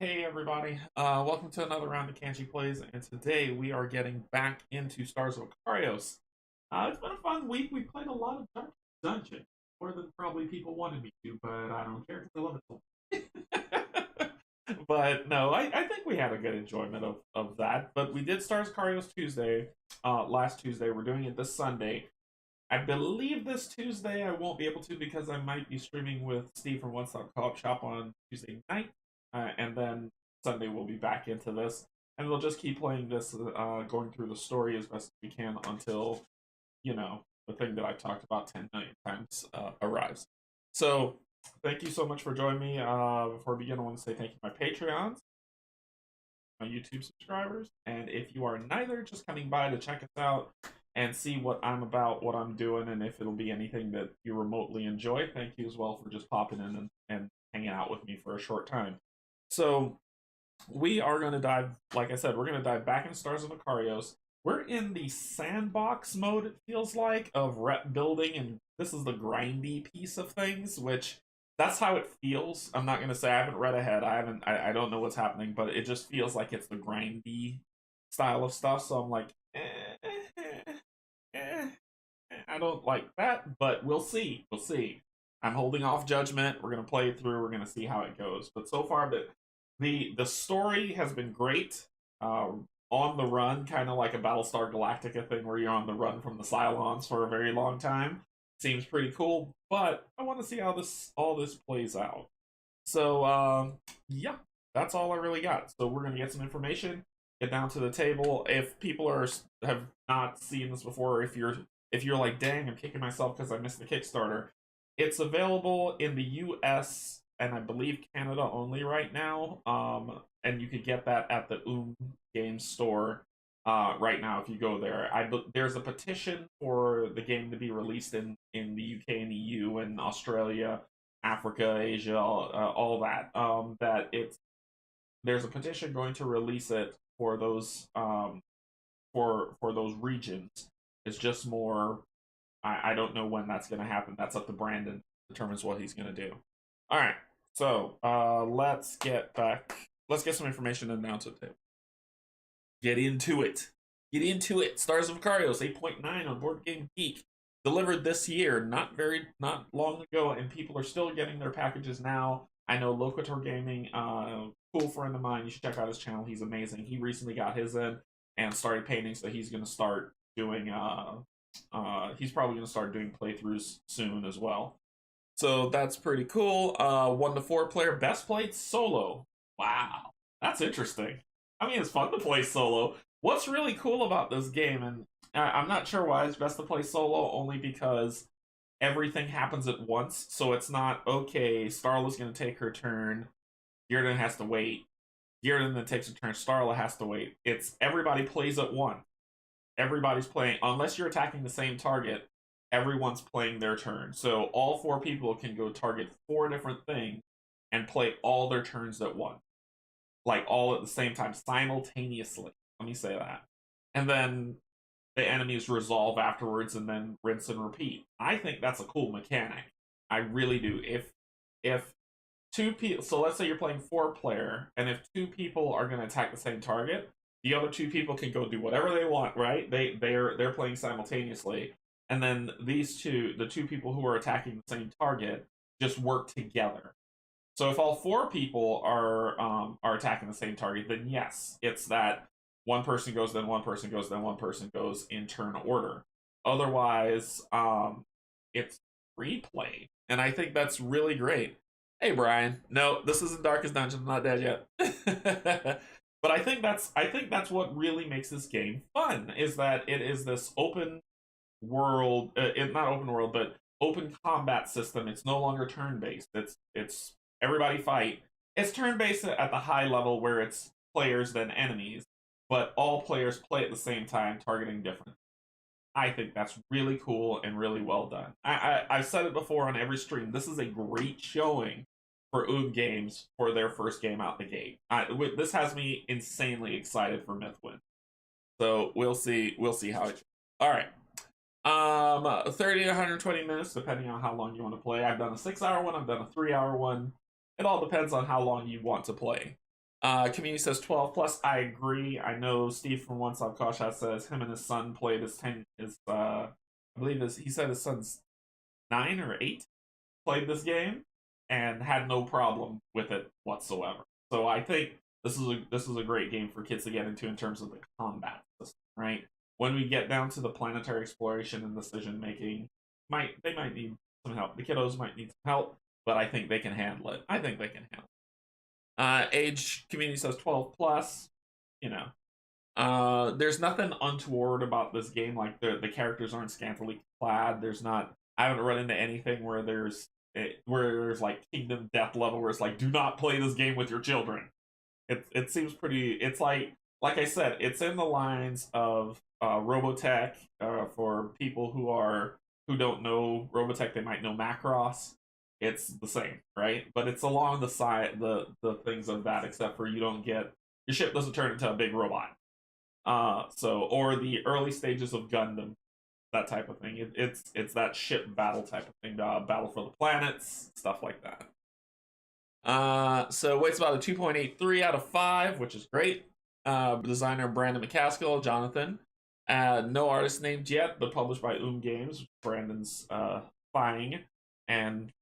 Hey everybody, welcome to another round of Canje Plays, and today we are getting back into Stars of Akarios. It's been a fun week. We played a lot of Dark Dungeon, more than probably people wanted me to, but I don't care because I love it so much. But no, I think we had a good enjoyment of that. But we did Stars of Akarios Tuesday, last Tuesday. We're doing it this Sunday. I believe this Tuesday I won't be able to because I might be streaming with Steve from One Stop Co-op Shop on Tuesday night. And then Sunday we'll be back into this, and we'll just keep playing this, going through the story as best as we can until the thing that I've talked about 10 million times arrives. So thank you so much for joining me. Before we begin, I want to say thank you to my Patreons, my YouTube subscribers, and if you are neither, just coming by to check us out and see what I'm about, what I'm doing, and if it'll be anything that you remotely enjoy. Thank you as well for just popping in and hanging out with me for a short time. So we are going to dive, like I said, we're going to dive back into Stars of Akarios. We're in the sandbox mode, it feels like, of rep building, and this is the grindy piece of things, which that's how it feels. I'm not going to say I haven't read ahead. I don't know what's happening, but it just feels like it's the grindy style of stuff. So I'm like, I don't like that, but we'll see. We'll see. I'm holding off judgment. We're going to play it through. We're going to see how it goes. But so far, the story has been great. On the run, kind of like a Battlestar Galactica thing where you're on the run from the Cylons for a very long time. Seems pretty cool, but I want to see how all this plays out. So yeah, that's all I really got. So we're gonna get some information, get down to the table. If people have not seen this before, or if you're like, dang, I'm kicking myself because I missed the Kickstarter, it's available in the U.S. and I believe Canada only right now. And you could get that at the Games store right now if you go there. There's a petition for the game to be released in the UK and EU and Australia, Africa, Asia, all that. There's a petition going to release it for those for those regions. It's just more. I don't know when that's going to happen. That's up to Brandon. Determines what he's going to do. All right. So let's get back. Let's get some information and down to the table. Get into it. Get into it. Stars of Akarios 8.9 on Board Game Geek. Delivered this year, not long ago, and people are still getting their packages now. I know Locator Gaming, cool friend of mine. You should check out his channel. He's amazing. He recently got his in and started painting, so he's going to start doing. He's probably going to start doing playthroughs soon as well. So that's pretty cool. 1 to 4 player, best played solo. Wow, that's interesting. I mean, it's fun to play solo. What's really cool about this game, and I'm not sure why it's best to play solo, only because everything happens at once. So it's not, okay, Starla's going to take her turn, Gearden has to wait. Gearden then takes a turn, Starla has to wait. It's everybody plays at once. Everybody's playing, unless you're attacking the same target, everyone's playing their turn. So all 4 people can go target 4 different things and play all their turns at once. Like all at the same time, simultaneously. Let me say that. And then the enemies resolve afterwards and then rinse and repeat. I think that's a cool mechanic. I really do. If 2 people, so let's say you're playing 4 player, and if 2 people are going to attack the same target, the other 2 people can go do whatever they want, right? They're playing simultaneously. And then the 2 people who are attacking the same target, just work together. So if all 4 people are attacking the same target, then yes, it's that one person goes, then one person goes, then one person goes in turn order. Otherwise, it's free play, and I think that's really great. Hey Brian, no, this isn't Darkest Dungeon. I'm not dead yet. But I think that's what really makes this game fun, is that it is this open world, not open world, but open combat system. It's no longer turn based. It's everybody fight. It's turn based at the high level where it's players then enemies, but all players play at the same time, targeting different. I think that's really cool and really well done. I've said it before on every stream. This is a great showing for Games for their first game out the gate. This has me insanely excited for Mythwind. So we'll see how it. All right. 30 to 120 minutes, depending on how long you want to play. I've done a 6-hour one. I've done a 3-hour one. It all depends on how long you want to play. Community says 12 plus. I agree. I know Steve from One Stop Call Shot says him and his son played his 10. I believe he said his son's 9 or 8 played this game and had no problem with it whatsoever. So I think this is a great game for kids to get into in terms of the combat system, right? When we get down to the planetary exploration and decision making, they might need some help. The kiddos might need some help, but I think they can handle it. I think they can handle it. Age community says 12 plus. You know, there's nothing untoward about this game. Like the characters aren't scantily clad. There's not. I haven't run into anything where there's like kingdom death level where it's like, do not play this game with your children. It seems pretty. It's like I said, it's in the lines of Robotech. For people who don't know Robotech, they might know Macross. It's the same, right? But it's along the side the things of that, except for you don't get your ship doesn't turn into a big robot. Or the early stages of Gundam, that type of thing. It's that ship battle type of thing, battle for the planets, stuff like that. So weights about a 2.83 out of 5, which is great. Designer Brandon McCaskill, Jonathan. No artist named yet, but published by Games. Brandon's buying, and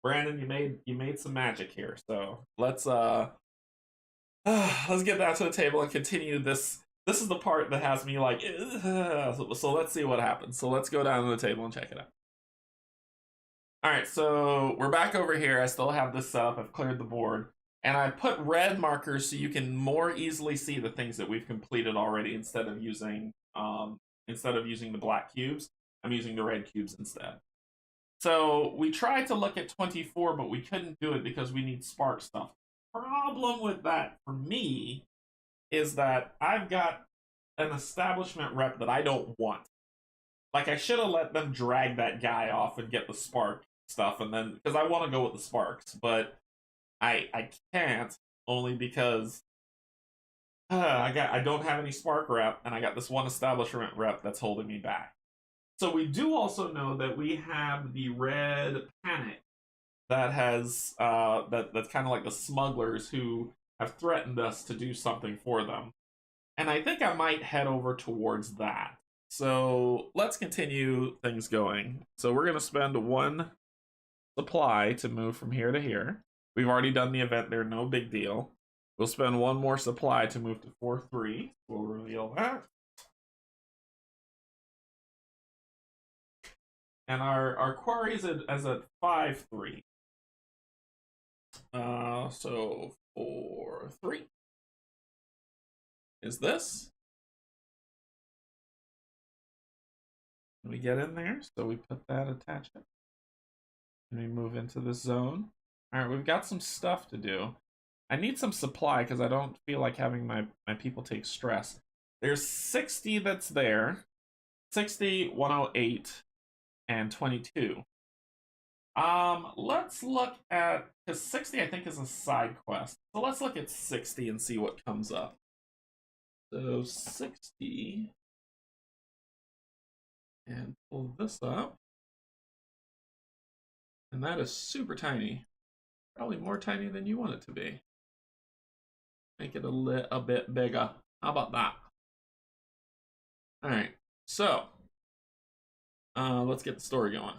Brandon, you made some magic here. So let's get that to the table and continue this. This is the part that has me like, so let's see what happens. So let's go down to the table and check it out. All right, so we're back over here. I still have this set up. I've cleared the board, and I put red markers so you can more easily see the things that we've completed already instead of using the black cubes. I'm using the red cubes instead. So we tried to look at 24, but we couldn't do it because we need spark stuff. Problem with that for me is that I've got an establishment rep that I don't want. Like, I should have let them drag that guy off and get the spark stuff, and then because I want to go with the sparks, but I can't, only because I don't have any spark rep, and I got this one establishment rep that's holding me back. So we do also know that we have the red panic that has that's kind of like the smugglers who have threatened us to do something for them. And I think I might head over towards that. So let's continue things going. So we're going to spend 1 supply to move from here to here. We've already done the event there, no big deal. We'll spend 1 more supply to move to 4-3. We'll reveal that. And our quarry is at 5-3. So 4-3 is this. We get in there, so we put that attachment. And we move into the zone. Alright, we've got some stuff to do. I need some supply because I don't feel like having my people take stress. There's 60 that's there. 60, 108, and 22. Let's look at, because 60 I think is a side quest. So let's look at 60 and see what comes up. So 60, and pull this up. And that is super tiny. Probably more tiny than you want it to be. Make it a bit bigger. How about that? Alright, so let's get the story going.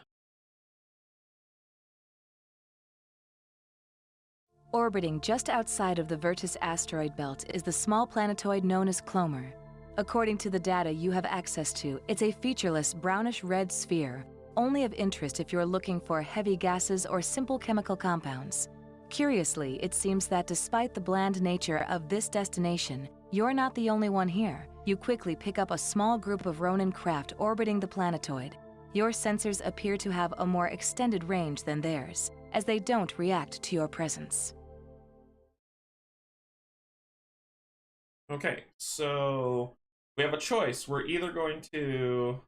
Orbiting just outside of the Virtus asteroid belt is the small planetoid known as Clomer. According to the data you have access to, it's a featureless brownish-red sphere, only of interest if you're looking for heavy gases or simple chemical compounds. Curiously, it seems that despite the bland nature of this destination, you're not the only one here. You quickly pick up a small group of Ronin craft orbiting the planetoid. Your sensors appear to have a more extended range than theirs, as they don't react to your presence. Okay, so we have a choice. We're either going to...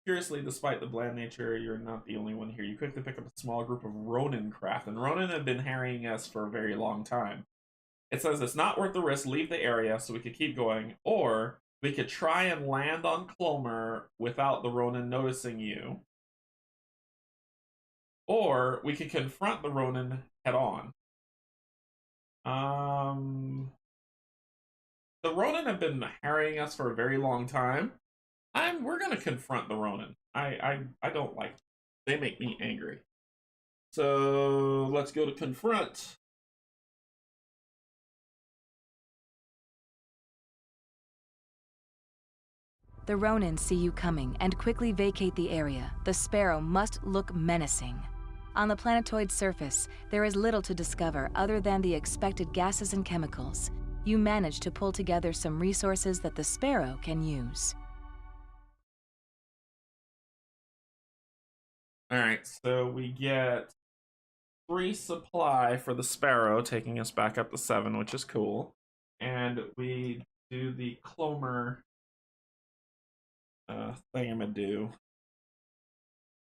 Curiously, despite the bland nature, you're not the only one here. You quickly pick up a small group of Ronin craft, and Ronin have been harrying us for a very long time. It says it's not worth the risk, leave the area so we could keep going, or we could try and land on Clomer without the Ronin noticing you. Or we could confront the Ronin head on. The Ronin have been harrying us for a very long time. We're gonna confront the Ronin. I don't like them. They make me angry. So let's go to confront. The Ronin see you coming and quickly vacate the area. The Sparrow must look menacing. On the planetoid's surface, there is little to discover other than the expected gases and chemicals. You manage to pull together some resources that the Sparrow can use. Alright, so we get 3 supply for the Sparrow, taking us back up to 7, which is cool. And we do the Clomer thingamadoo.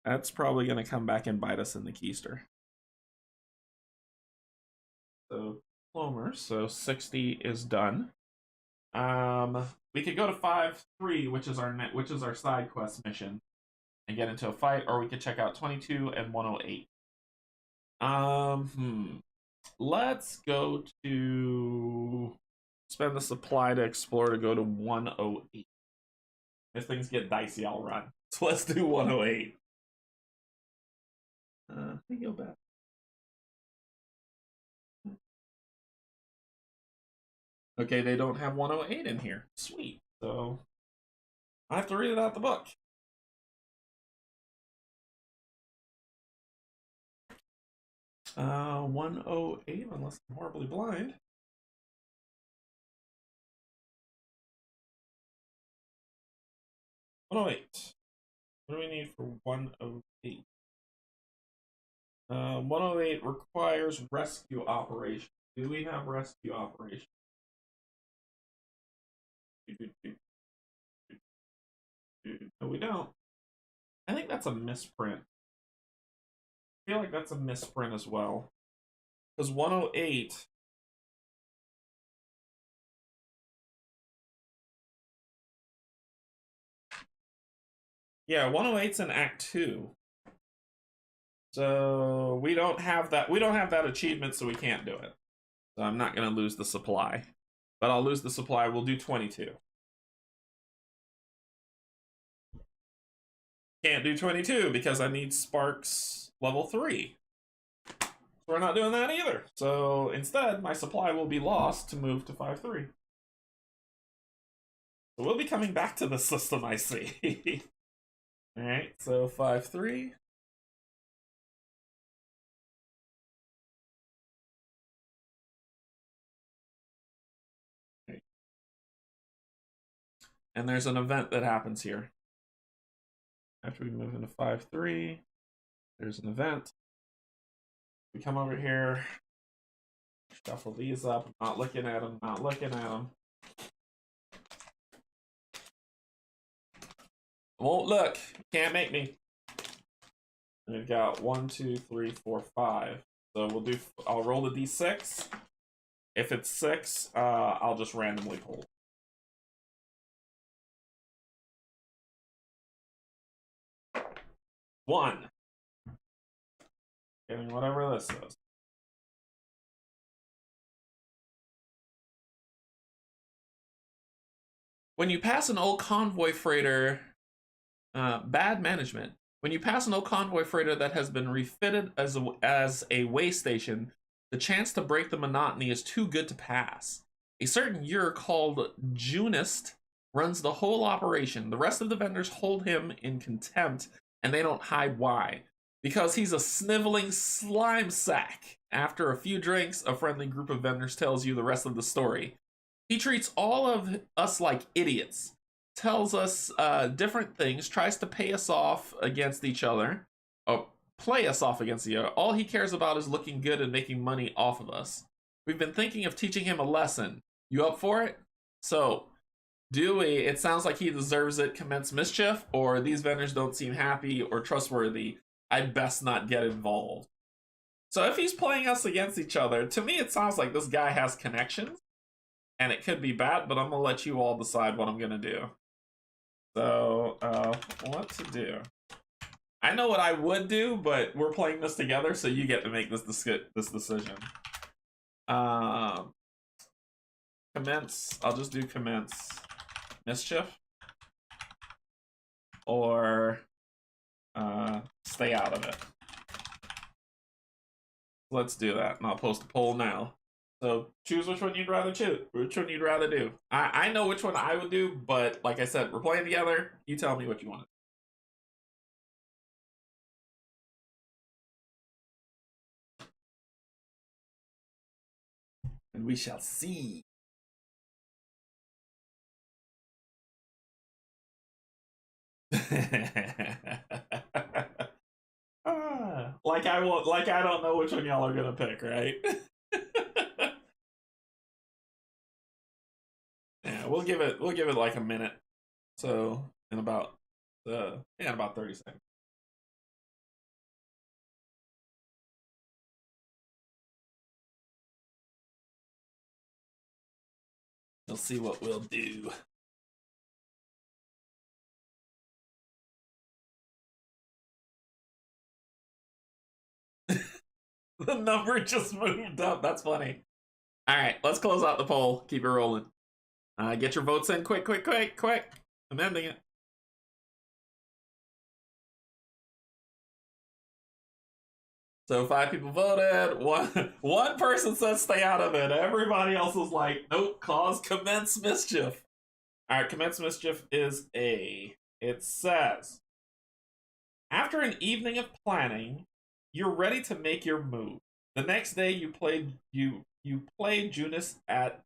That's probably going to come back and bite us in the keister. So Clomer, so 60 is done. We could go to 5-3, which is our side quest mission, and get into a fight, or we could check out 22 and 108. Let's go to spend the supply to explore to go to 108. If things get dicey, I'll run. So let's do 108. Let me go back. Okay, they don't have 108 in here. Sweet. So I have to read it out the book. Uh, 108, unless I'm horribly blind. What do we need for 108? 108 requires rescue operation. Do we have rescue operation? No, we don't. I think that's a misprint. I feel like that's a misprint as well. Because 108... Yeah, 108's in Act 2. So we don't have that. We don't have that achievement, so we can't do it. So I'm not going to lose the supply. But I'll lose the supply. We'll do 22. Can't do 22 because I need Sparks level 3. So we're not doing that either. So instead, my supply will be lost to move to 5-3. So we'll be coming back to the system, I see. Alright, so 5-3. And there's an event that happens here. After we move into 5-3, there's an event. We come over here, shuffle these up. I'm not looking at them, not looking at them. Won't look. Can't make me. And we've got 1, 2, 3, 4, 5. So we'll do. I'll roll the d6. If it's 6, I'll just randomly pull. One. Getting whatever this is. When you pass an old convoy freighter, bad management. When you pass an old convoy freighter that has been refitted as a way station, the chance to break the monotony is too good to pass. A certain Ur called Junist runs the whole operation. The rest of the vendors hold him in contempt, and they don't hide why. Because he's a sniveling slime sack. After a few drinks, a friendly group of vendors tells you the rest of the story. He treats all of us like idiots, tells us different things, tries to pay us off against each other, or play us off against each other. All he cares about is looking good and making money off of us. We've been thinking of teaching him a lesson. You up for it? So, do we? It sounds like he deserves it. Commence mischief, or these vendors don't seem happy or trustworthy. I'd best not get involved. So if he's playing us against each other, to me it sounds like this guy has connections. And it could be bad, but I'm going to let you all decide what I'm going to do. So, what to do? I know what I would do, but we're playing this together, so you get to make this decision. Um, commence. I'll just do commence mischief, or stay out of it. Let's do that, and I'll post a poll now. So choose which one you'd rather choose. Which one you'd rather do. I know which one I would do, but like I said, we're playing together. You tell me what you want. And we shall see. Like I don't know which one y'all are gonna pick, right? Yeah, we'll give it like a minute. So in about in about 30 seconds. We'll see what we'll do. The number just moved up. That's funny. All right, let's close out the poll. Keep it rolling. Get your votes in quick. I'm ending it. So 5 people voted. One person said stay out of it. Everybody else was like, nope, cause commence mischief. All right, commence mischief is A. It says, after an evening of planning, you're ready to make your move. The next day, you played Junis at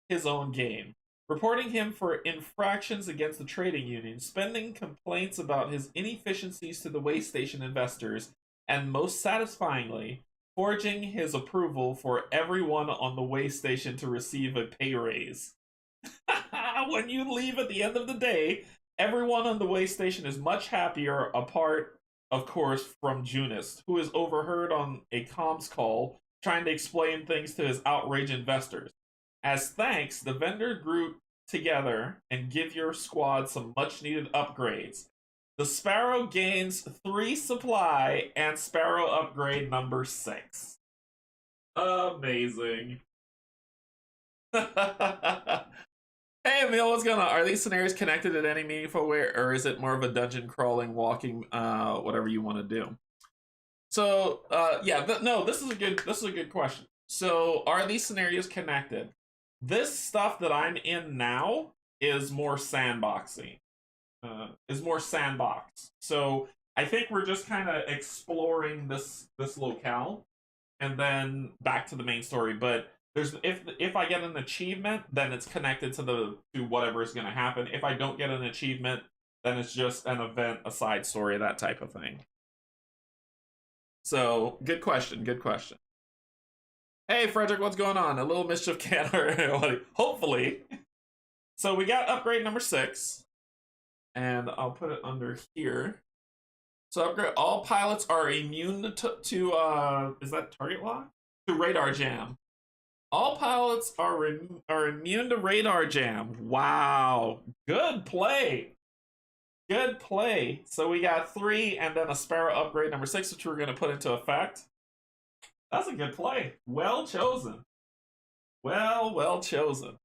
his own game, reporting him for infractions against the trading union, spending complaints about his inefficiencies to the way station investors, and most satisfyingly, forging his approval for everyone on the way station to receive a pay raise. When you leave at the end of the day, everyone on the way station is much happier, apart, of course, from Junis, who is overheard on a comms call trying to explain things to his outraged investors. As thanks, the vendor group together and give your squad some much needed upgrades. The Sparrow gains 3 supply and Sparrow upgrade number 6. Amazing. Hey Emil, what's going on? Are these scenarios connected in any meaningful way, or is it more of a dungeon crawling, walking, whatever you want to do? So, yeah, no, this is a good question. So, are these scenarios connected? This stuff that I'm in now is more sandboxing. Is more sandbox. So, I think we're just kind of exploring this locale, and then back to the main story. But there's if I get an achievement, then it's connected to whatever is going to happen. If I don't get an achievement, then it's just an event, a side story, that type of thing. So good question. Hey Frederick, what's going on? A little mischief can hopefully. So we got upgrade number 6, and I'll put it under here. So upgrade, all pilots are immune to is that target lock? To radar jam. All pilots are immune to radar jam. Wow. Good play. So we got 3 and then a Sparrow upgrade number 6, which we're going to put into effect. That's a good play. Well chosen. Well chosen.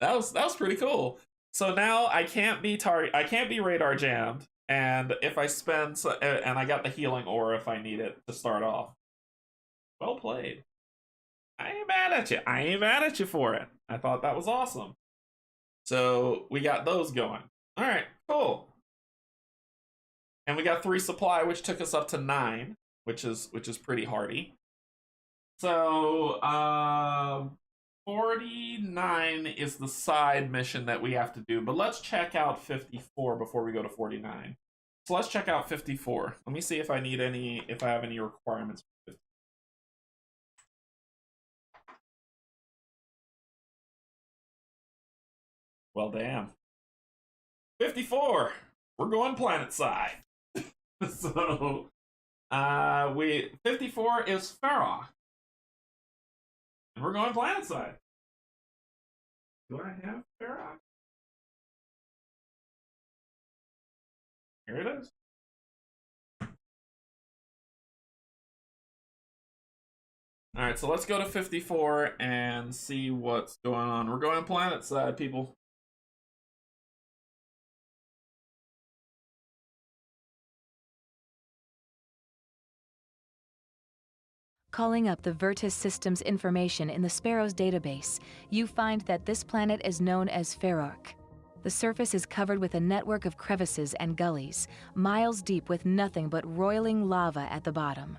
That was pretty cool. So now I can't be radar jammed, and if I spend and I got the healing aura if I need it to start off. Well played. I ain't mad at you for it. I thought that was awesome. So we got those going. All right, cool. And we got 3 supply, which took us up to 9, which is pretty hardy. So 49 is the side mission that we have to do, but let's check out 54 before we go to 49. So let's check out 54. Let me see if I have any requirements. Well, damn. 54. We're going planet side. So, 54 is Farah. And we're going planet side. Do I have Farah? Here it is. All right, so let's go to 54 and see what's going on. We're going planet side, people. Calling up the Virtus System's information in the Sparrow's database, you find that this planet is known as Ferroc. The surface is covered with a network of crevices and gullies, miles deep with nothing but roiling lava at the bottom.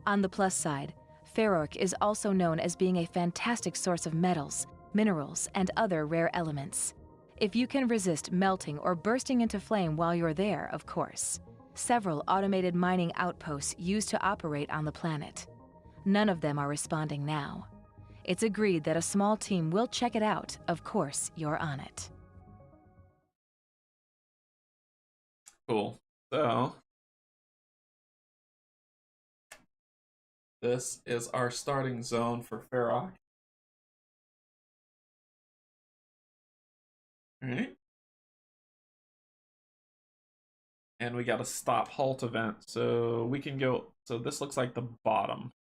On the plus side, Ferroc is also known as being a fantastic source of metals, minerals, and other rare elements. If you can resist melting or bursting into flame while you're there, of course. Several automated mining outposts used to operate on the planet. None of them are responding now. It's agreed that a small team will check it out. Of course, you're on it. Cool. So, this is our starting zone for Feroc. Alright. And we got a stop halt event. So we can go. So this looks like the bottom.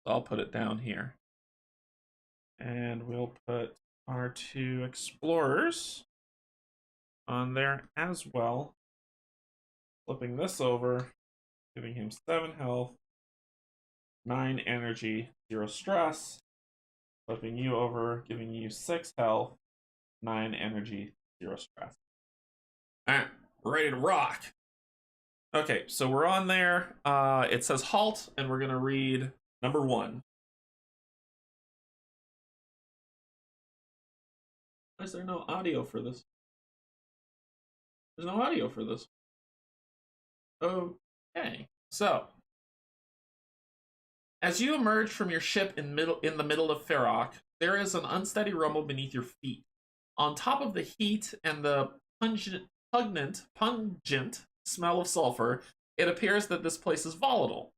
So I'll put it down here. And we'll put our 2 explorers on there as well. Flipping this over, giving him 7 health, 9 energy, 0 stress. Flipping you over, giving you 6 health, 9 energy, 0 stress. Alright, we're ready to rock. Okay, so we're on there. It says halt, and we're gonna read number 1. Why is there no audio for this? There's no audio for this. Okay, so as you emerge from your ship in the middle of Feroc, there is an unsteady rumble beneath your feet. On top of the heat and the pungent smell of sulfur, it appears that this place is volatile.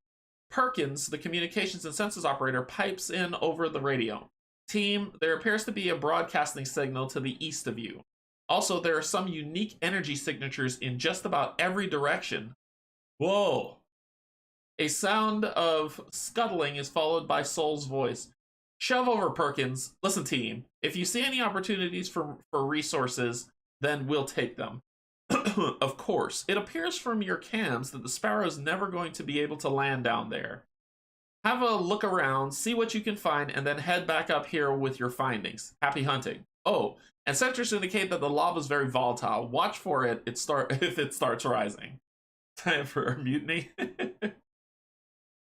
Perkins, the communications and sensors operator, pipes in over the radio. Team, there appears to be a broadcasting signal to the east of you. Also, there are some unique energy signatures in just about every direction. Whoa! A sound of scuttling is followed by Soul's voice. Shove over, Perkins. Listen, team. If you see any opportunities for resources, then we'll take them. Of course, it appears from your cams that the Sparrow's never going to be able to land down there. Have a look around, see what you can find, and then head back up here with your findings. Happy hunting. Oh, and sensors indicate that the lava is very volatile. Watch for it if it starts rising. Time for a mutiny.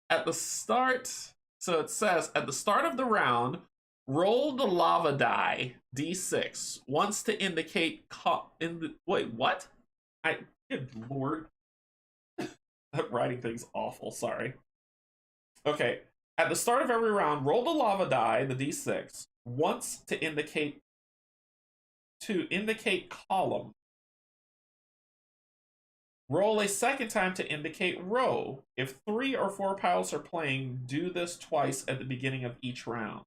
At the start, so it says, at the start of the round, roll the lava die, d6, once to indicate wait, what? Good lord. That writing thing's awful, sorry. Okay, at the start of every round, roll the lava die, the d6, once to indicate column. Roll a second time to indicate row. If 3 or 4 pilots are playing, do this twice at the beginning of each round.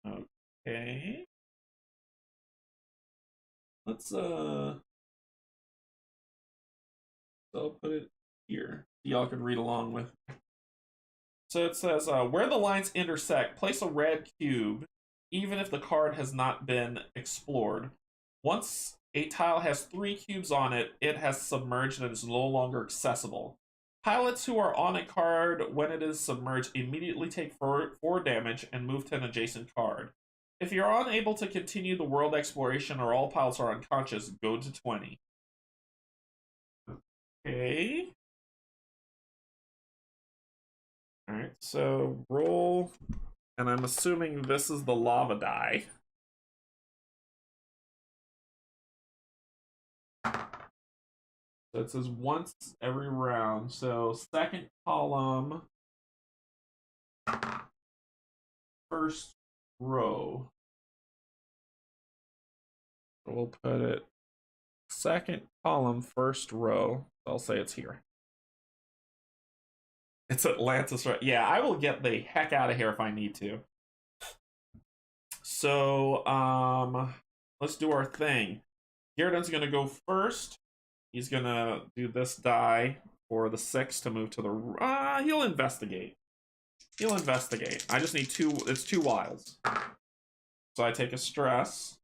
Okay. Let's so I'll put it here. Y'all can read along with. So it says, where the lines intersect, place a red cube, even if the card has not been explored. Once a tile has 3 cubes on it, it has submerged and is no longer accessible. Pilots who are on a card when it is submerged immediately take 4 damage and move to an adjacent card. If you're unable to continue the world exploration or all pilots are unconscious, go to 20. Okay. Alright, so roll, and I'm assuming this is the lava die. So it says once every round. So second column, first row. We'll put it second column, first row. I'll say it's here. It's Atlantis, right? Yeah, I will get the heck out of here if I need to. So, let's do our thing. Garridan's gonna go first. He's gonna do this die for the 6 to move to the. He'll investigate. He'll investigate. I just need 2. It's 2 wilds. So I take a stress.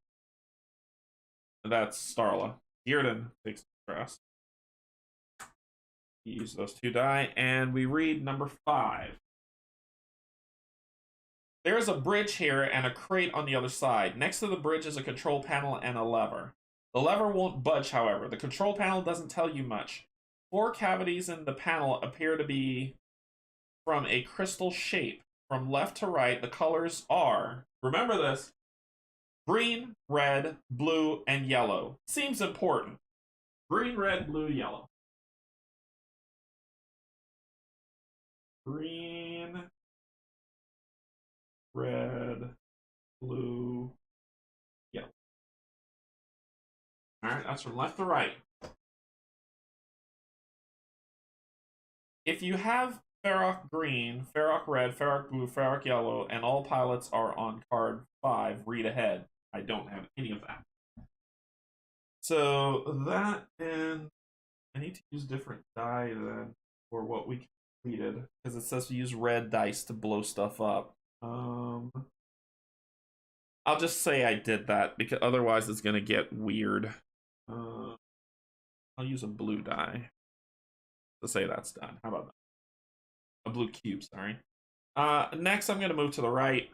That's Starla. Gearden takes a stress. Use those 2 die, and we read number 5. There's a bridge here and a crate on the other side. Next to the bridge is a control panel and a lever. The lever won't budge, however. The control panel doesn't tell you much. 4 cavities in the panel appear to be from a crystal shape. From left to right, the colors are, remember this, green, red, blue, and yellow. Seems important. Green, red, blue, yellow. Green, red, blue, yellow. Alright, that's from left to right. If you have Feroc green, Feroc red, Feroc blue, Feroc yellow, and all pilots are on card 5, read ahead. I don't have any of that. So that, and I need to use different die then for what we completed, because it says to use red dice to blow stuff up. I'll just say I did that, because otherwise it's going to get weird. I'll use a blue die to say that's done. How about that? A blue cube, sorry. Next, I'm going to move to the right.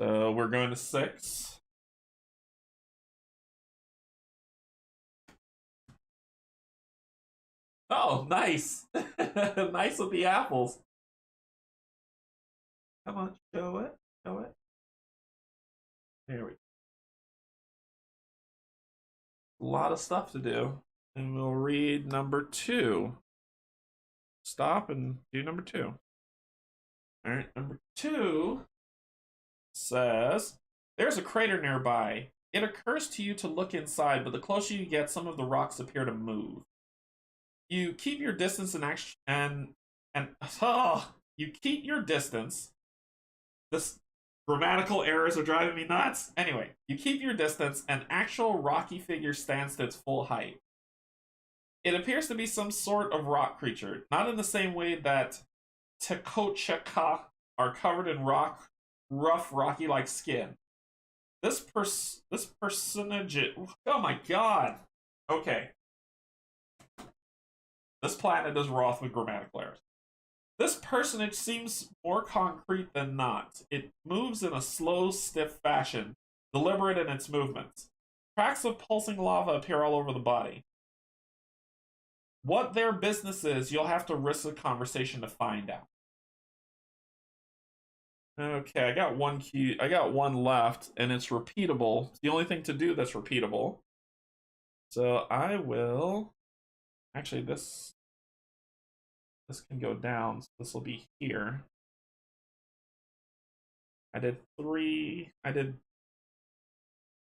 So we're going to 6. Oh, nice. Nice with the apples. Come on, show it. Show it. There we go. A lot of stuff to do. And we'll read number 2. Stop and do number 2. All right, number 2 says, there's a crater nearby. It occurs to you to look inside, but the closer you get, some of the rocks appear to move. You keep your distance you keep your distance. This grammatical errors are driving me nuts. Anyway, you keep your distance. An actual rocky figure stands to its full height. It appears to be some sort of rock creature, not in the same way that Tekocheka are covered in rough, rocky-like skin. This personage, oh my god. Okay. This planet is wroth with grammatical errors. This personage seems more concrete than not. It moves in a slow, stiff fashion, deliberate in its movements. Cracks of pulsing lava appear all over the body. What their business is, you'll have to risk a conversation to find out. Okay, I got one key. I got one left, and it's repeatable. It's the only thing to do that's repeatable. So I will. Actually, this can go down. So this will be here. I did 3. I did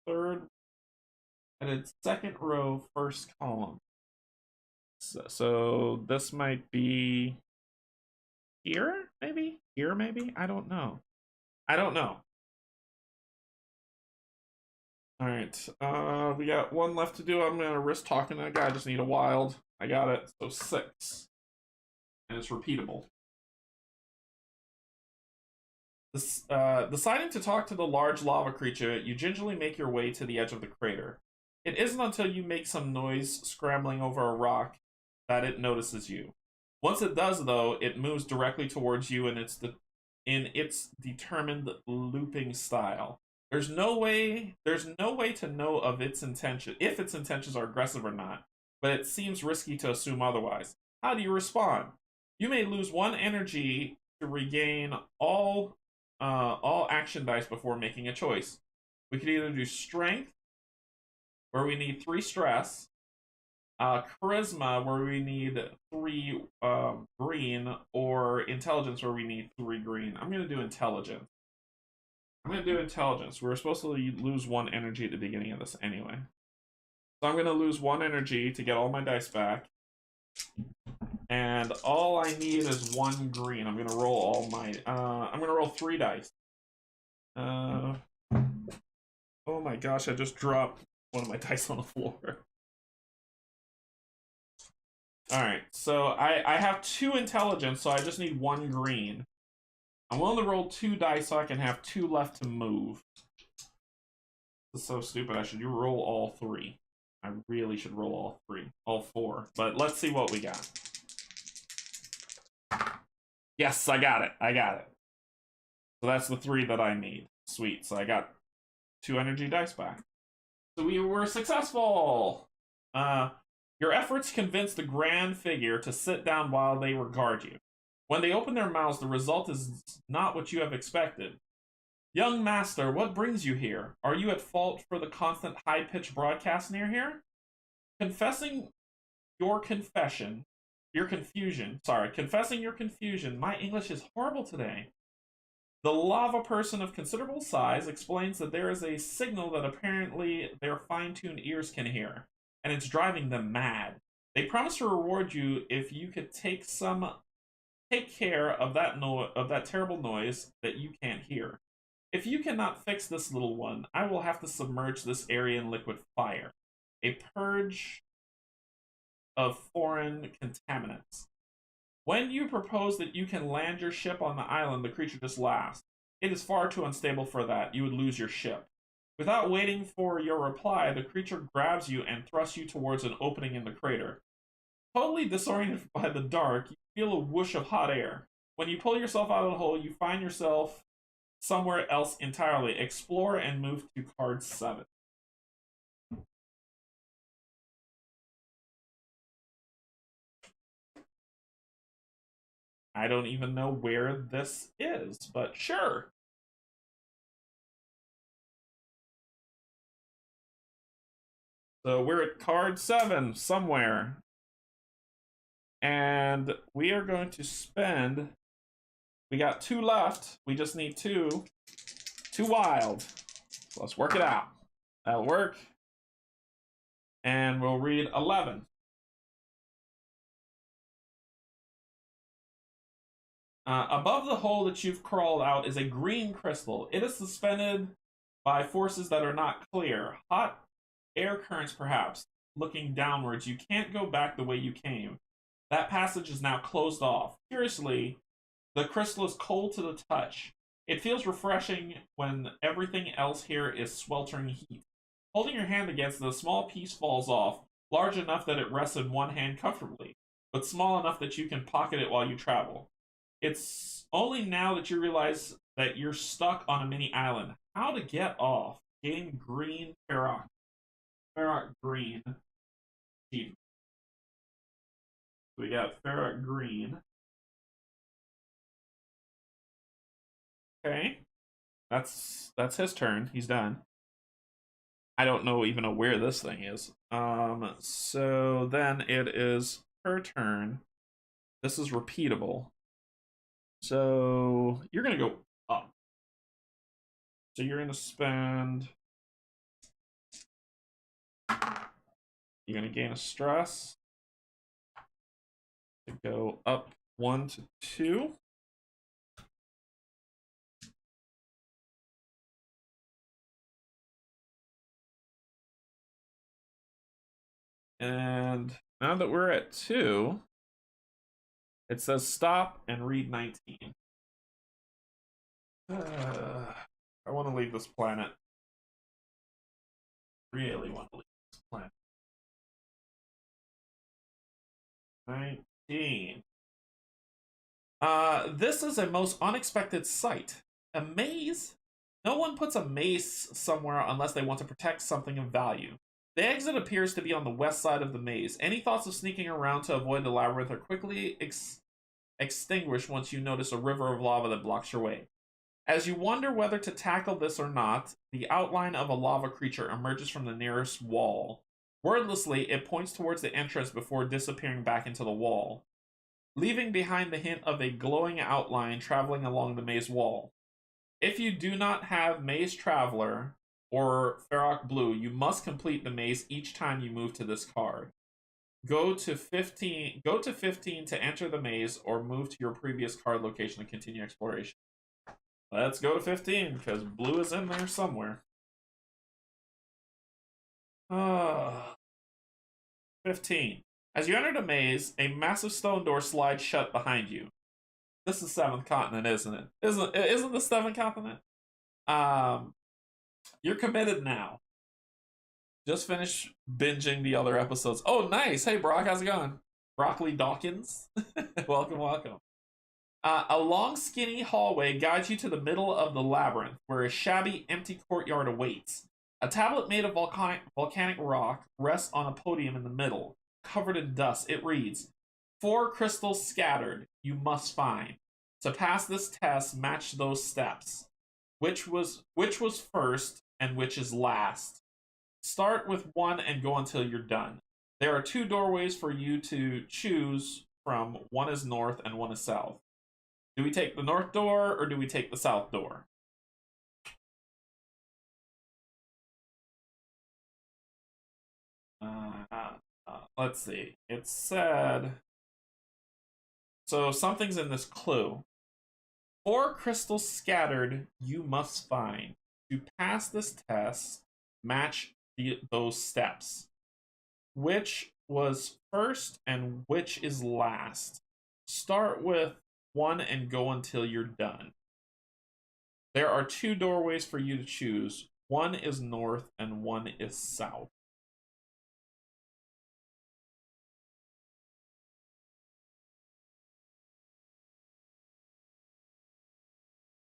third. I did second row, first column. So this might be here, maybe? Here, maybe? I don't know. I don't know. Alright, we got one left to do. I'm going to risk talking to that guy. I just need a wild. I got it. So 6. And it's repeatable. Deciding to talk to the large lava creature, you gingerly make your way to the edge of the crater. It isn't until you make some noise scrambling over a rock that it notices you. Once it does, though, it moves directly towards you in its determined looping style. There's no way to know of its intention, if its intentions are aggressive or not, but it seems risky to assume otherwise. How do you respond? You may lose 1 energy to regain all action dice before making a choice. We could either do strength, where we need 3 stress, charisma, where we need 3 green, or intelligence, where we need 3 green. I'm going to do intelligence. We're supposed to lose 1 energy at the beginning of this anyway. So I'm going to lose 1 energy to get all my dice back. And all I need is 1 green. I'm going to roll all my... I'm going to roll 3 dice. Oh my gosh, I just dropped one of my dice on the floor. Alright, so I have 2 intelligence, so I just need 1 green. I'm willing to roll 2 dice so I can have 2 left to move. This is so stupid. I should roll all 3. I really should roll all 3. All 4. But let's see what we got. Yes, I got it. I got it. So that's the 3 that I need. Sweet. So I got 2 energy dice back. So we were successful! Your efforts convinced the grand figure to sit down while they regard you. When they open their mouths, the result is not what you have expected. Young master, what brings you here? Are you at fault for the constant high-pitched broadcast near here? Confessing your confusion, my English is horrible today. The lava person of considerable size explains that there is a signal that apparently their fine-tuned ears can hear, and it's driving them mad. They promise to reward you if you could take care of that terrible noise that you can't hear. If you cannot fix this little one, I will have to submerge this area in liquid fire. A purge of foreign contaminants. When you propose that you can land your ship on the island, the creature just laughs. It is far too unstable for that. You would lose your ship. Without waiting for your reply, the creature grabs you and thrusts you towards an opening in the crater. Totally disoriented by the dark, you feel a whoosh of hot air. When you pull yourself out of the hole, you find yourself somewhere else entirely. Explore and move to card 7. I don't even know where this is, but sure. So we're at card 7 somewhere. And we are going to spend... We got 2 left. We just need 2. 2 wild. So let's work it out. That'll work. And we'll read 11. Above the hole that you've crawled out is a green crystal. It is suspended by forces that are not clear. Hot air currents, perhaps. Looking downwards, you can't go back the way you came. That passage is now closed off. Curiously, the crystal is cold to the touch. It feels refreshing when everything else here is sweltering heat. Holding your hand against it, a small piece falls off, large enough that it rests in one hand comfortably, but small enough that you can pocket it while you travel. It's only now that you realize that you're stuck on a mini island. How to get off? Gain green Ferroc. Ferroc green. We got Ferroc green. Okay. That's his turn. He's done. I don't even know where this thing is. So then it is her turn. This is repeatable. So you're gonna go up. So you're gonna spend. You're gonna gain a stress to go up 1 to 2. And now that we're at 2, it says stop and read 19. I want to leave this planet. Really want to leave this planet. 19. This is a most unexpected sight. A maze? No one puts a maze somewhere unless they want to protect something of value. The exit appears to be on the west side of the maze. Any thoughts of sneaking around to avoid the labyrinth are quickly extinguished once you notice a river of lava that blocks your way. As you wonder whether to tackle this or not, the outline of a lava creature emerges from the nearest wall. Wordlessly, it points towards the entrance before disappearing back into the wall, leaving behind the hint of a glowing outline traveling along the maze wall. If you do not have Maze Traveler or Ferroc Blue, you must complete the maze each time you move to this card. Go to 15 to enter the maze, or move to your previous card location to continue exploration. Let's go to 15, because blue is in there somewhere. 15. As you enter the maze, a massive stone door slides shut behind you. This is Seventh Continent, isn't it? Isn't the Seventh Continent? Um, you're committed now. Just finished binging the other episodes. Oh, nice. Hey, Brock, how's it going? Broccoli Dawkins. Welcome, welcome. A long, skinny hallway guides you to the middle of the labyrinth, where a shabby, empty courtyard awaits. A tablet made of volcanic rock rests on a podium in the middle, covered in dust. It reads, 4 crystals scattered, you must find. To pass this test, match those steps. Which was first and which is last. Start with 1 and go until you're done. There are 2 doorways for you to choose from. One is north and one is south. Do we take the north door or do we take the south door? Let's see. It said... So something's in this clue. 4 crystals scattered you must find. To pass this test, match those steps. Which was first and which is last? Start with 1 and go until you're done. There are 2 doorways for you to choose. One is north and one is south.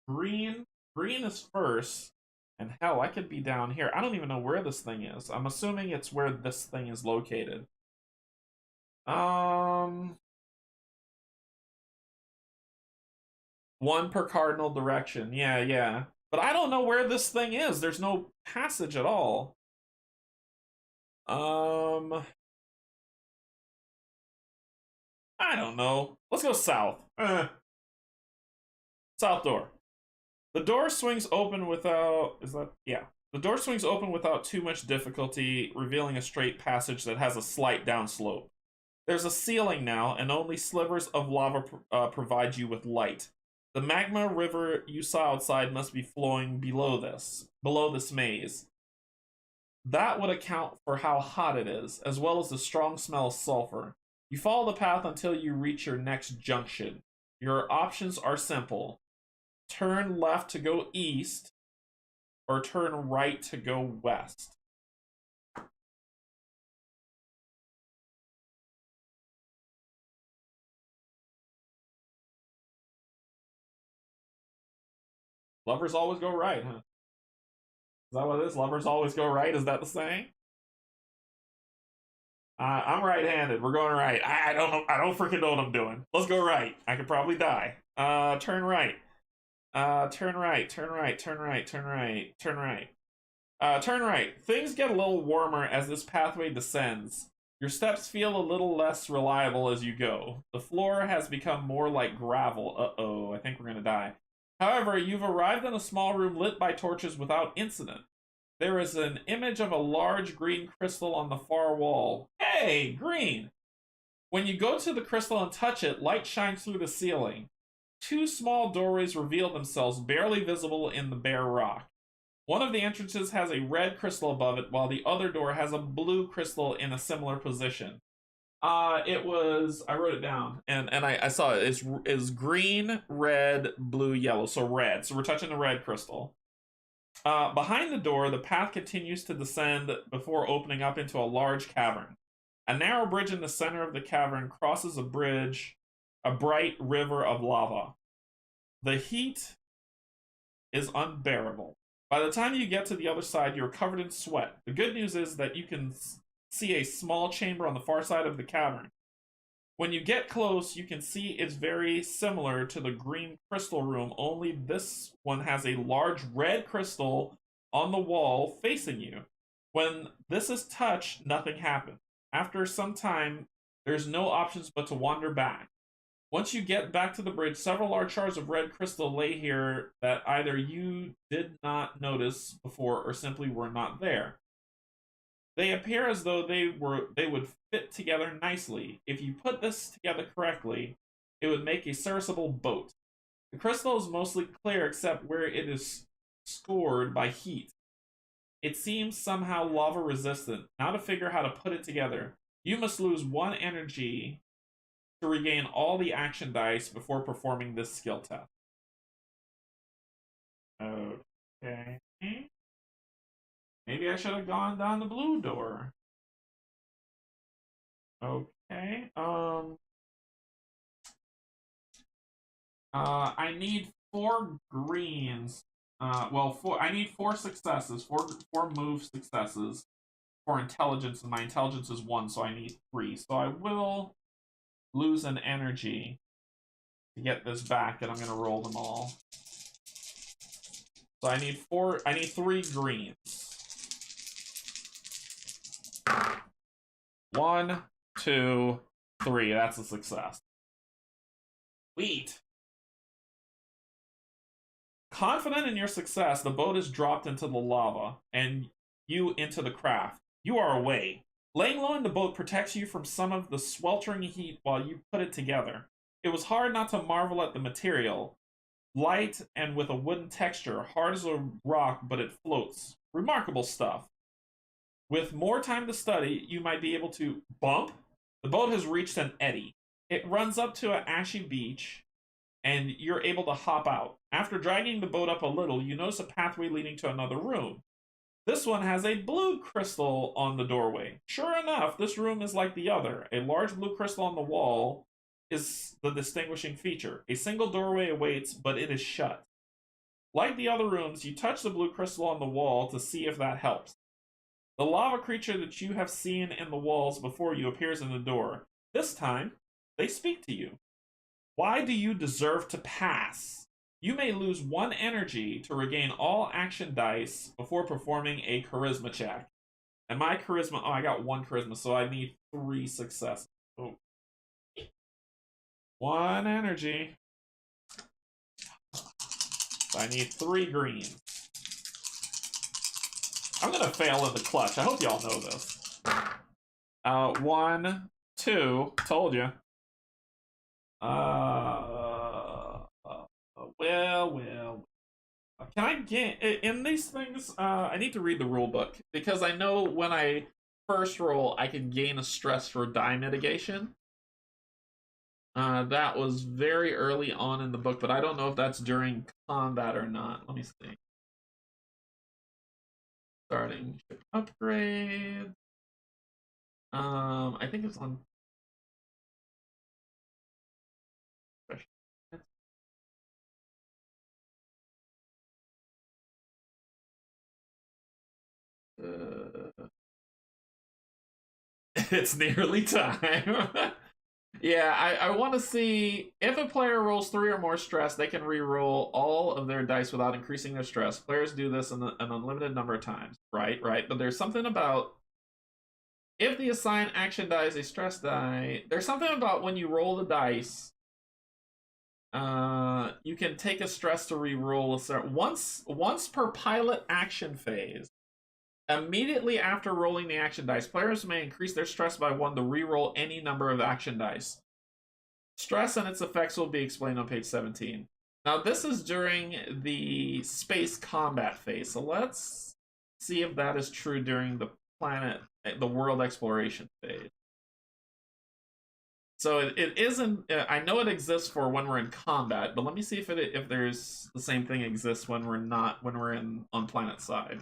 Green is first. And hell, I could be down here. I don't even know where this thing is. I'm assuming it's where this thing is located. 1 per cardinal direction. Yeah. But I don't know where this thing is. There's no passage at all. I don't know. Let's go south. South door. The door swings open without... The door swings open without too much difficulty, revealing a straight passage that has a slight downslope. There's a ceiling now, and only slivers of lava provide you with light. The magma river you saw outside must be flowing below this maze. That would account for how hot it is, as well as the strong smell of sulfur. You follow the path until you reach your next junction. Your options are simple. Turn left to go east, or turn right to go west. Lovers always go right, huh? Is that what it is? Lovers always go right? Is that the saying? I'm right-handed. We're going right. I don't know. I don't freaking know what I'm doing. Let's go right. I could probably die. Turn right. Turn right. Turn right. Turn right. Turn right. Turn right. Turn right. Things get a little warmer as this pathway descends. Your steps feel a little less reliable as you go. The floor has become more like gravel. Uh-oh, I think we're gonna die. However, you've arrived in a small room lit by torches without incident. There is an image of a large green crystal on the far wall. Hey, green! When you go to the crystal and touch it, light shines through the ceiling. 2 small doorways reveal themselves, barely visible in the bare rock. One of the entrances has a red crystal above it, while the other door has a blue crystal in a similar position. It was, I wrote it down, and I saw it. It's green, red, blue, yellow, so red. So we're touching the red crystal. Behind the door, the path continues to descend before opening up into a large cavern. A narrow bridge in the center of the cavern crosses a bright river of lava. The heat is unbearable. By the time you get to the other side, you're covered in sweat. The good news is that you can see a small chamber on the far side of the cavern. When you get close, you can see it's very similar to the green crystal room, only this one has a large red crystal on the wall facing you. When this is touched, nothing happens. After some time, there's no options but to wander back. Once you get back to the bridge, several large shards of red crystal lay here that either you did not notice before or simply were not there. They appear as though they would fit together nicely. If you put this together correctly, it would make a serviceable boat. The crystal is mostly clear except where it is scored by heat. It seems somehow lava resistant. Now to figure how to put it together. You must lose 1 energy to regain all the action dice before performing this skill test. Okay. Maybe I should have gone down the blue door. Okay. I need 4 greens. I need 4 successes, 4 move successes for intelligence, and my intelligence is 1, so I need 3. So I will lose an energy to get this back, and I'm gonna roll them all. So I need 3 greens. 1, 2, 3. That's a success. Sweet. Confident in your success, the boat is dropped into the lava, and you into the craft. You are away. Laying low in the boat protects you from some of the sweltering heat while you put it together. It was hard not to marvel at the material. Light and with a wooden texture, hard as a rock, but it floats. Remarkable stuff. With more time to study, you might be able to bump. The boat has reached an eddy. It runs up to an ashy beach, and you're able to hop out. After dragging the boat up a little, you notice a pathway leading to another room. This one has a blue crystal on the doorway. Sure enough, this room is like the other. A large blue crystal on the wall is the distinguishing feature. A single doorway awaits, but it is shut. Like the other rooms, you touch the blue crystal on the wall to see if that helps. The lava creature that you have seen in the walls before you appears in the door. This time, they speak to you. Why do you deserve to pass? You may lose 1 energy to regain all action dice before performing a charisma check. And my charisma, I got 1 charisma, so I need 3 successes. Oh. 1 energy. So I need 3 greens. I'm gonna fail in the clutch. I hope y'all know this. 1, 2, told you. Well. Can I get in these things? I need to read the rule book because I know when I first roll, I can gain a stress for die mitigation. That was very early on in the book, but I don't know if that's during combat or not. Let me see. Starting ship upgrade. I think it's on. It's nearly time. Yeah, I want to see if a player rolls 3 or more stress, they can re-roll all of their dice without increasing their stress. Players do this an unlimited number of times. Right. But there's something about if the assigned action die is a stress die, there's something about when you roll the dice, you can take a stress to re-roll a certain once per pilot action phase. Immediately after rolling the action dice, players may increase their stress by 1 to re-roll any number of action dice. Stress and its effects will be explained on page 17. Now, this is during the space combat phase, so let's see if that is true during the world exploration phase. So it isn't. I know it exists for when we're in combat, but let me see if there's the same thing exists when we're not when we're on planet side.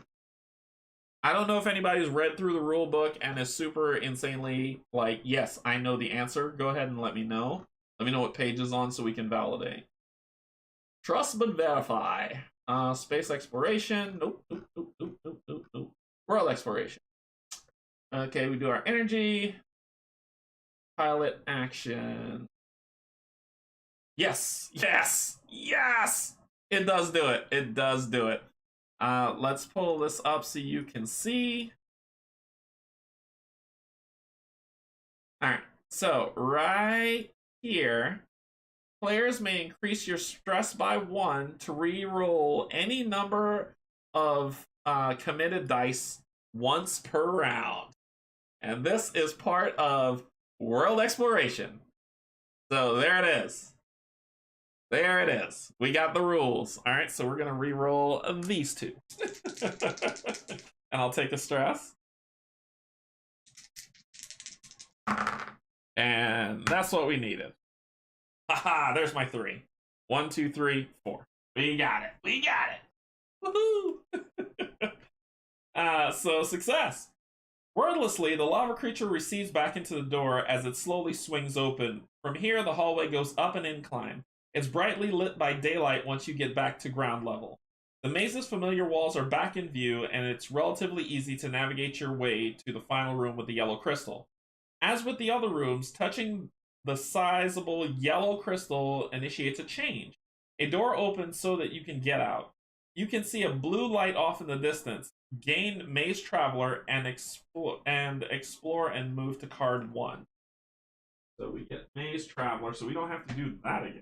I don't know if anybody's read through the rule book and is super insanely like, yes, I know the answer. Go ahead and let me know. Let me know what page is on so we can validate. Trust but verify. Space exploration. Nope. World exploration. Okay, we do our energy. Pilot action. Yes. It does do it. Let's pull this up so you can see. All right, so right here, players may increase your stress by 1 to re-roll any number of committed dice once per round. And this is part of world exploration. So there it is. There it is. We got the rules. All right, so we're going to re-roll these 2. And I'll take a stress. And that's what we needed. Haha, there's my 3. 1, 2, 3, 4. We got it. We got it. Woohoo! So success. Wordlessly, the lava creature recedes back into the door as it slowly swings open. From here, the hallway goes up an incline. It's brightly lit by daylight once you get back to ground level. The maze's familiar walls are back in view, and it's relatively easy to navigate your way to the final room with the yellow crystal. As with the other rooms, touching the sizable yellow crystal initiates a change. A door opens so that you can get out. You can see a blue light off in the distance. Gain Maze Traveler and explore and move to card 1. So we get Maze Traveler, so we don't have to do that again.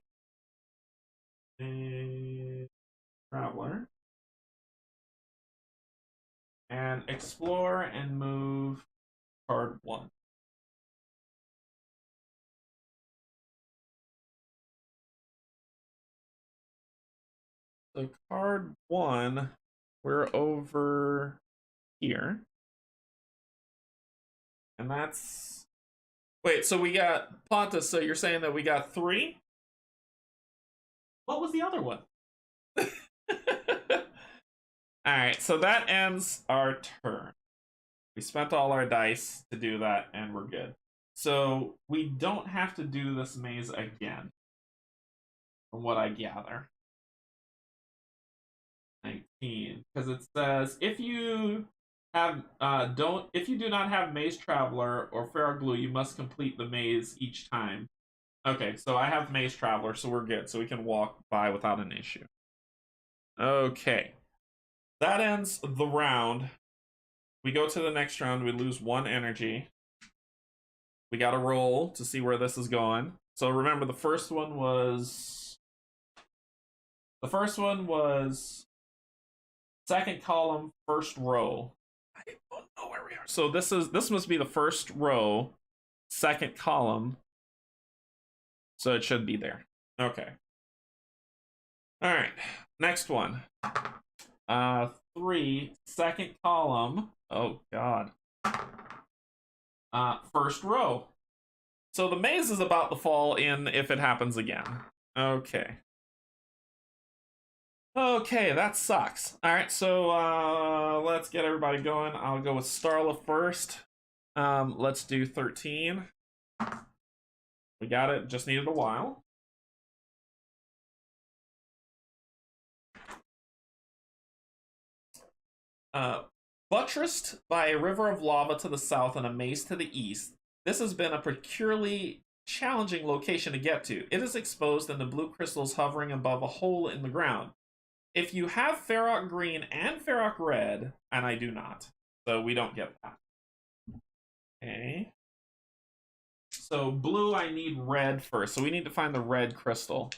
Maze Traveler. And explore and move card 1. So card 1, we're over here. And that's... Wait, so we got Pontus, so you're saying that we got 3? What was the other one? Alright, so that ends our turn. We spent all our dice to do that, and we're good. So we don't have to do this maze again, from what I gather. 19, because it says if you have if you do not have Maze Traveler or Ferroglue, you must complete the maze each time. Okay, so I have Maze Traveler, so we're good. So we can walk by without an issue. Okay. That ends the round. We go to the next round. We lose 1 energy. We got to roll to see where this is going. So remember, the first one was second column, first row. I don't know where we are. So this must be the first row, second column. So it should be there. Okay. All right. Next one. 3, second column. Oh God. First row. So the maze is about to fall in if it happens again. Okay. Okay, that sucks. Alright, so let's get everybody going. I'll go with Starla first. Let's do 13. We got it, just needed a while. Buttressed by a river of lava to the south and a maze to the east, this has been a peculiarly challenging location to get to. It is exposed and the blue crystals hovering above a hole in the ground. If you have Ferroc Green and Ferroc Red, and I do not, so we don't get that. Okay. So blue, I need red first, so we need to find the red crystal.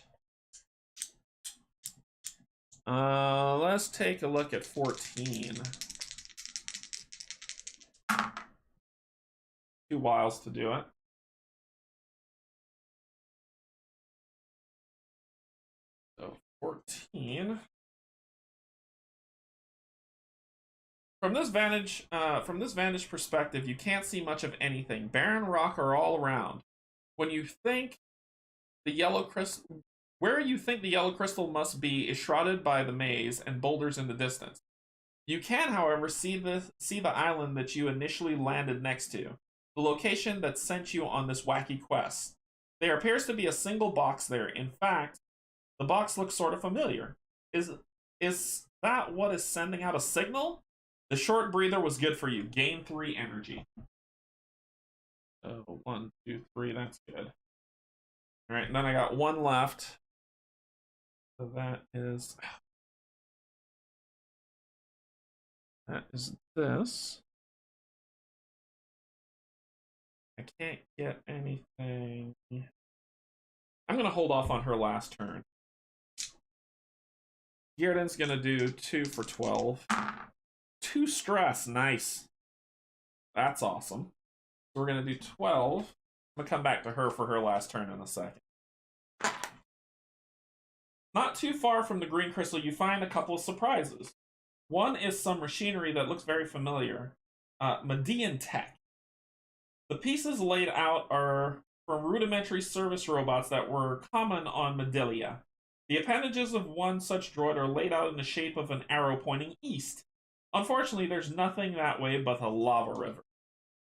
Let's take a look at 14. 2 whiles to do it. So 14. From this vantage perspective, you can't see much of anything. Barren rock are all around. When you think the yellow crystal, where you think the yellow crystal must be is shrouded by the maze and boulders in the distance. You can, however, see the island that you initially landed next to, the location that sent you on this wacky quest. There appears to be a single box there. In fact, the box looks sort of familiar. Is that what is sending out a signal? The short breather was good for you. Gain 3 energy. So 1, 2, 3, that's good. Alright, and then I got 1 left. So that is this. I can't get anything. I'm gonna hold off on her last turn. Gearden's gonna do 2 for 12. 2 stress, nice. That's awesome. So we're gonna do 12. I'm gonna come back to her for her last turn in a second. Not too far from the green crystal, you find a couple of surprises. One is some machinery that looks very familiar. Medellian tech. The pieces laid out are from rudimentary service robots that were common on Medellia. The appendages of one such droid are laid out in the shape of an arrow pointing east. Unfortunately, there's nothing that way but a lava river.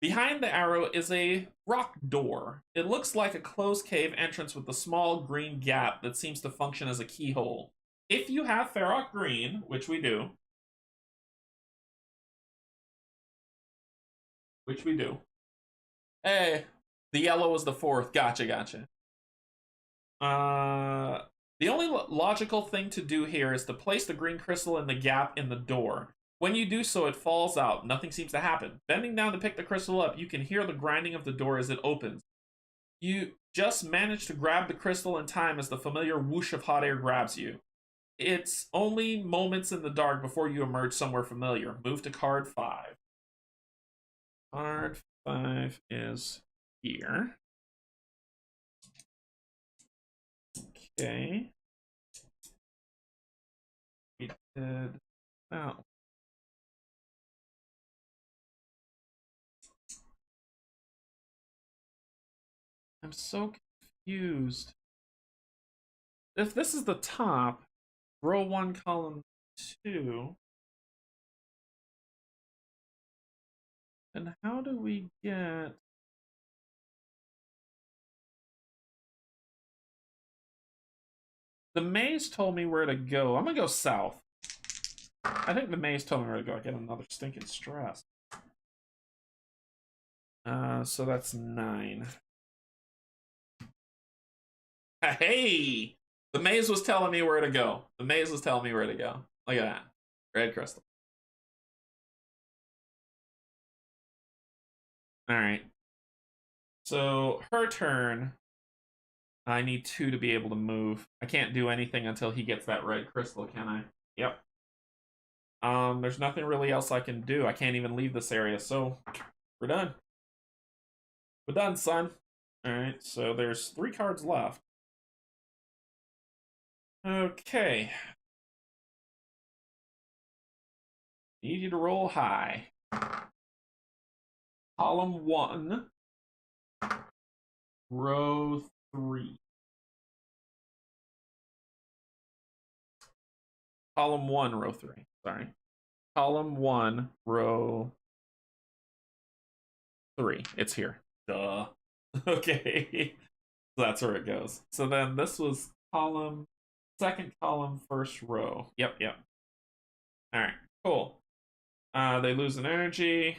Behind the arrow is a rock door. It looks like a closed cave entrance with a small green gap that seems to function as a keyhole. If you have Ferroc Green, which we do, Hey, the yellow was the fourth. Gotcha, gotcha. The only logical thing to do here is to place the green crystal in the gap in the door. When you do so, it falls out. Nothing seems to happen. Bending down to pick the crystal up, you can hear the grinding of the door as it opens. You just manage to grab the crystal in time as the familiar whoosh of hot air grabs you. It's only moments in the dark before you emerge somewhere familiar. Move to card 5. Card 5 is here. Okay. We did that. I'm so confused. If this is the top, row 1, column 2. And how do we get... The maze told me where to go. I'm gonna go south. I think the maze told me where to go. I get another stinking stress. So that's 9. Hey! The maze was telling me where to go. The maze was telling me where to go. Look at that. Red crystal. Alright. So, her turn. I need 2 to be able to move. I can't do anything until he gets that red crystal, can I? Yep. There's nothing really else I can do. I can't even leave this area, so we're done. We're done, son. Alright, so there's 3 cards left. Okay. Need you to roll high. Column 1. Row 3. Column 1, row 3. Sorry. Column 1, row 3. It's here. Duh. Okay. So that's where it goes. So then this was column, second column, first row. Yep, yep. All right, cool. They lose an energy.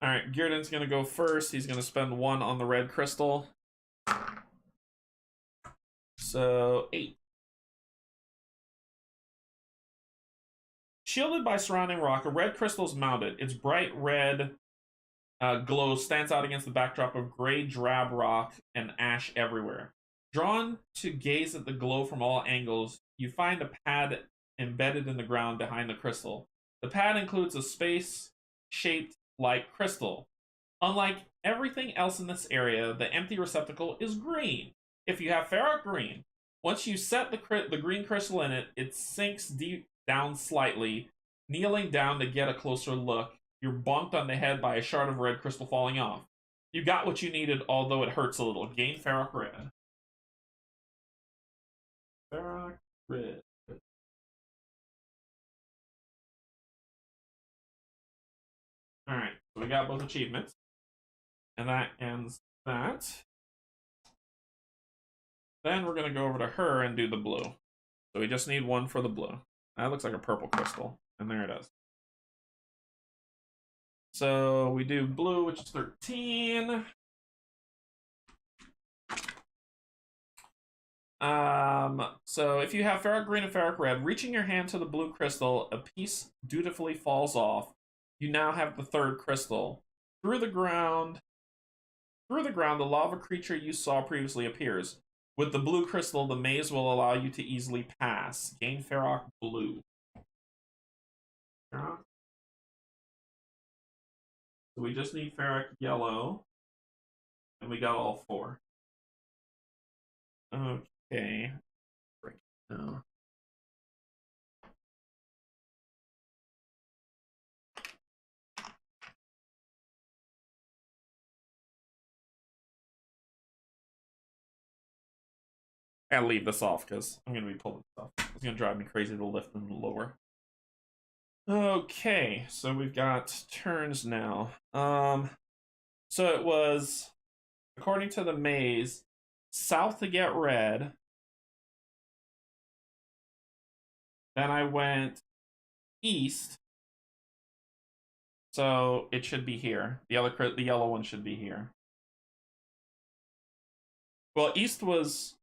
All right, Gearden's gonna go first. He's gonna spend 1 on the red crystal. So 8. Shielded by surrounding rock, a red crystal is mounted. Its bright red glow stands out against the backdrop of gray drab rock and ash everywhere. Drawn to gaze at the glow from all angles, you find a pad embedded in the ground behind the crystal. The pad includes a space-shaped like crystal. Unlike everything else in this area, the empty receptacle is green. If you have ferric green, once you set the green crystal in it, it sinks deep down slightly. Kneeling down to get a closer look, you're bonked on the head by a shard of red crystal falling off. You got what you needed, although it hurts a little. Gain ferric red. Ferric red. Alright, so we got both achievements. And that ends that. Then we're going to go over to her and do the blue. So we just need 1 for the blue. That looks like a purple crystal. And there it is. So we do blue, which is 13. So if you have ferric green and ferric red, reaching your hand to the blue crystal, a piece dutifully falls off. You now have the 3rd crystal. Through the ground, the lava creature you saw previously appears. With the blue crystal, the maze will allow you to easily pass. Gain ferric blue. So we just need ferric yellow. And we got all 4. Okay. No. I gotta leave this off because I'm gonna be pulling stuff. It's gonna drive me crazy to lift and lower. Okay, so we've got turns now. So it was, according to the maze, south to get red. Then I went east. So it should be here. The yellow one should be here. Well, east was,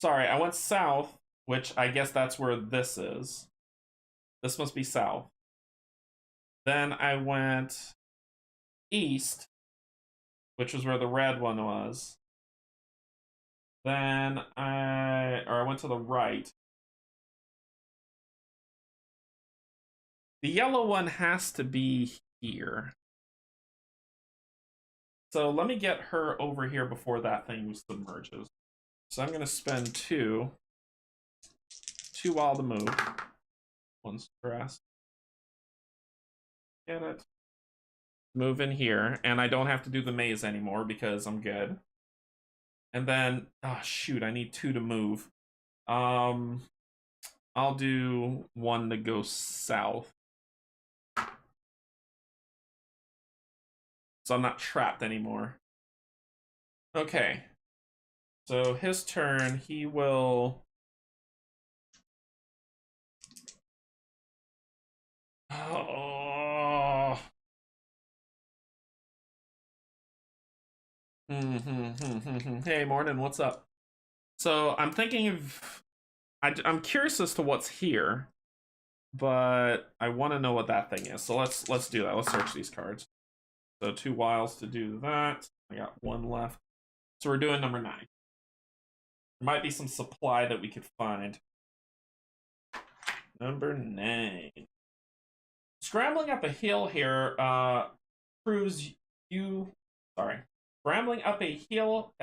sorry, I went south, which I guess that's where this is. This must be south. Then I went east, which was where the red one was. Then I went to the right. The yellow one has to be here. So let me get her over here before that thing submerges. So I'm going to spend two while to move. One stress. Get it. Move in here, and I don't have to do the maze anymore because I'm good. And then, oh shoot, I need two to move. I'll do one to go south. So I'm not trapped anymore. Okay. So his turn, he will... Oh. Hey, morning, what's up? So I'm thinking of... I'm curious as to what's here, but I want to know what that thing is. So let's do that. Let's search these cards. So 2 wiles to do that. I got 1 left. So we're doing number 9. There might be some supply that we could find. Number 9. Scrambling up a hill here proves you... Sorry. Scrambling up a hill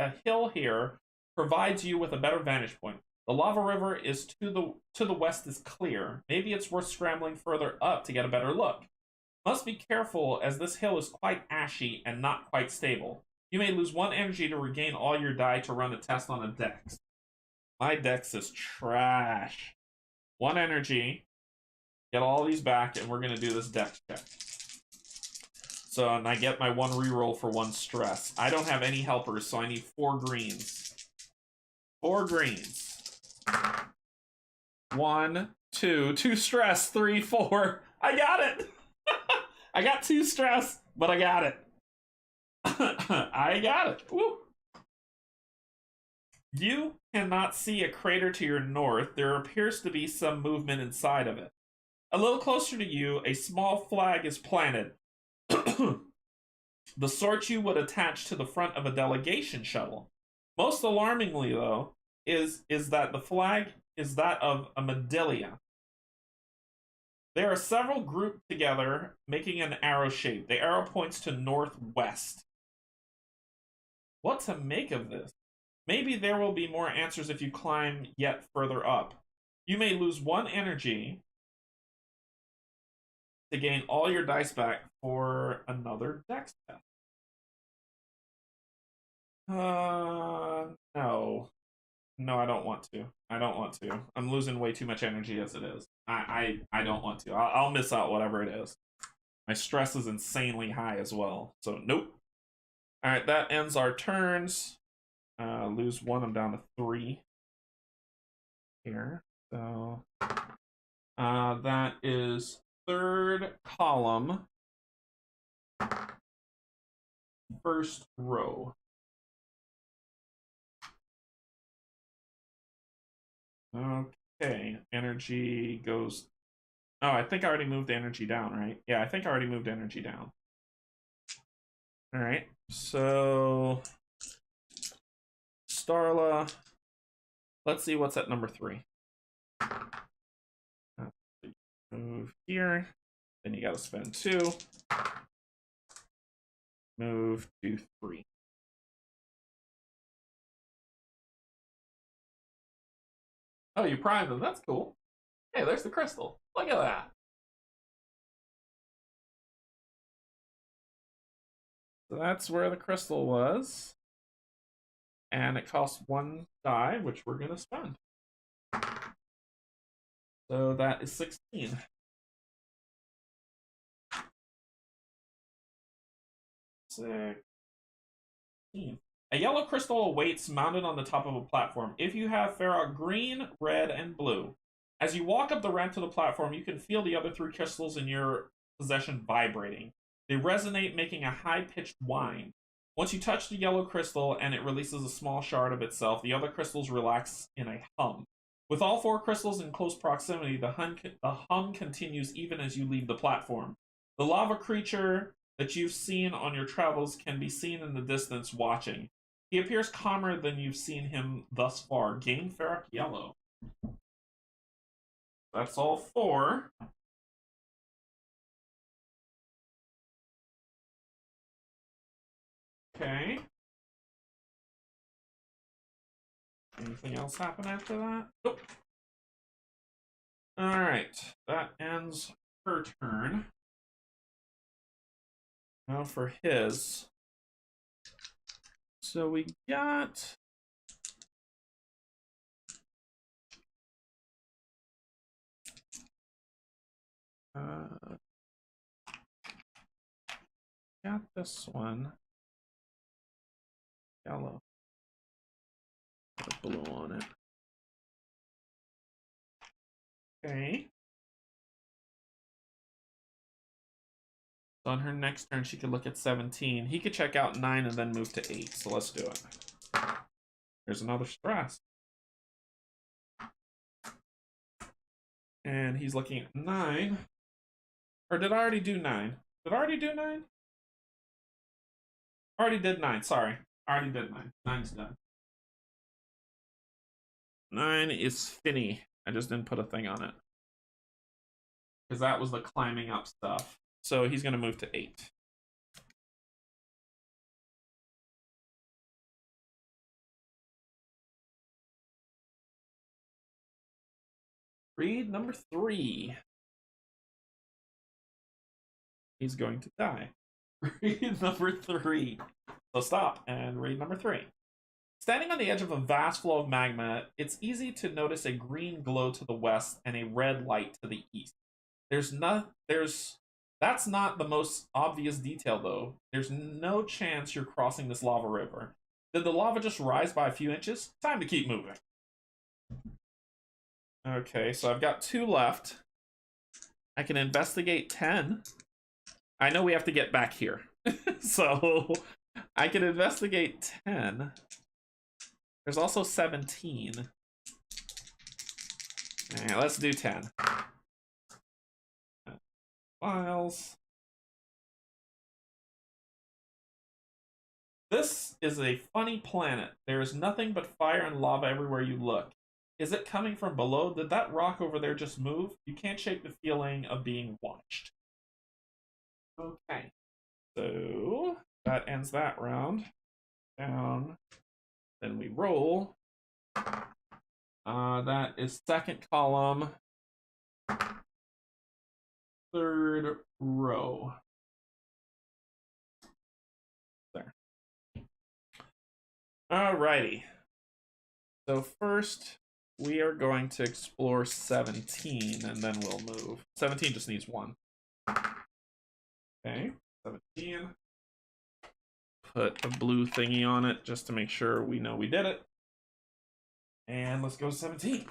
here provides you with a better vantage point. The lava river is to the west is clear. Maybe it's worth scrambling further up to get a better look. Must be careful as this hill is quite ashy and not quite stable. You may lose 1 energy to regain all your die to run a test on a dex. My dex is trash. 1 energy. Get all these back, and we're going to do this dex check. So, and I get my 1 reroll for 1 stress. I don't have any helpers, so I need 4 greens. 4 greens. 1, 2, 2 stress, 3, 4. I got it! I got 2 stress, but I got it. I got it. Woo. You cannot see a crater to your north. There appears to be some movement inside of it. A little closer to you, a small flag is planted. The sort you would attach to the front of a delegation shuttle. Most alarmingly, though, is that the flag is that of a Medellian. There are several grouped together, making an arrow shape. The arrow points to northwest. What to make of this? Maybe there will be more answers if you climb yet further up. You may lose 1 energy to gain all your dice back for another dex test. No. No, I don't want to. I don't want to. I'm losing way too much energy as it is. I don't want to. I'll miss out whatever it is. My stress is insanely high as well. So, nope. Alright, that ends our turns. Lose 1, I'm down to 3. Here. So, that is 3rd column. 1st row. Okay, energy goes... Oh, I think I already moved energy down, right? Yeah, I think I already moved energy down. Alright, so... Starla. Let's see what's at number 3. Move here. Then you gotta spend 2. Move to 3. Oh, you primed them. That's cool. Hey, there's the crystal. Look at that. So that's where the crystal was. And it costs 1 die, which we're going to spend. So that is 16. 16. A yellow crystal awaits mounted on the top of a platform. If you have Farah green, red, and blue. As you walk up the ramp to the platform, you can feel the other 3 crystals in your possession vibrating. They resonate, making a high-pitched whine. Once you touch the yellow crystal and it releases a small shard of itself, the other crystals relax in a hum. With all 4 crystals in close proximity, the hum continues even as you leave the platform. The lava creature that you've seen on your travels can be seen in the distance watching. He appears calmer than you've seen him thus far. Gain Ferric Yellow. That's all 4. Okay. Anything else happen after that? Nope. Alright. That ends her turn. Now for his. So we got... got this one. Yellow. Put blue on it. Okay. So on her next turn, she could look at 17. He could check out 9 and then move to 8. So let's do it. There's another stress. And he's looking at 9. Or did I already do 9? Did I already do 9? I already did 9. Sorry. I already did 9. 9's done. 9 is Finny. I just didn't put a thing on it. Because that was the climbing up stuff. So he's going to move to 8. Read number 3. He's going to die. Read number 3. So stop and read number 3. Standing on the edge of a vast flow of magma, it's easy to notice a green glow to the west and a red light to the east. That's not the most obvious detail, though. There's no chance you're crossing this lava river. Did the lava just rise by a few inches? Time to keep moving. Okay, so I've got 2 left. I can investigate 10. I know we have to get back here. So I can investigate 10. There's also 17. Alright, let's do 10. Files. This is a funny planet. There is nothing but fire and lava everywhere you look. Is it coming from below? Did that rock over there just move? You can't shake the feeling of being watched. Okay. So that ends that round. Down. Then we roll. That is second column. 3rd row. There. Alrighty. So first, we are going to explore 17, and then we'll move. 17 just needs 1. Okay, 17. Put a blue thingy on it just to make sure we know we did it. And let's go 17.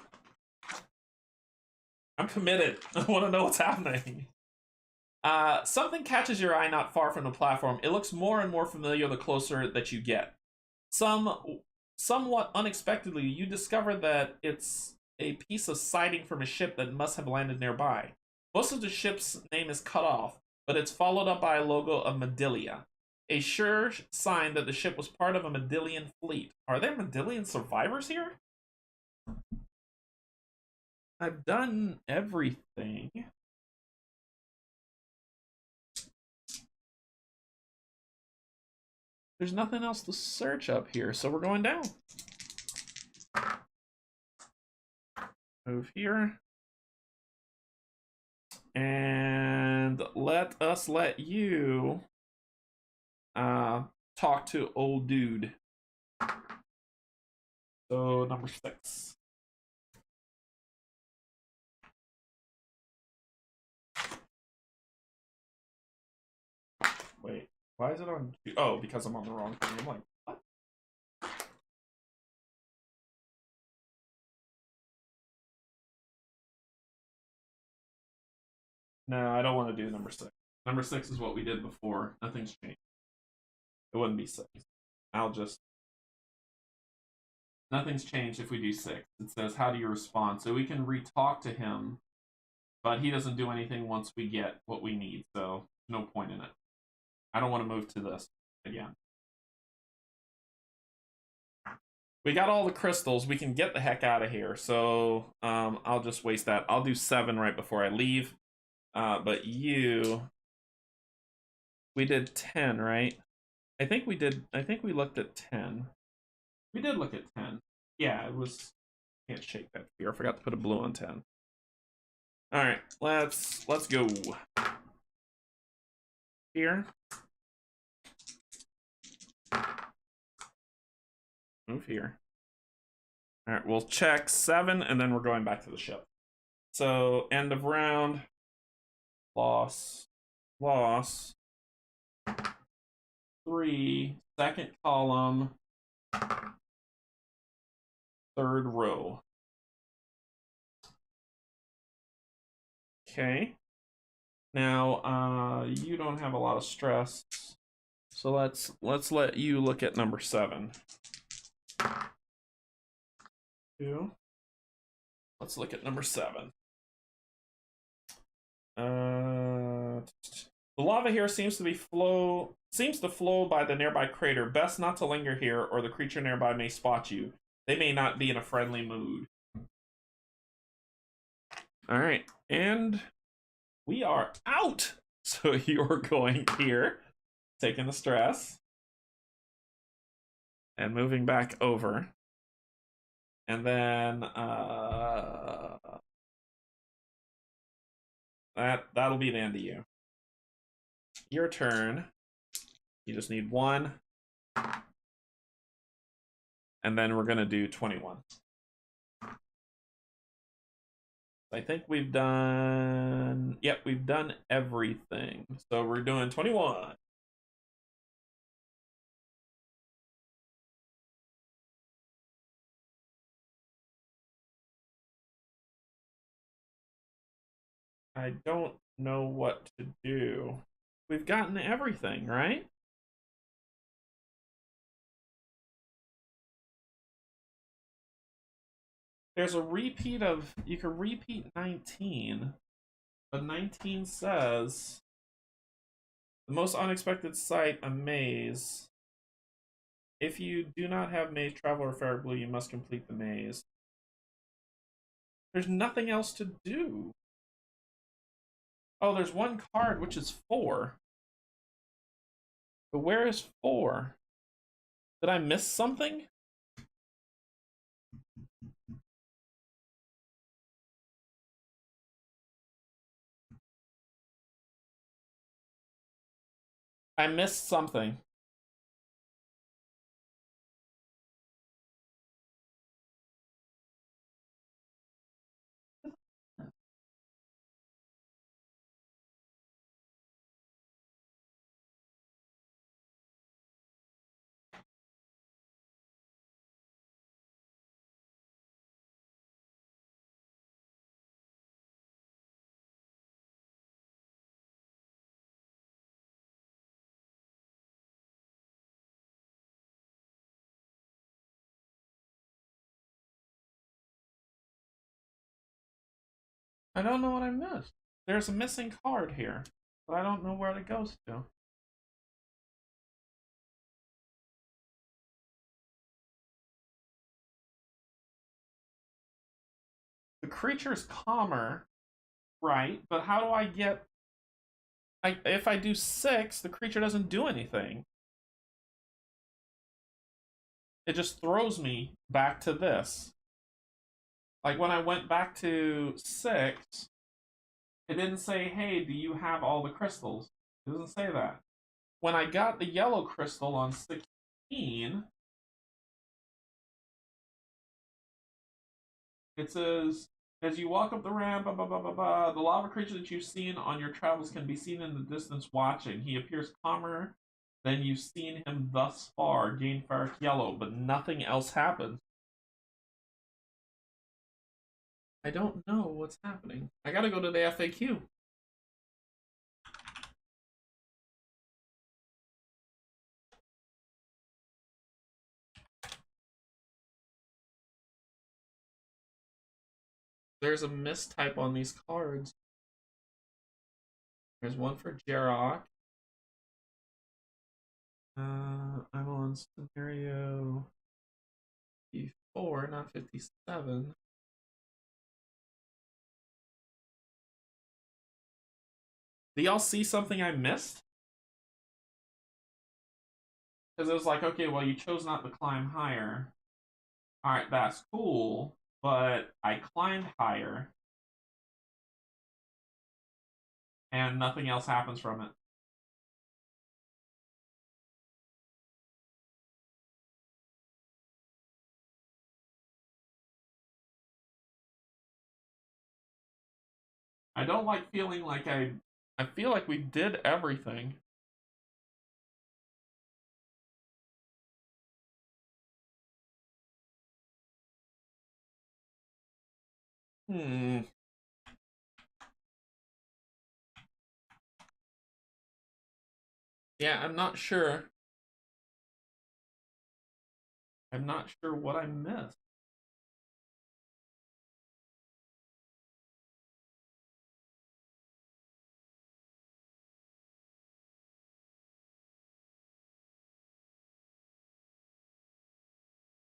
I'm committed. I want to know what's happening. Something catches your eye not far from the platform. It looks more and more familiar the closer that you get. Somewhat unexpectedly, you discover that it's a piece of siding from a ship that must have landed nearby. Most of the ship's name is cut off, but it's followed up by a logo of Medellian, a sure sign that the ship was part of a Medellian fleet. Are there Medellian survivors here? I've done everything. There's nothing else to search up here, so we're going down. Move here. And let you talk to old dude. So number 6. Wait, why is it on? Oh, because I'm on the wrong thing. I'm like, what? No, I don't want to do number 6. Number 6 is what we did before. Nothing's changed. It wouldn't be 6. I'll just. Nothing's changed if we do 6. It says, how do you respond? So we can re-talk to him, but he doesn't do anything once we get what we need, so no point in it. I don't want to move to this again. We got all the crystals. We can get the heck out of here, so I'll just waste that. I'll do 7 right before I leave. But you... We did 10, right? I think we looked at 10. We did look at 10. Yeah, it was... Can't shake that fear. I forgot to put a blue on 10. Alright, let's go. Here. Move here. Alright, we'll check 7, and then we're going back to the ship. So, end of round. Loss. 3, second column, third row. Okay. Now, you don't have a lot of stress, so let's let you look at number 7. 2. Let's look at number 7. The lava here seems to flow by the nearby crater. Best not to linger here, or the creature nearby may spot you. They may not be in a friendly mood. All right, and we are out. So you're going here, taking the stress, and moving back over, and then that'll be the end of you. Your turn. You just need 1. And then we're going to do 21. I think we've done... Yep, we've done everything. So we're doing 21. I don't know what to do. We've gotten everything, right? There's a repeat of... You can repeat 19. But 19 says... The most unexpected sight, a maze. If you do not have maze, travel, or fair blue, you must complete the maze. There's nothing else to do. Oh, there's 1 card, which is 4. But where is 4? Did I miss something? I missed something. I don't know what I missed. There's a missing card here, but I don't know where it goes to. The creature's calmer, right? But how do I get... if I do 6, the creature doesn't do anything. It just throws me back to this. Like when I went back to 6, it didn't say, hey, do you have all the crystals? It doesn't say that. When I got the yellow crystal on 16, It says, as you walk up the ramp, blah, blah, blah, blah, blah, the lava creature that you've seen on your travels can be seen in the distance watching. He appears calmer than you've seen him thus far. Gain Ferric Yellow, but nothing else happens. I don't know what's happening. I gotta go to the FAQ. There's a mistype on these cards. There's one for Jarok. I'm on scenario 54, not 57. Do y'all see something I missed? Because it was like, okay, well, you chose not to climb higher. Alright, that's cool, but I climbed higher. And nothing else happens from it. I don't like feeling like I feel like we did everything. Hmm. Yeah, I'm not sure. I'm not sure what I missed.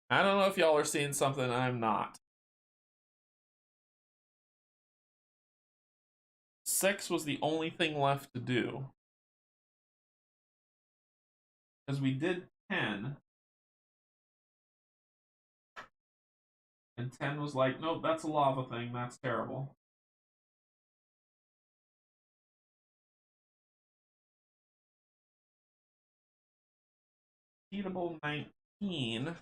I don't know if y'all are seeing something I'm not. 6 was the only thing left to do. Because we did 10. And 10 was like, nope, that's a lava thing. That's terrible. Beatable 19.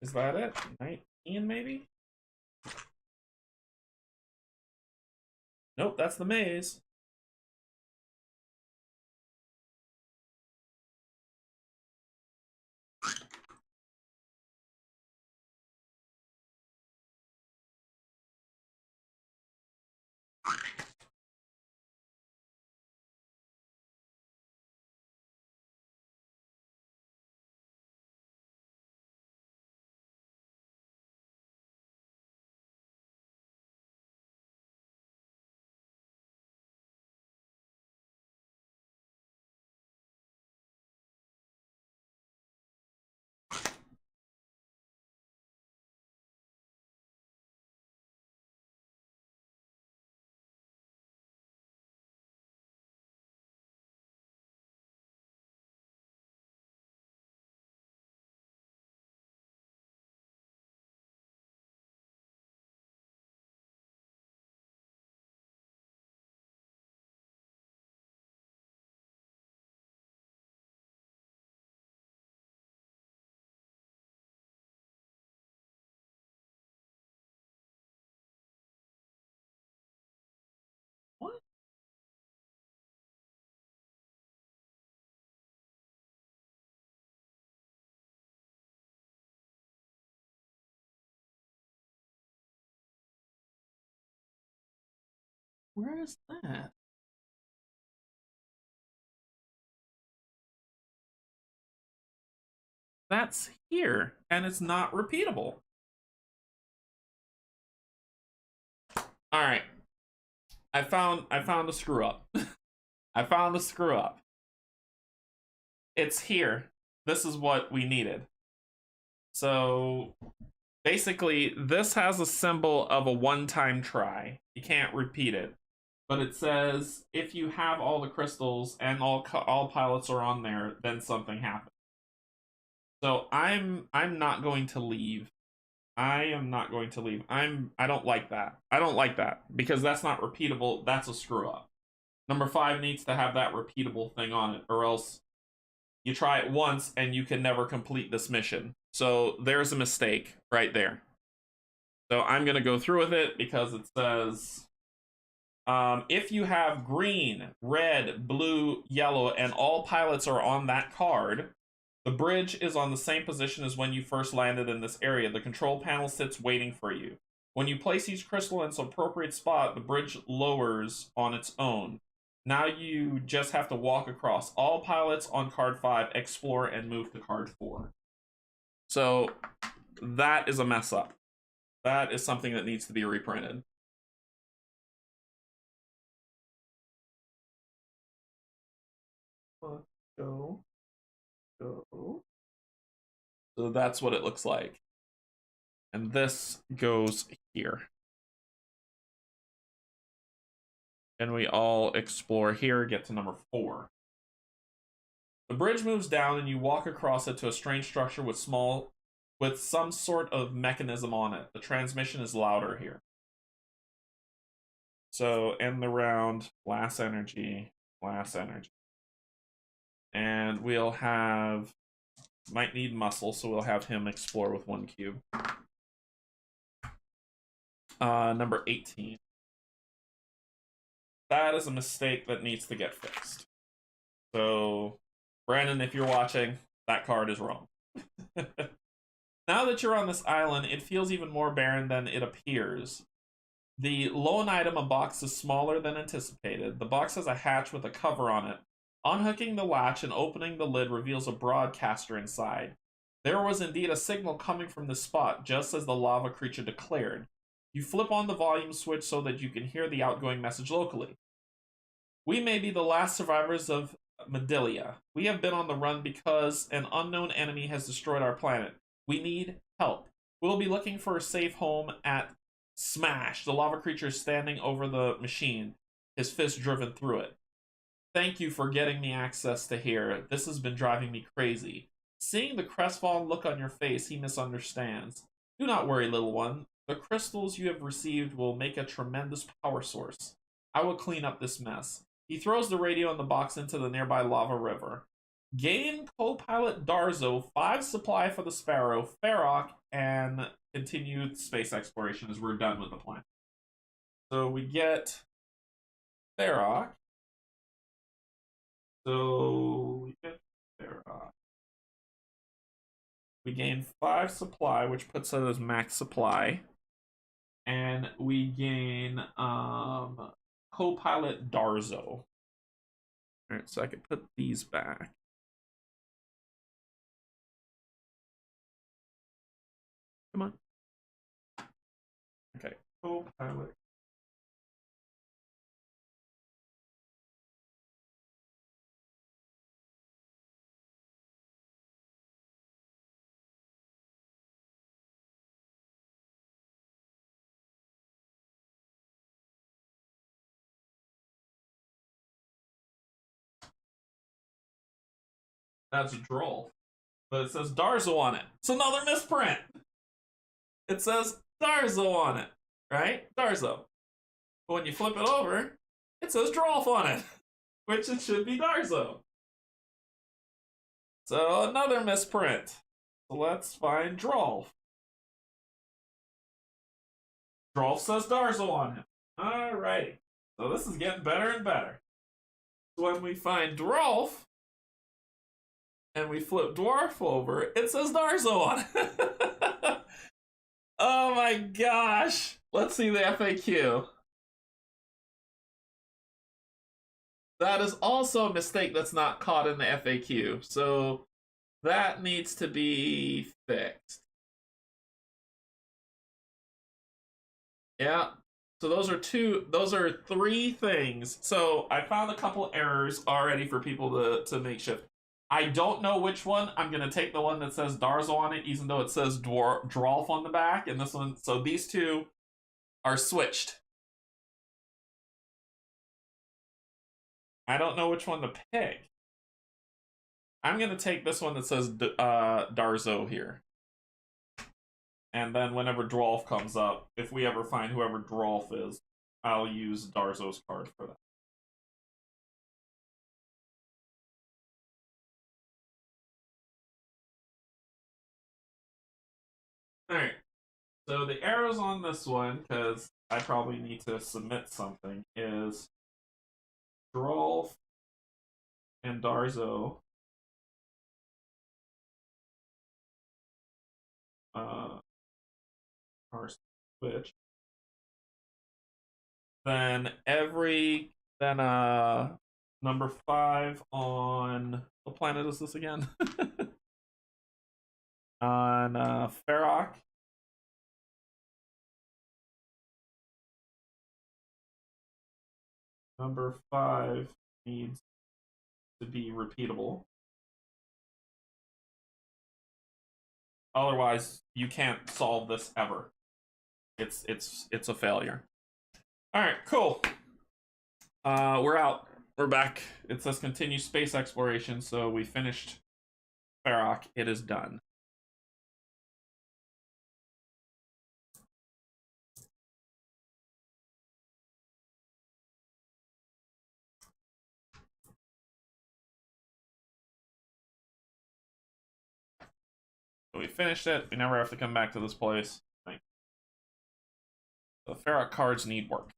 Is that it? 19 maybe? Nope, that's the maze. What? Where is that? That's here, and it's not repeatable. All right. I found a screw up. I found a screw up. It's here. This is what we needed. So basically, this has a symbol of a one-time try. You can't repeat it. But it says if you have all the crystals and all pilots are on there, then something happens. So I'm not going to leave. I am not going to leave. I don't like that. I don't like that because that's not repeatable. That's a screw up. Number 5 needs to have that repeatable thing on it, or else you try it once and you can never complete this mission. So there's a mistake right there. So I'm going to go through with it because it says if you have green, red, blue, yellow, and all pilots are on that card, the bridge is on the same position as when you first landed in this area. The control panel sits waiting for you. When you place each crystal in its appropriate spot, the bridge lowers on its own. Now you just have to walk across. All pilots on card 5 explore and move to card 4. So that is a mess up. That is something that needs to be reprinted. Go. So that's what it looks like. And this goes here. And we all explore here, get to number 4. The bridge moves down and you walk across it to a strange structure with some sort of mechanism on it. The transmission is louder here. So end the round, last energy. And we'll have, might need muscle, so we'll have him explore with 1 cube. Number 18. That is a mistake that needs to get fixed. So, Brandon, if you're watching, that card is wrong. Now that you're on this island, it feels even more barren than it appears. The lone item, a box, is smaller than anticipated. The box has a hatch with a cover on it. Unhooking the latch and opening the lid reveals a broadcaster inside. There was indeed a signal coming from this spot, just as the lava creature declared. You flip on the volume switch so that you can hear the outgoing message locally. We may be the last survivors of Medellian. We have been on the run because an unknown enemy has destroyed our planet. We need help. We'll be looking for a safe home at Smash. The lava creature is standing over the machine, his fist driven through it. Thank you for getting me access to here. This has been driving me crazy. Seeing the crestfallen look on your face, he misunderstands. Do not worry, little one. The crystals you have received will make a tremendous power source. I will clean up this mess. He throws the radio and the box into the nearby lava river. Gain co-pilot Darzo 5 supply for the Sparrow, Farrock, and continued space exploration as we're done with the planet. So we get Farrock. We gain 5 supply, which puts us as max supply. And we gain co-pilot Darzo. Alright, so I can put these back. Come on. Okay, co-pilot. That's a droll. But it says Darzo on it. It's another misprint. It says Darzo on it, right? Darzo. But when you flip it over, it says Drolf on it, which it should be Darzo. So another misprint. So let's find Drolf. Drolf says Darzo on him. Alrighty. So this is getting better and better. So when we find Drolf, and we flip Dwarf over, it says Darzo on it. Oh my gosh. Let's see the FAQ. That is also a mistake that's not caught in the FAQ. So that needs to be fixed. Yeah. So those are 3 things. So I found a couple errors already for people to make shift. I don't know which one. I'm going to take the one that says Darzo on it, even though it says Drolf on the back. And this one, so these 2 are switched. I don't know which one to pick. I'm going to take this one that says Darzo here. And then whenever Drolf comes up, if we ever find whoever Drolf is, I'll use Darzo's card for that. Alright. So the arrows on this one, because I probably need to submit something, is Drolf and Darzo. Or switch. Then number 5 on what planet is this again? On Ferroc. Number 5 needs to be repeatable. Otherwise, you can't solve this ever. It's a failure. All right, cool. We're out. We're back. It says continue space exploration, so we finished Ferroc. It is done. So we finished it. We never have to come back to this place. The Ferroc cards need work.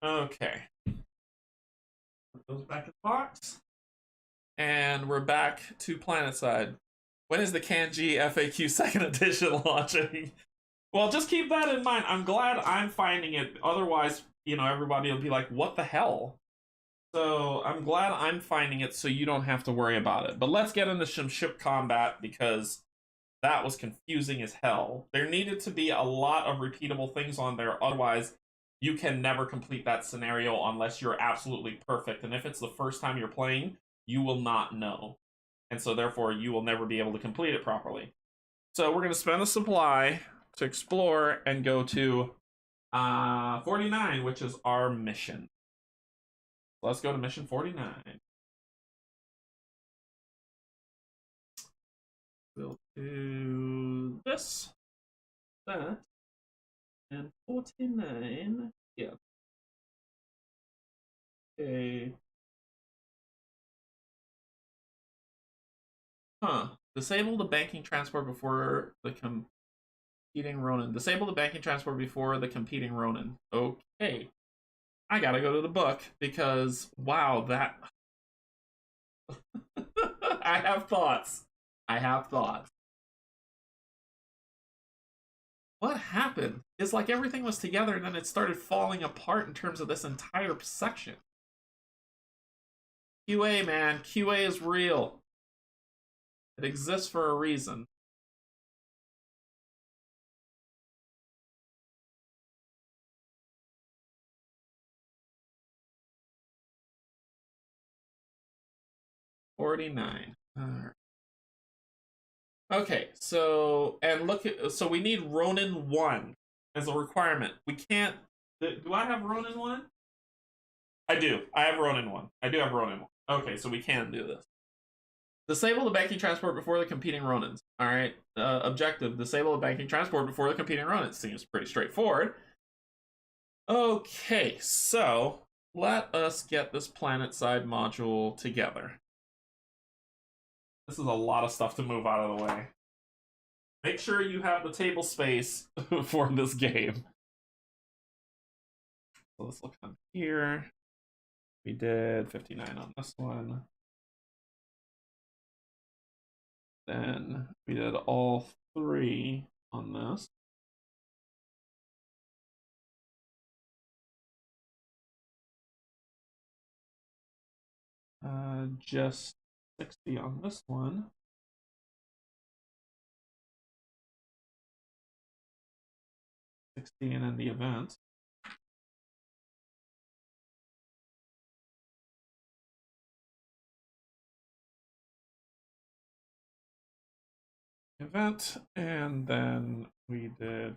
Okay. Put those back in the box. And we're back to Planetside. When is the Canje FAQ second edition launching? Well, just keep that in mind. I'm glad I'm finding it. Otherwise, everybody will be like, what the hell? So I'm glad I'm finding it so you don't have to worry about it. But let's get into some ship combat because that was confusing as hell. There needed to be a lot of repeatable things on there. Otherwise, you can never complete that scenario unless you're absolutely perfect. And if it's the first time you're playing, you will not know. And so therefore, you will never be able to complete it properly. So we're going to spend a supply to explore and go to 49, which is our mission. Let's go to mission 49. We'll do this, that, and 49. Yeah. Okay. Disable the banking transport before the competing Ronin. Disable the banking transport before the competing Ronin. Okay. I gotta go to the book because, wow, that... I have thoughts. What happened? It's like everything was together and then it started falling apart in terms of this entire section. QA, man. QA is real. It exists for a reason. $49. Okay, so we need Ronin 1 as a requirement. We can't. Do I have Ronin 1? I do. I have Ronin 1. I do have Ronin 1. Okay, so we can do this. Disable the banking transport before the competing Ronins. All right. Objective: disable the banking transport before the competing Ronins. Seems pretty straightforward. Okay, so let us get this Planetside module together. This is a lot of stuff to move out of the way. Make sure you have the table space for this game. So let's look on here. We did 59 on this one. Then we did all 3 on this. Just 60 on this one. 16 in the event. And then we did.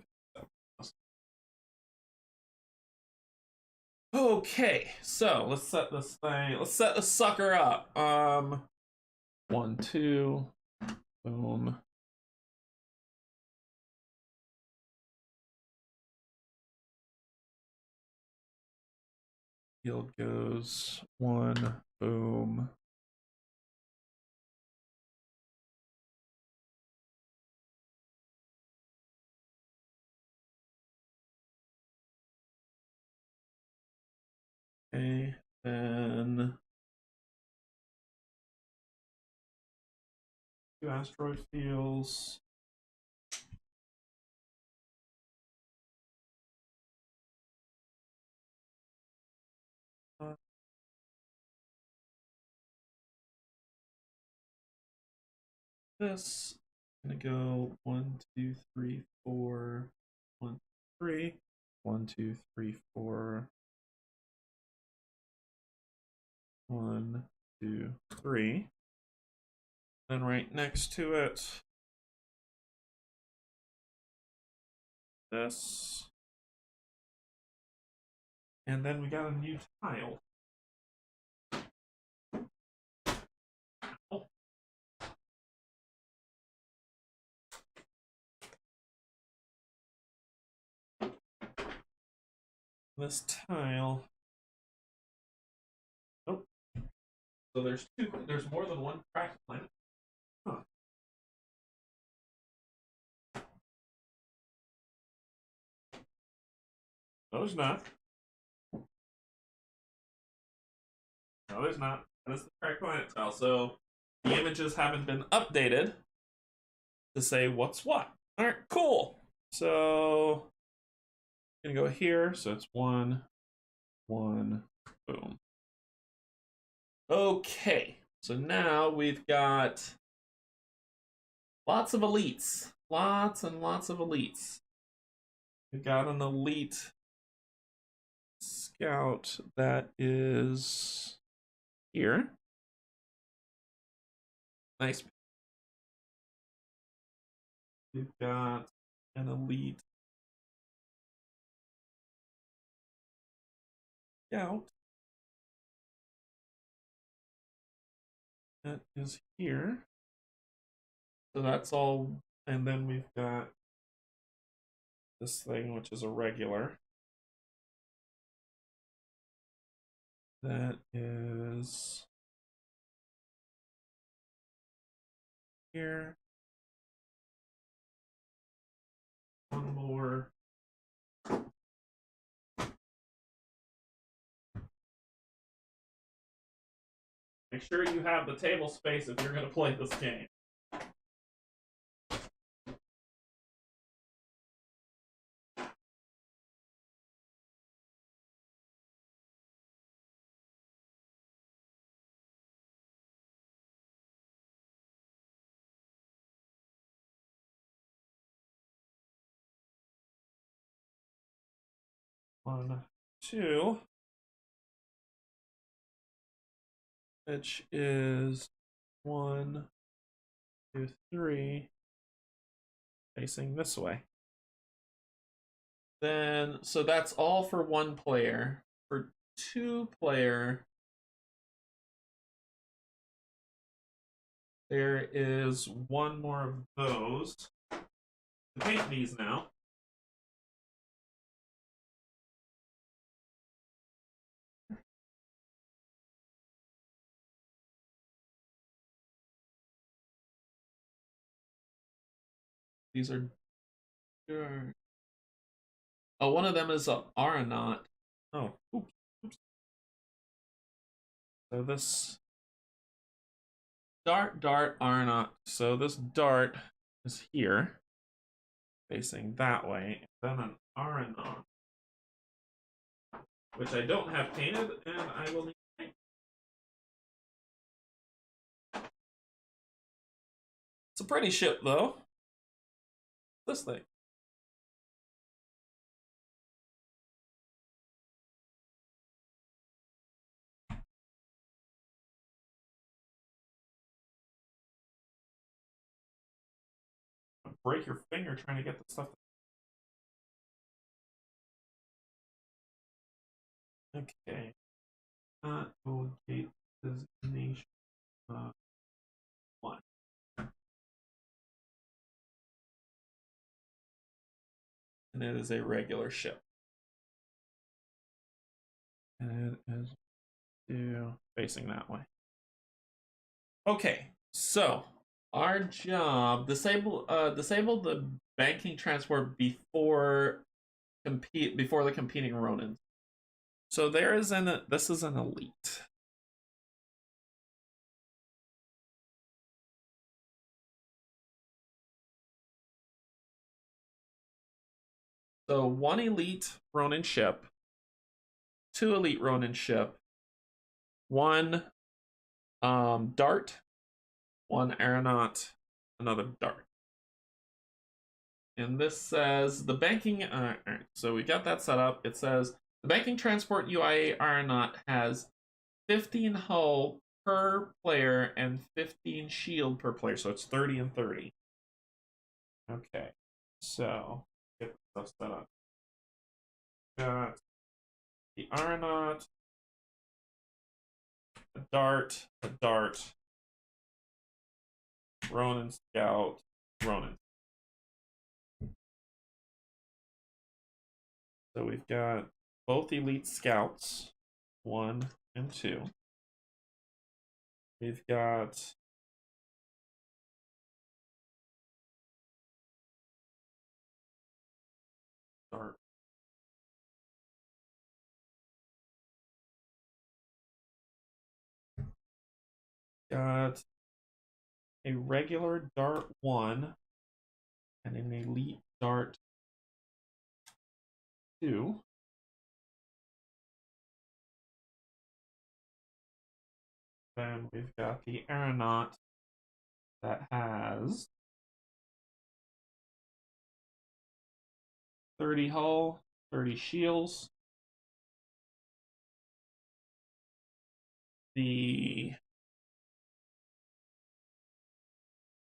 Okay, so let's set this thing. Let's set the sucker up. 1, 2. Boom. Field goes 1. Boom. Okay, then 2 asteroid fields. This I'm gonna go 1, 2, 3, 4, 1, 3, 1, 2, 3, 4, 1, 2, 3. Then right next to it, this, and then we got a new tile. Oh. This tile. Oh, so there's two. There's more than one crack planet. Huh. No, there's not. No, there's not. That's the crack planet tile. So the images haven't been updated to say what's what. All right, cool. So I'm gonna go here. So it's 1, 1, boom. Okay. So now we've got lots of elites. Lots and lots of elites. We've got an elite scout that is here. Nice. We've got an elite scout that is here. So that's all. And then we've got this thing, which is a regular. That is here. One more. Make sure you have the table space if you're going to play this game. One, two, which is 1, 2, 3, facing this way. Then, so that's all for 1 player. For 2 player, there is 1 more of those. To paint these now. These are. Oh, one of them is a Aeronaut. Oh, oops. So this dart, Aeronaut. So this dart is here, facing that way. And then an Aeronaut, which I don't have painted, and I will need to paint. It's a pretty ship, though. This thing. Break your finger trying to get the stuff. Okay. Not gate designation. and it is a regular ship. And it is facing that way. Okay, so our job disable the banking transport before the competing Ronins. So this is an elite. So one elite Ronin ship, two elite Ronin ship, one dart, one aeronaut, another dart. And this says the banking. All right, so we got that set up. It says the banking transport UIA aeronaut has 15 hull per player and 15 shield per player, so it's 30 and 30. Okay, so get stuff set up. Got the aeronaut, a dart, Ronin scout, Ronin. So we've got both elite scouts, 1 and 2. We've got dart. Got a regular dart 1 and an elite dart 2. Then we've got the aeronaut that has 30 hull, 30 shields.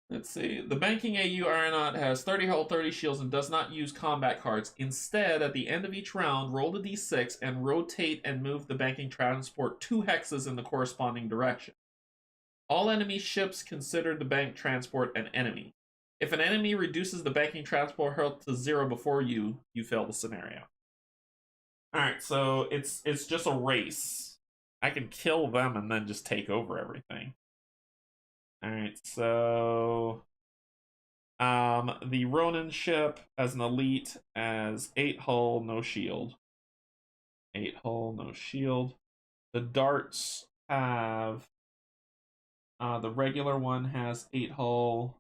Let's see. The banking AU aeronaut has 30 hull, 30 shields, and does not use combat cards. Instead, at the end of each round, roll the d6 and rotate and move the banking transport 2 hexes in the corresponding direction. All enemy ships consider the bank transport an enemy. If an enemy reduces the banking transport health to 0 before you, you fail the scenario. Alright, so it's just a race. I can kill them and then just take over everything. Alright, so the Ronin ship as an elite as 8 hull, no shield. 8 hull, no shield. The darts have the regular one has 8 hull,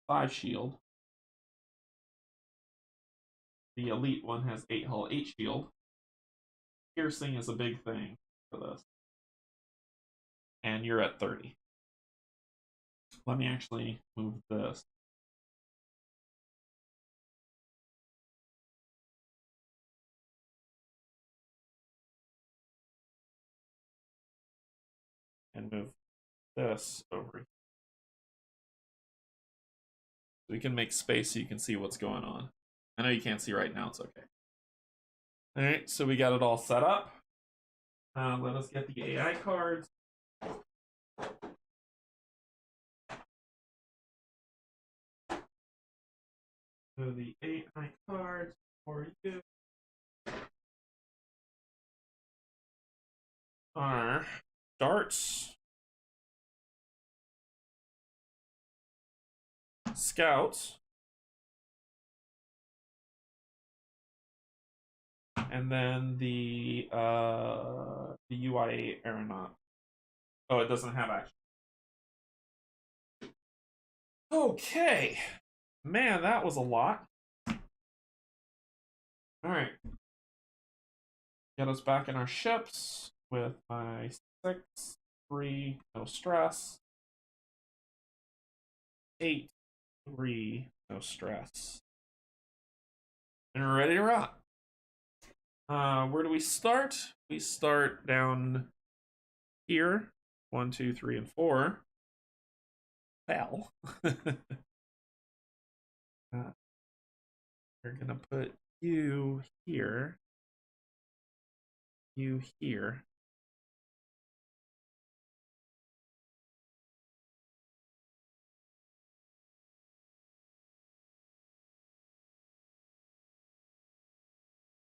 5 shield. The elite one has 8 hull, 8 shield. Piercing is a big thing for this. And you're at 30. Let me actually move this. And move this over here. So we can make space so you can see what's going on. I know you can't see right now, it's okay. Alright, so we got it all set up. Let us get the AI cards. So the AI cards for you are darts, scouts, and then the UIA aeronaut. Oh, it doesn't have action. Okay. Man, that was a lot. Alright. Get us back in our ships with my 6, 3, no stress. 8, 3, no stress. And we're ready to rock. Where do we start? We start down here. 1, 2, 3, and 4. Well. We're gonna put you here. You here.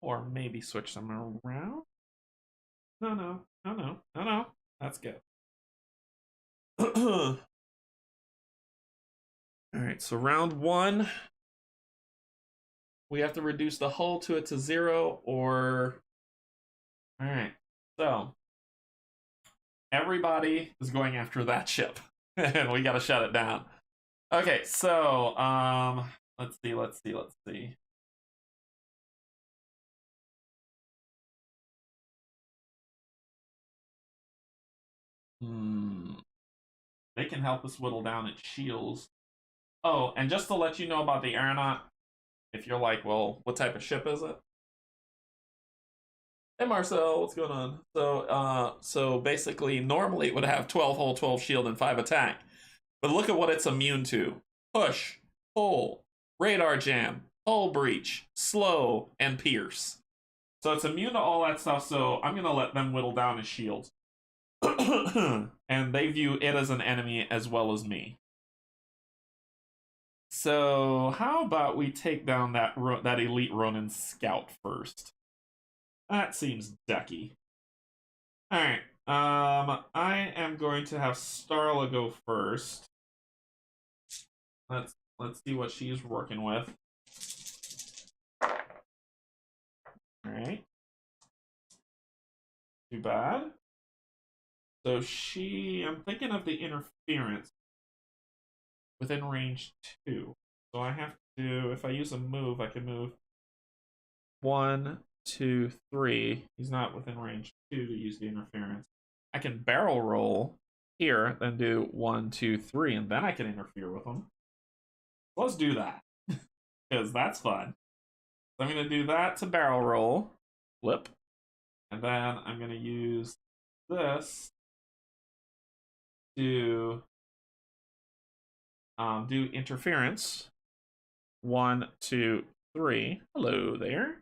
Or maybe switch them around. No, no, no, no, no, no. That's good. All right, so round one, we have to reduce the hull to it to 0 or... All right, so everybody is going after that ship, and we got to shut it down. Okay, so let's see. They can help us whittle down its shields. Oh, and just to let you know about the aeronaut, if you're like, well, what type of ship is it? Hey Marcel, what's going on? So basically, normally it would have 12 hull, 12 shield, and 5 attack. But look at what it's immune to: push, pull, radar jam, hull breach, slow, and pierce. So it's immune to all that stuff. So I'm gonna let them whittle down his shields, and they view it as an enemy as well as me. So how about we take down that elite Ronin scout first? That seems ducky. All right. I am going to have Starla go first. Let's see what she's working with. All right. Too bad. So I'm thinking of the interference within range 2. So I have to, if I use a move, I can move 1, 2, 3. He's not within range 2 to use the interference. I can barrel roll here, then do 1, 2, 3, and then I can interfere with him. Let's do that, because that's fun. So I'm going to do that to barrel roll, flip, and then I'm going to use this to do interference. 1, 2, 3. Hello there.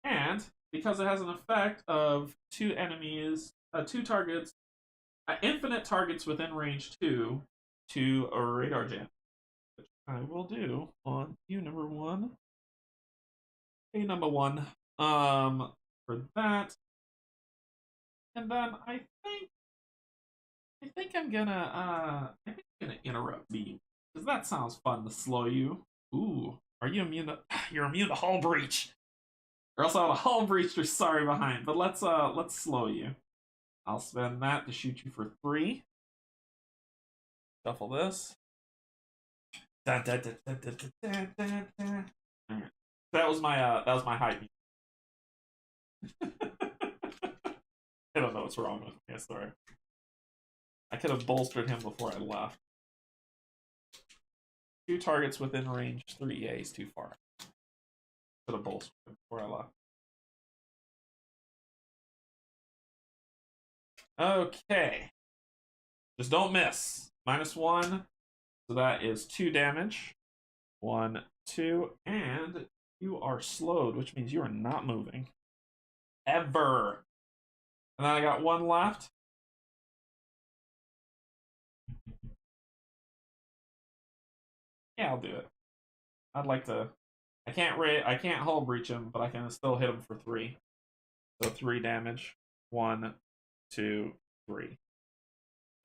And because it has an effect of 2 enemies, 2 targets, infinite targets within range 2 to a radar jam, which I will do on you, number 1. Hey, number 1. For that, and then I think I'm gonna interrupt beam, because that sounds fun to slow you. Ooh, are you immune to? You're immune to hull breach. Or else I'll have a hull breach you're sorry behind. But let's slow you. I'll spend that to shoot you for 3. Shuffle this. Dun, dun, dun, dun, dun, dun, dun, dun. Right. That was my hype. I don't know what's wrong with me. Sorry. I could have bolstered him before I left. 2 targets within range 3. Yeah, he's too far. Could have bolstered him before I left. Okay. Just don't miss. -1. So that is 2 damage. 1, 2. And you are slowed, which means you are not moving. Ever. And then I got 1 left. Yeah, I'll do it. I'd like to. I can't hull breach him, but I can still hit him for 3. So 3 damage. 1, 2, 3.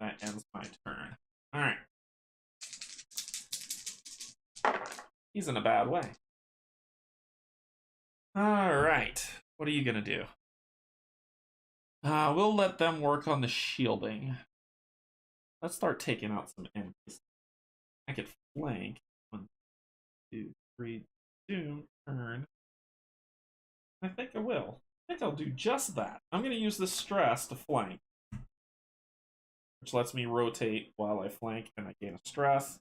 That ends my turn. All right. He's in a bad way. All right. What are you gonna do? We'll let them work on the shielding. Let's start taking out some enemies. I could flank. 1, 2, 3. Doom. Turn. I think I will. I think I'll do just that. I'm going to use the stress to flank, which lets me rotate while I flank, and I gain a stress.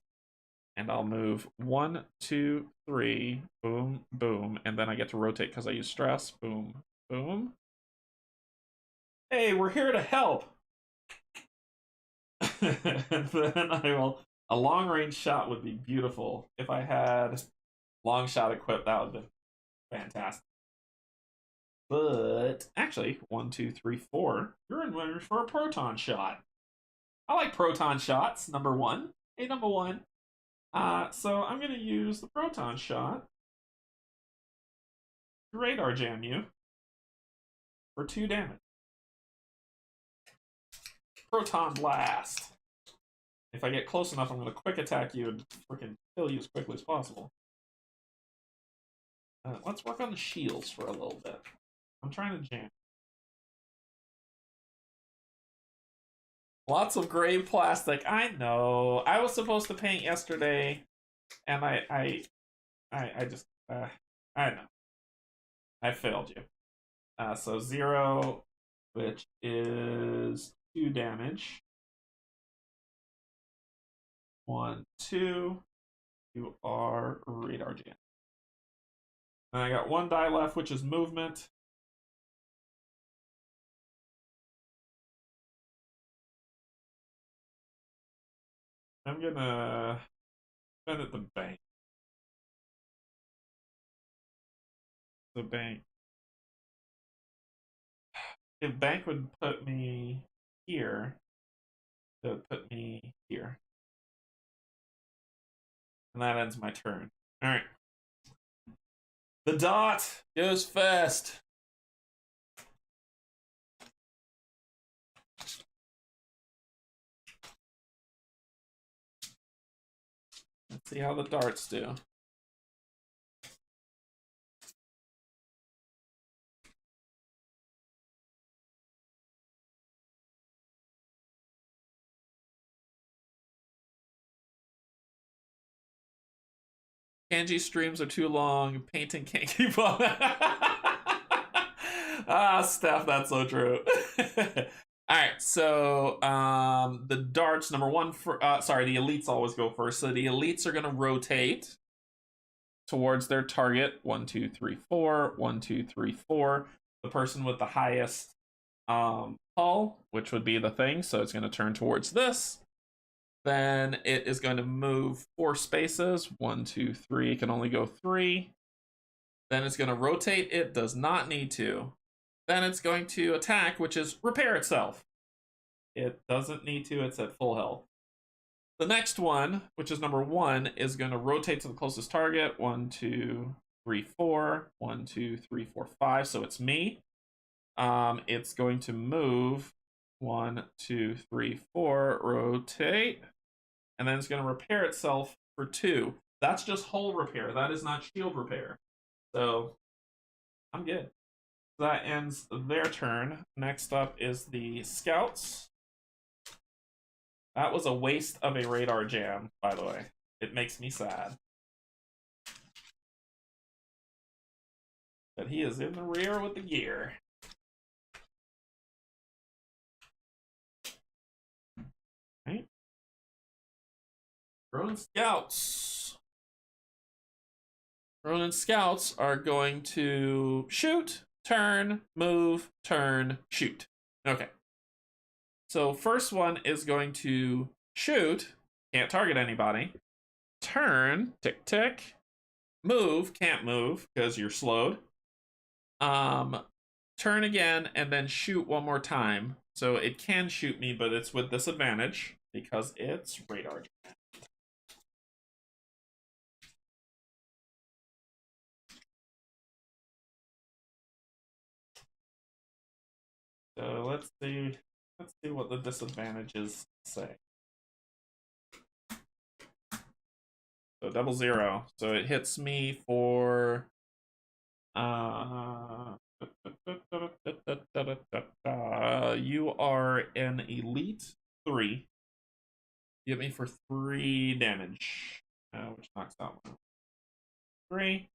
And I'll move 1, 2, 3. Boom, boom. And then I get to rotate because I use stress. Boom, boom. Hey, we're here to help. And then I will. A long range shot would be beautiful. If I had long shot equipped, that would have been fantastic. But actually, 1, 2, 3, 4. You're in range for a proton shot. I like proton shots. Number 1. Hey, number 1. So I'm gonna use the proton shot radar jam you for 2 damage. Proton Blast. If I get close enough, I'm going to quick attack you and freaking kill you as quickly as possible. Let's work on the shields for a little bit. I'm trying to jam. Lots of gray plastic. I know. I was supposed to paint yesterday, and I just I know. I failed you. So 0, which is 2 damage. 1, 2. You are radar jam. And I got 1 die left, which is movement. I'm gonna spend at the bank. The bank. If bank would put me here, it would put me here. And that ends my turn. Alright. The dot goes first. Let's see how the darts do. Canje streams are too long. Painting can't keep up. Ah, Steph, that's so true. All right, so the darts, number 1 for sorry, the elites always go first. So the elites are gonna rotate towards their target. 1, 2, 3, 4. 1, 2, 3, 4. The person with the highest hull, which would be the thing, so it's gonna turn towards this. Then it is going to move 4 spaces. 1, 2, 3. It can only go 3. Then it's going to rotate. It does not need to. Then it's going to attack, which is repair itself. It doesn't need to. It's at full health. The next one, which is number 1, is going to rotate to the closest target. 1, 2, 3, 4. 1, 2, 3, 4, 5. So it's me. It's going to move 1, 2, 3, 4. Rotate. And then it's going to repair itself for 2. That's just hull repair. That is not shield repair. So I'm good. That ends their turn. Next up is the scouts. That was a waste of a radar jam, by the way. It makes me sad. But he is in the rear with the gear. Right. Ronin Scouts. Ronin Scouts are going to shoot, turn, move, turn, shoot. Okay. So first one is going to shoot, can't target anybody. Turn, tick, tick. Move, can't move because you're slowed. Turn again and then shoot 1 more time. So it can shoot me, but it's with disadvantage because it's radar. So let's see what the disadvantages say. So 0-0. So it hits me for you are an elite 3. You hit me for 3 damage, which knocks out 1. 3.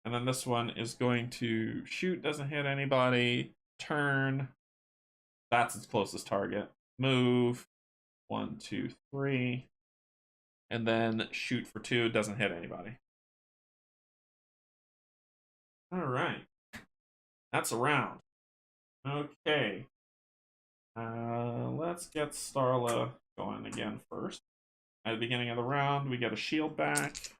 And then this one is going to shoot, doesn't hit anybody. Turn. That's its closest target. Move. 1, 2, 3. And then shoot for 2, doesn't hit anybody. All right. That's a round. Okay. Let's get Starla going again first. At the beginning of the round, we get a shield back.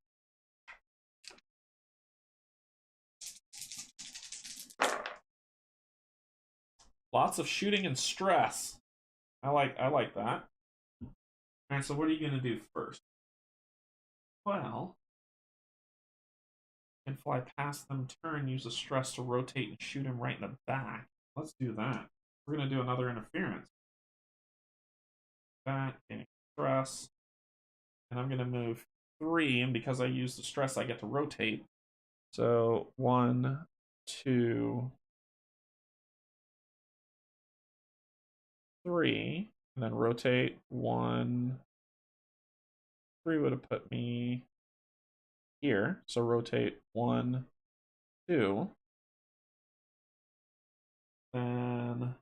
Lots of shooting and stress. I like that. All right, so what are you going to do first? Well, Can fly past them, turn, use a stress to rotate and shoot him right in the back. Let's do that. We're going to do another interference. That, getting stress. And I'm going to move 3, and because I use the stress, I get to rotate. So 1, 2, 3, and then rotate 1. 3 would have put me here. So rotate 1, 2. Then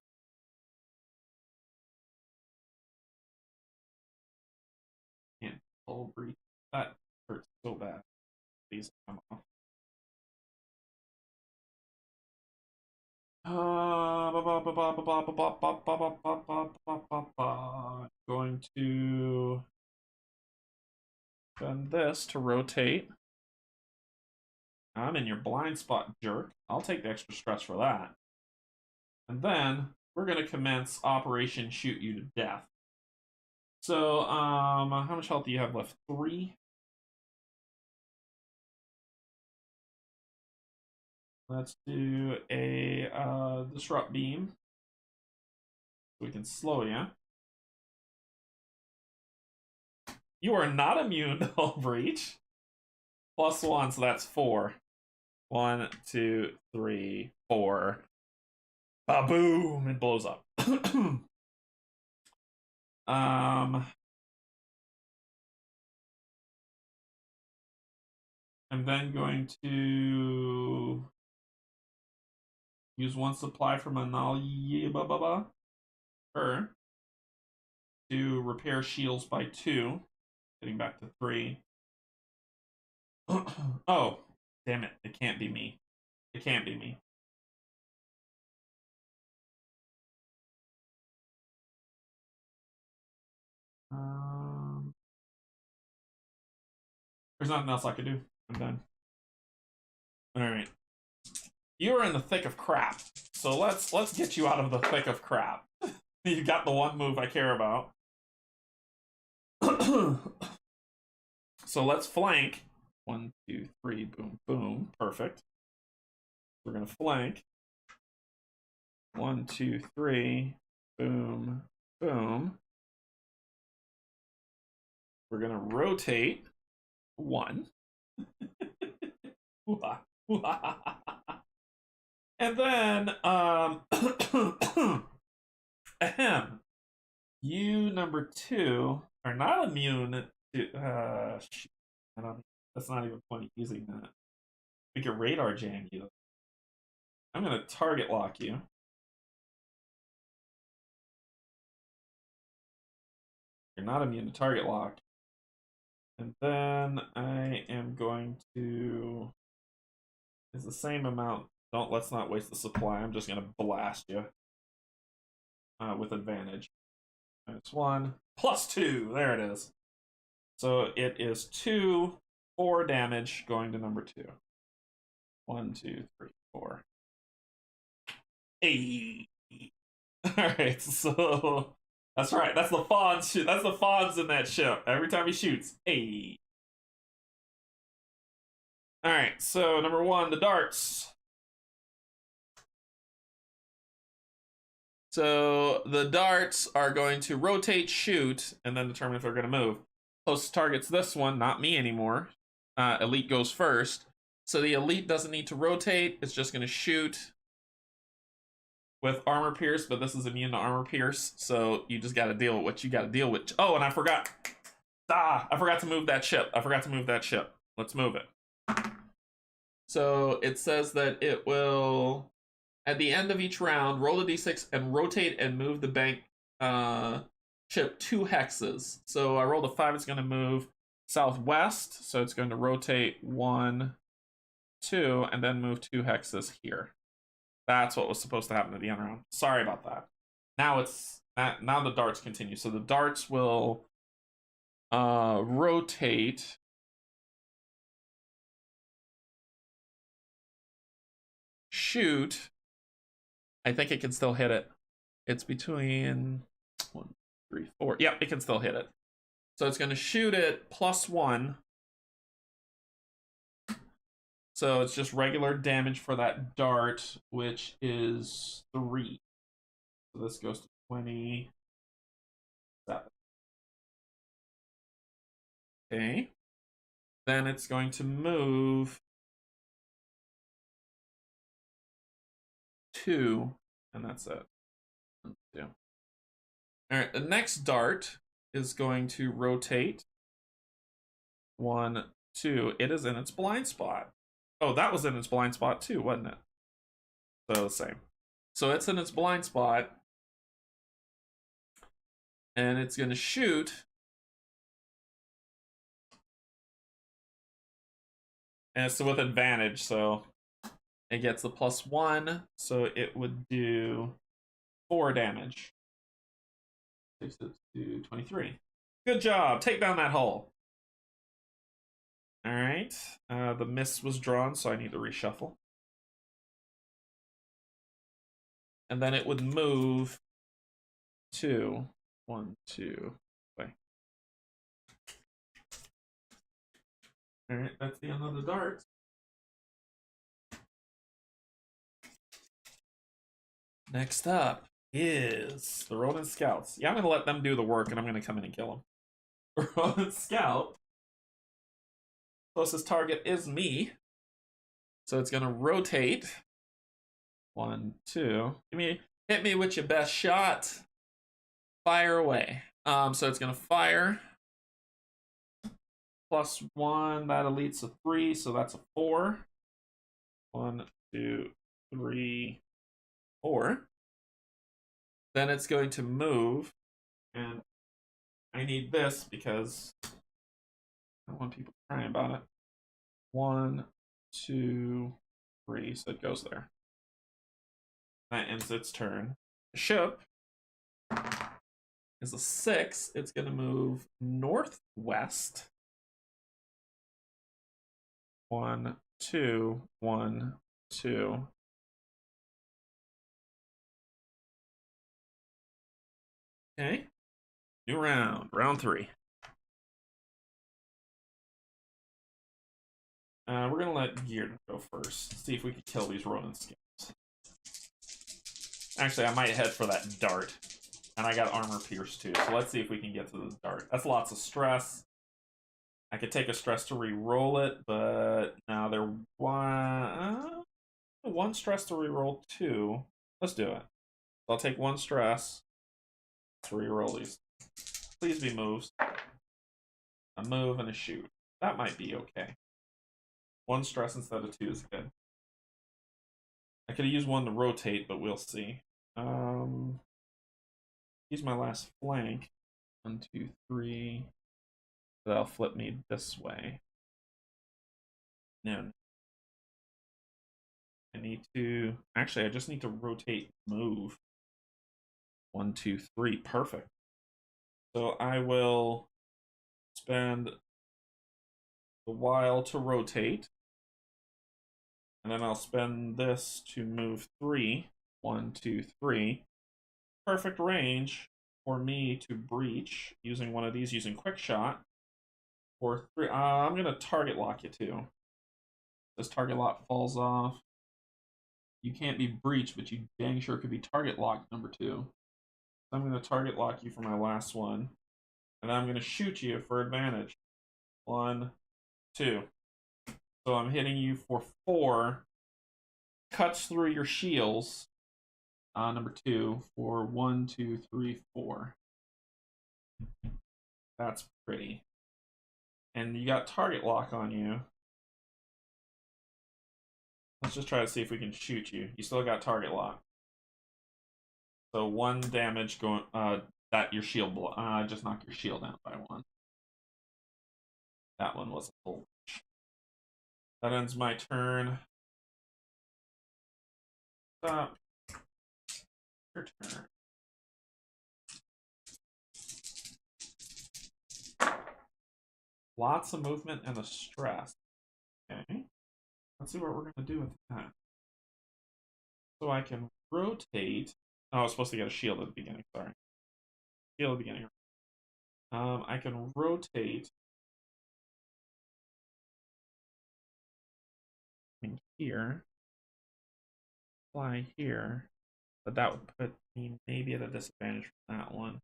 can't full breathe. That hurts so bad. Please come off. Going to spend this to rotate. I'm in your blind spot, jerk. I'll take the extra stress for that. And then we're going to commence Operation Shoot You to Death. So, how much health do you have left? 3? Let's do a Disrupt Beam. We can slow you. You are not immune to Hull Breach. +1, so that's 4. 1, 2, 3, 4. Ba-boom! It blows up. I'm then going to use 1 supply from Medellian to repair shields by 2. Getting back to 3. Oh, damn it. It can't be me. It can't be me. There's nothing else I could do. I'm done. Alright. You're in the thick of crap. So let's get you out of the thick of crap. You got the one move I care about. So let's flank. 1, 2, 3, boom, boom. Perfect. We're gonna flank. 1, 2, 3, boom, boom. We're gonna rotate 1. And then ahem. You number 2 are not immune to I don't, that's not even point using that. We can radar jam you. I'm gonna target lock you. You're not immune to target lock. And then I am going to, it's the same amount. Let's not waste the supply. I'm just gonna blast you with advantage. -1 +2. There it is. So it is 2, 4 damage going to number 2. 1, 2, 3, 4. Hey. All right. So that's right. That's the fawns. That's the fawns in that ship. Every time he shoots, hey. All right. So number 1, the darts. So the darts are going to rotate, shoot, and then determine if they're going to move. Closest target's this one, not me anymore. Elite goes first. So the elite doesn't need to rotate. It's just going to shoot with armor pierce, but this is immune to armor pierce. So you just got to deal with what you got to deal with. Oh, and I forgot. I forgot to move that ship. Let's move it. So it says that it will, at the end of each round, roll a d6 and rotate and move the bank ship 2 hexes. So I rolled a 5, it's going to move southwest. So it's going to rotate 1, 2, and then move 2 hexes here. That's what was supposed to happen at the end round. Sorry about that. Now now the darts continue. So the darts will rotate. Shoot. I think it can still hit it. It's between 1, 3, 4. Yep, it can still hit it. So it's going to shoot it +1. So it's just regular damage for that dart, which is 3. So this goes to 27. Okay. Then it's going to move 2, and that's it. 2. All right, the next dart is going to rotate 1, 2. It is in its blind spot. Oh, that was in its blind spot too, wasn't it? So the same. So it's in its blind spot, and it's going to shoot. And it's with advantage, so it gets the +1, so it would do 4 damage. Takes it to 23. Good job. Take down that hole. All right. The miss was drawn, so I need to reshuffle. And then it would move 2. 1, 2. Wait. All right, that's the end of the dart. Next up is the Ronin Scouts. Yeah, I'm going to let them do the work, and I'm going to come in and kill them. Ronin Scout. Closest target is me. So it's going to rotate. 1, 2. Hit me with your best shot. Fire away. So it's going to fire. +1. That elites a 3, so that's a 4. 1, 2, 3, 4. Then it's going to move, and I need this because I don't want people crying about it. 1, 2, 3, so it goes there. That ends its turn. The ship is a 6. It's going to move northwest. 1, 2, 1, 2. Okay. New round. Round 3. We're going to let Gear go first. See if we can kill these Ronin Scouts. Actually, I might head for that dart. And I got armor pierce too. So let's see if we can get to the dart. That's lots of stress. I could take a stress to re-roll it, but now they're one stress to re-roll 2. Let's do it. I'll take 1 stress to re-roll these. Please be moves. A move and a shoot. That might be okay. 1 stress instead of 2 is good. I could have used 1 to rotate, but we'll see. Use my last flank. 1, 2, 3. That'll flip me this way. No. I need to... Actually, I just need to rotate move. 1, 2, 3. Perfect. So I will spend a while to rotate. And then I'll spend this to move 3. 1, 2, 3. Perfect range for me to breach using one of these, using quick shot. For 3. I'm going to target lock you too. This target lock falls off. You can't be breached, but you dang sure could be target locked, number 2. So I'm going to target lock you for my last one. And I'm going to shoot you for advantage. 1, 2. So I'm hitting you for 4. Cuts through your shields. Number 2 for 1, 2, 3, 4. That's pretty. And you got target lock on you. Let's just try to see if we can shoot you. You still got target lock. So 1 damage going. That your shield. Just knock your shield down by 1. That one was a full. That ends my turn. Stop. Your turn. Lots of movement and a stress. Okay. Let's see what we're going to do with that. So I can rotate. Oh, I was supposed to get a shield at the beginning. Sorry. Shield at the beginning. I can rotate something here. Fly here. But that would put me maybe at a disadvantage from that one.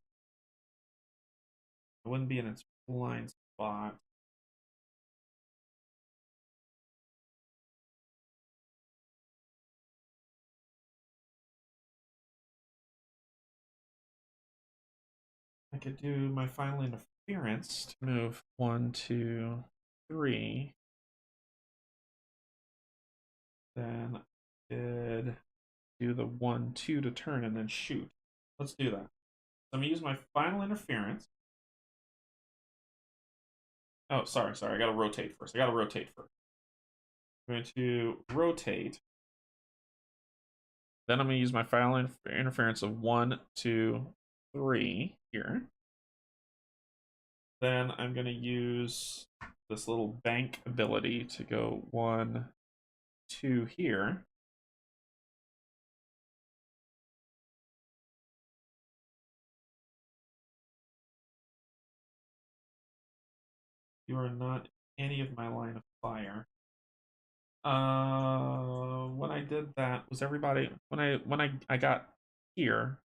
It wouldn't be in its blind spot. I could do my final interference to move 1, 2, 3. Then I could do the 1, 2 to turn and then shoot. Let's do that. So I'm gonna use my final interference. Oh, sorry. I gotta rotate first. I'm going to rotate. Then I'm gonna use my final interference of 1, 2, 3 here. Then I'm gonna use this little bank ability to go 1, 2 here. You are not any of my line of fire. When I did that, was everybody when I got here,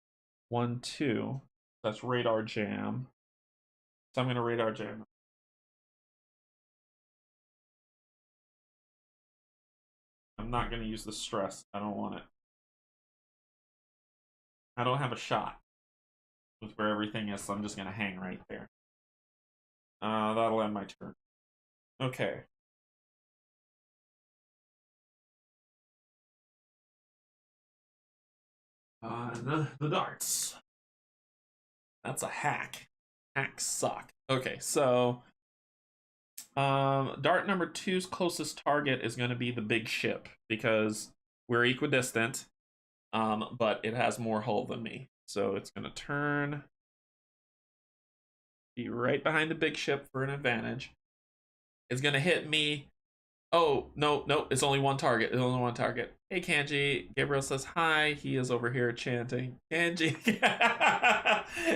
1, 2. That's radar jam. So I'm gonna radar jam. I'm not gonna use the stress. I don't want it. I don't have a shot with where everything is, so I'm just gonna hang right there. That'll end my turn. Okay. The darts. That's a hack. Hacks suck. Okay, so dart number 2's closest target is going to be the big ship because we're equidistant, but it has more hull than me. So it's going to turn, be right behind the big ship for an advantage. It's going to hit me. Oh, no, it's only one target. It's only one target. Hey, Canje. Gabriel says hi. He is over here chanting. Canje.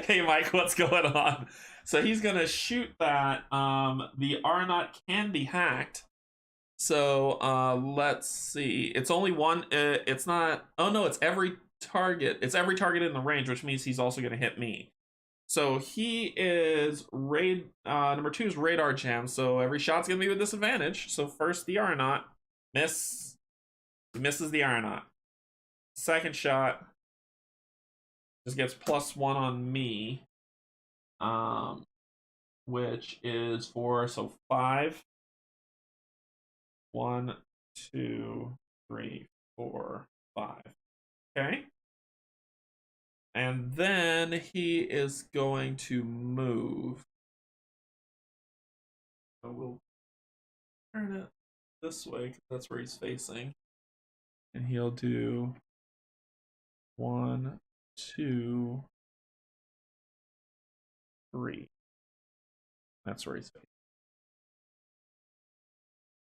Hey, Mike, what's going on? So he's going to shoot that. The Arnaut can be hacked. So let's see. It's only one. It's not. Oh, no, it's every target. It's every target in the range, which means he's also going to hit me. So he is number 2 is radar jam. So every shot's gonna be with disadvantage. So first the Arnaut misses the Arnaut. Second shot just gets +1 on me, which is 4. So 5. 1, 2, 3, 4, 5. Okay. And then he is going to move. So we'll turn it this way because that's where he's facing. And he'll do 1, 2, 3. That's where he's facing.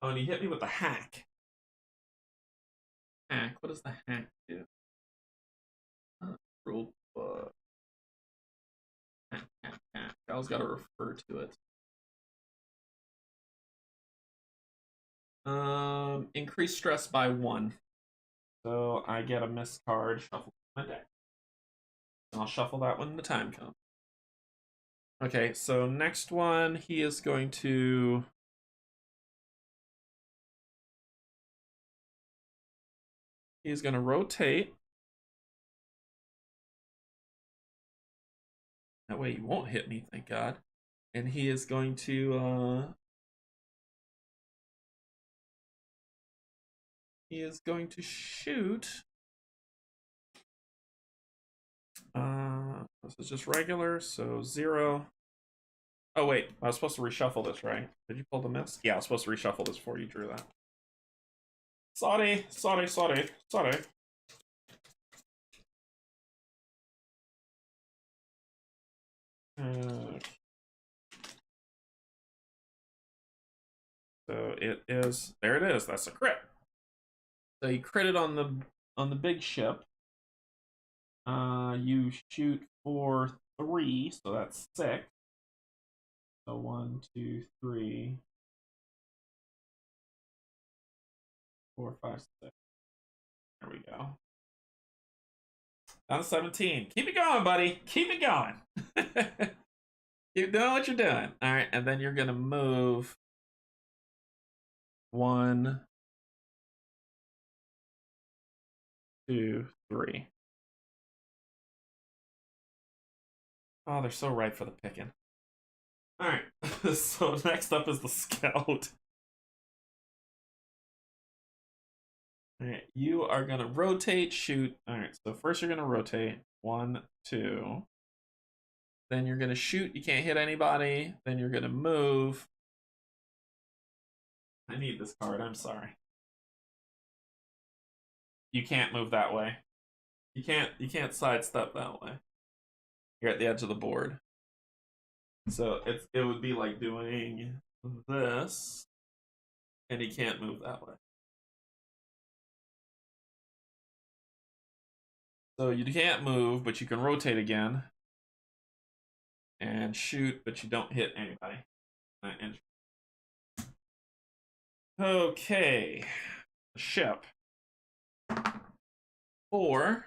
Oh, and he hit me with the hack. Hack. What does the hack do? Rule book. Hack. I always got to refer to it. Increase stress by 1. So I get a missed card, shuffle my deck. And I'll shuffle that when the time comes. Okay, so next one, he is going to... He's going to rotate. That way he won't hit me, thank God. And he is going to... He is going to shoot. This is just regular, so 0. Oh, wait. I was supposed to reshuffle this, right? Did you pull the miss? Yeah, I was supposed to reshuffle this before you drew that. Sorry. So it is, there it is. That's a crit. So you critted on the big ship. You shoot for 3, so that's 6. So 1, 2, 3, 4, 5, 6. There we go. Down to 17. Keep it going, buddy. Keep it going. Keep doing what you're doing. All right, and then you're gonna move 1, 2, 3. Oh, they're so ripe for the picking. All right. So next up is the scout. All right, you are gonna rotate, shoot. All right, so first you're gonna rotate 1, 2. Then you're gonna shoot. You can't hit anybody. Then you're gonna move. I need this card. I'm sorry. You can't move that way. You can't sidestep that way. You're at the edge of the board. So it would be like doing this, and he can't move that way. So you can't move, but you can rotate again and shoot, but you don't hit anybody. Okay, ship 4.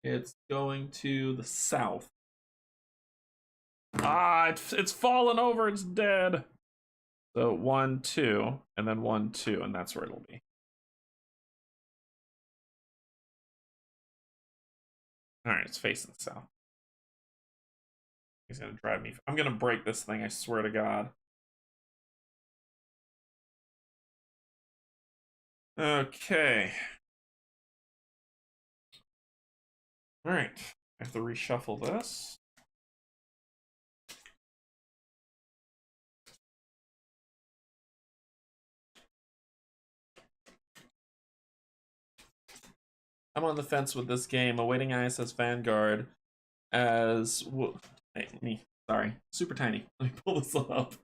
It's going to the south. Ah, it's fallen over. It's dead. So 1, 2, and then 1, 2, and that's where it'll be. All right, it's facing south. He's gonna drive me. I'm gonna break this thing. I swear to God. Okay. All right. I have to reshuffle this. I'm on the fence with this game, awaiting ISS Vanguard as... Sorry, super tiny. Let me pull this up.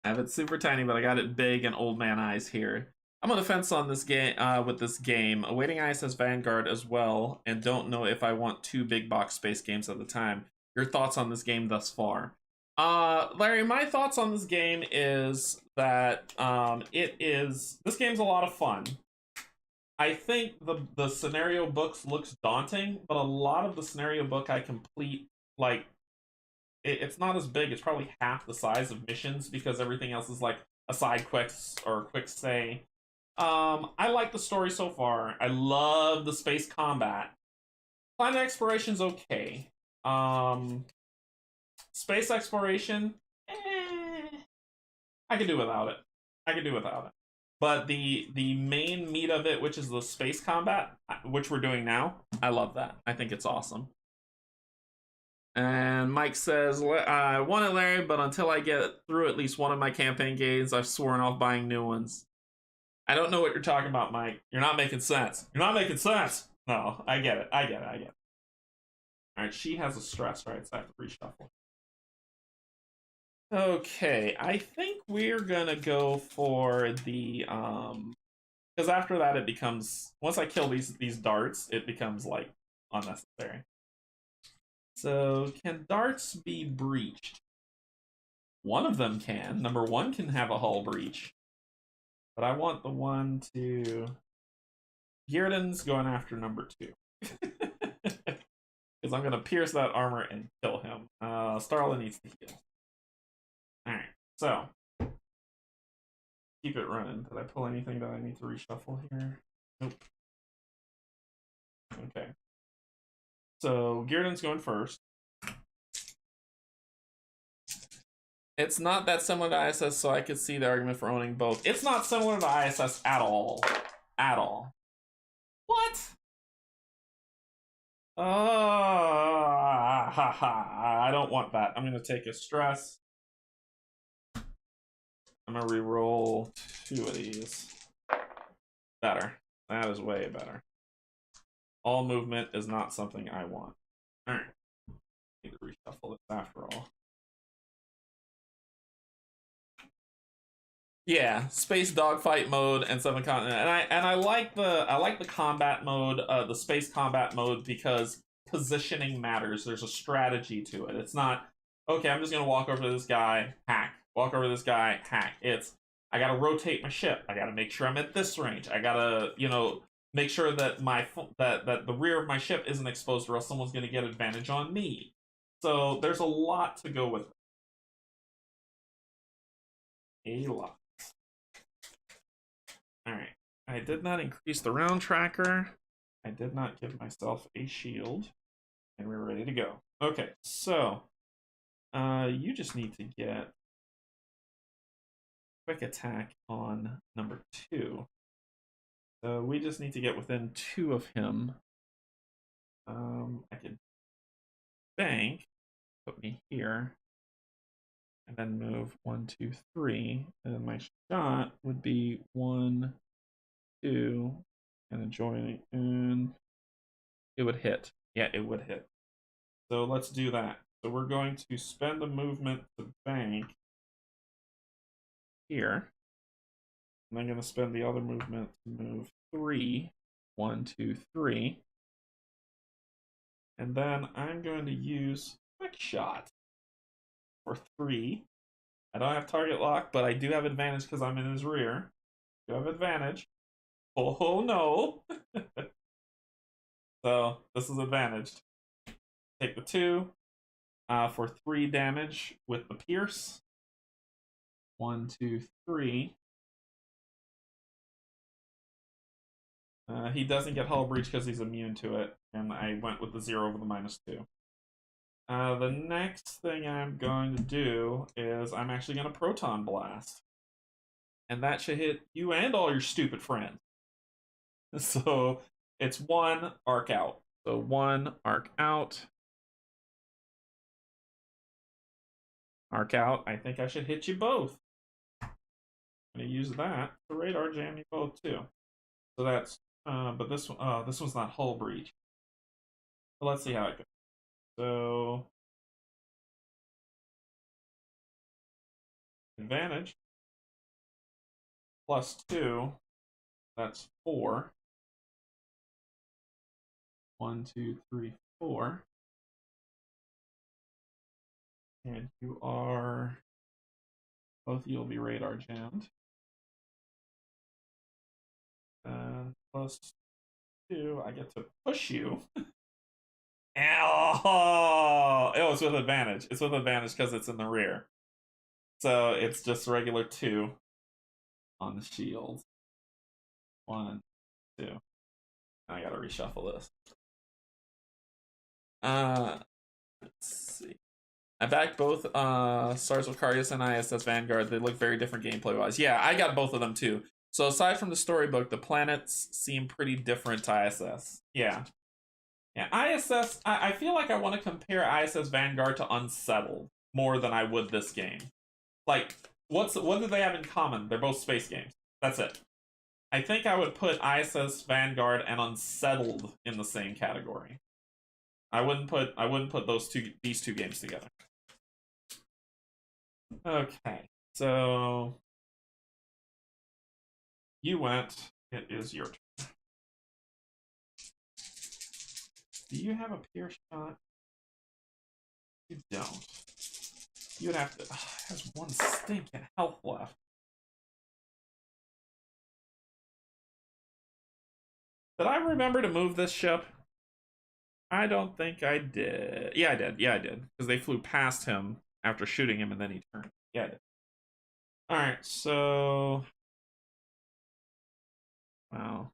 I have it super tiny, but I got it big and old man eyes here. I'm on the fence on this game with this game, awaiting ISS Vanguard as well, and don't know if I want 2 big box space games at the time. Your thoughts on this game thus far? Larry, my thoughts on this game is that this game's a lot of fun. I think the scenario books looks daunting, but a lot of the scenario book I complete, like, it's not as big. It's probably half the size of missions because everything else is like a side quest or a quick say. I like the story so far. I love the space combat. Planet exploration's okay. Space exploration, I could do without it. But the main meat of it, which is the space combat, which we're doing now, I love that. I think it's awesome. And Mike says, I want it, Larry, but until I get through at least one of my campaign games, I've sworn off buying new ones. I don't know what you're talking about, Mike. You're not making sense. No, I get it. All right, she has a stress, right? So I have to reshuffle. Okay, I think we're gonna go for the because after that it becomes, once I kill these darts, it becomes like unnecessary. So can darts be breached? One of them can. Number 1 can have a hull breach, but I want the one to. Gearden's going after number 2 because I'm gonna pierce that armor and kill him. Starla needs to heal. Alright, so keep it running. Did I pull anything that I need to reshuffle here? Nope. Okay. So Gearden's going first. It's not that similar to ISS, so I could see the argument for owning both. It's not similar to ISS at all. At all. What? I don't want that. I'm going to take a stress. I'm going to re-roll 2 of these. Better. That is way better. All movement is not something I want. Alright. Need to reshuffle this after all. Yeah, space dogfight mode and 7 continent. And I like the combat mode, the space combat mode, because positioning matters. There's a strategy to it. It's not, okay, I'm just gonna walk over to this guy, hack. Walk over to this guy, hack. It's, I gotta rotate my ship. I gotta make sure I'm at this range. I gotta, make sure that that the rear of my ship isn't exposed, or else someone's gonna get advantage on me. So there's a lot to go with it. A lot. All right. I did not increase the round tracker. I did not give myself a shield, and we're ready to go. Okay, so you just need to get quick attack on number 2. So we just need to get within 2 of him. I could bank, put me here, and then move 1, 2, 3, and then my shot would be 1, 2, and then join, and it would hit. Yeah, it would hit. So let's do that. So we're going to spend a movement to bank here. And I'm going to spend the other movement to move 3. 1, 2, 3. And then I'm going to use quick shot for 3. I don't have target lock, but I do have advantage because I'm in his rear. I do have advantage. Oh no! So this is advantaged. Take the 2 for 3 damage with the pierce. 1, 2, 3. He doesn't get hull breach because he's immune to it, and I went with the 0 over the -2. The next thing I'm going to do is I'm actually going to proton blast, and that should hit you and all your stupid friends. So it's 1 arc out. So 1 arc out. Arc out. I think I should hit you both. I'm going to use that to radar jam you both too. So that's but this one's not hull breach. But let's see how it goes. So advantage +2. That's 4. 1, 2, 3, 4. And you are both. You'll be radar jammed. And +2, I get to push you. Oh, it's with advantage. It's with advantage because it's in the rear. So it's just regular 2 on the shield. 1, 2. I gotta reshuffle this. Let's see. I backed both Stars of Akarios and ISS Vanguard. They look very different gameplay wise. Yeah, I got both of them too. So aside from the storybook, the planets seem pretty different to ISS. Yeah. Yeah, ISS, I feel like I want to compare ISS Vanguard to Unsettled more than I would this game. Like, what do they have in common? They're both space games. That's it. I think I would put ISS Vanguard and Unsettled in the same category. I wouldn't put these two games together. Okay, so you went. It is your turn. Do you have a pierce shot? You don't. You would have to. Has 1 stinking health left. Did I remember to move this ship? I don't think I did. Yeah, I did. Yeah, I did. Because they flew past him after shooting him, and then he turned. Yeah, I did. All right, so. Wow.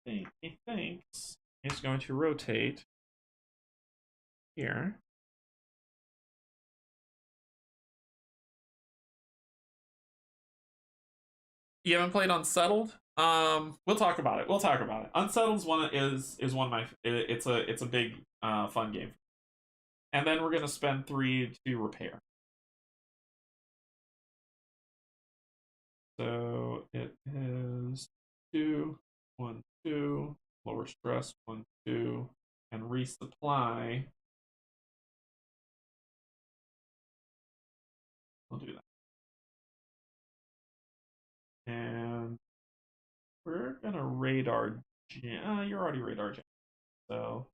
He thinks he's going to rotate here. You haven't played Unsettled? We'll talk about it. We'll talk about it. Unsettled's one is one of my. It's a big fun game. And then we're gonna spend 3 to repair. So it is 2, 1, 2, lower stress 1, 2, and resupply. We'll do that. And we're gonna radar You're already radar jam. So,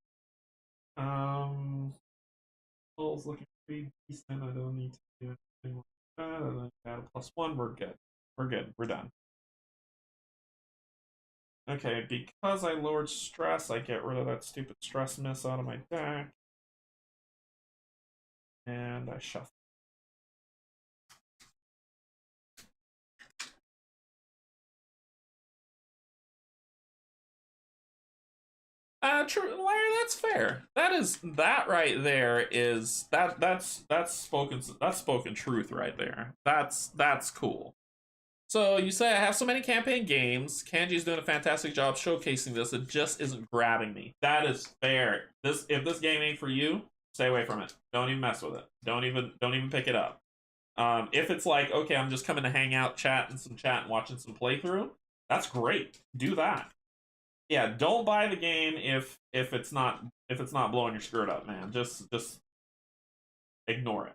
Bull's looking pretty decent. I don't need to do anything like that. And then add a +1. We're good. We're good. We're done. Okay, because I lowered stress, I get rid of that stupid stress miss out of my deck. And I shuffle. True, Larry. That's fair. That right there is that's spoken truth right there. That's cool. So you say I have so many campaign games. Kanji's doing a fantastic job showcasing this. It just isn't grabbing me. That is fair. If this game ain't for you, stay away from it. Don't even mess with it. Don't even pick it up. If it's like, okay, I'm just coming to hang out, chat and watching some playthrough, that's great. Do that. Yeah, don't buy the game if it's not blowing your skirt up, man. Just ignore it.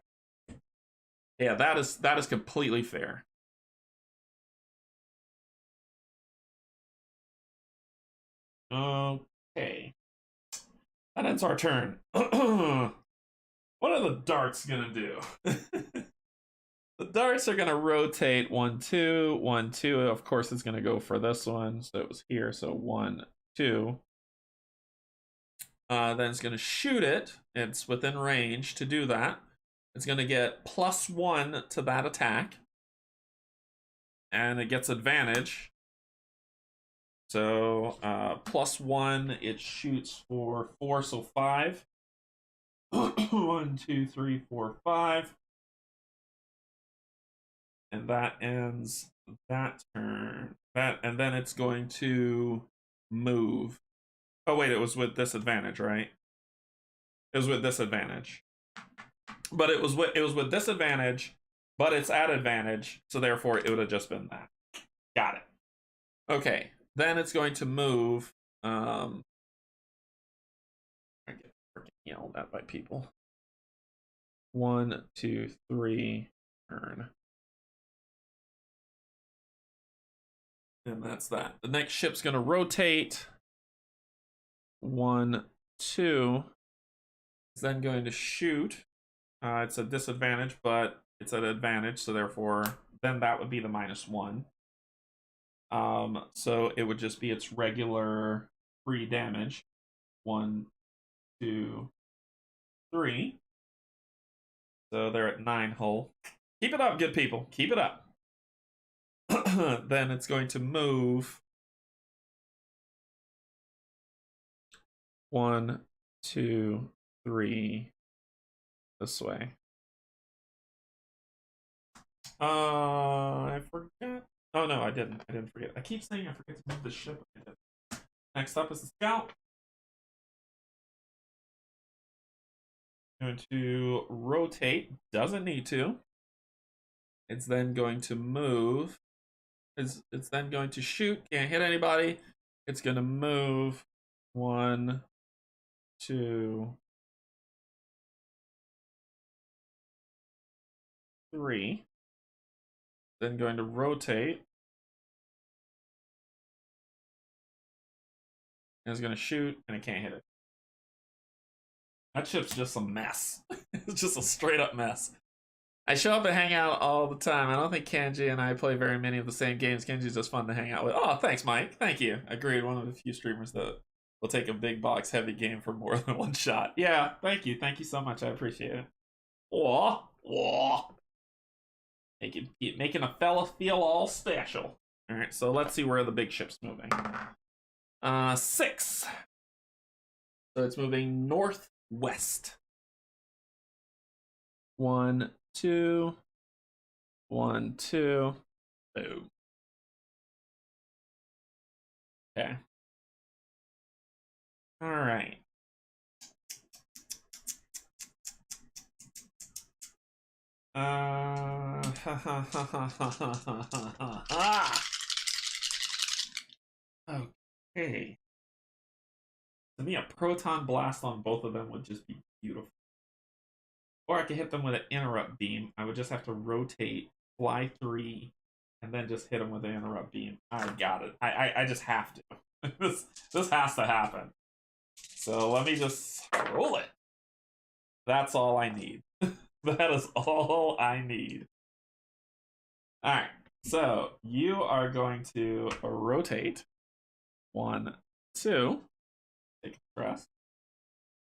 Yeah, that is completely fair. Okay. That ends our turn. What are the darts gonna do? The darts are gonna rotate 1, 2, 1, 2. Of course, it's gonna go for this one. So it was here. So 1, 2. Then it's gonna shoot it. It's within range to do that. It's gonna get +1 to that attack, and it gets advantage. So +1, it shoots for 4, so 5. 1, 2, 3, 4, 5. And that ends that turn. And then it's going to move. Oh wait, it was with disadvantage, right? It was with disadvantage. But it was with disadvantage, but it's at advantage, so therefore it would have just been that. Got it. Okay, then it's going to move. I get freaking yelled at by people. 1, 2, 3, turn. And that's that. The next ship's going to rotate. 1, 2. It's then going to shoot. It's a disadvantage, but it's at advantage, so therefore, then that would be the -1. So it would just be its regular 3 damage. 1, 2, 3. So they're at 9 hull. Keep it up, good people. Keep it up. Then it's going to move. 1, 2, 3. This way. I forgot. Oh no, I didn't. I didn't forget. I keep saying I forget to move the ship. Next up is the scout. Going to rotate. Doesn't need to. It's then going to move. It's then going to shoot. Can't hit anybody. It's going to move. 1, 2, 3. Then going to rotate. And it's going to shoot, and it can't hit it. That ship's just a mess. It's just a straight up mess. I show up and hang out all the time. I don't think Canje and I play very many of the same games. Kanji's just fun to hang out with. Oh, thanks, Mike. Thank you. Agreed. One of the few streamers that will take a big box heavy game for more than one shot. Yeah, thank you. Thank you so much. I appreciate it. Whoa. Making a fella feel all special. All right, so let's see where the big ship's moving. 6. So it's moving northwest. 1, 2. 1, 2. Boom. Okay. All right. Okay. To me, a proton blast on both of them would just be beautiful. Or I could hit them with an interrupt beam. I would just have to rotate, fly 3, and then just hit them with an interrupt beam. I got it. I just have to. this has to happen. So let me just roll it. That's all I need. That is all I need. Alright, so you are going to rotate. 1, 2. Take a press.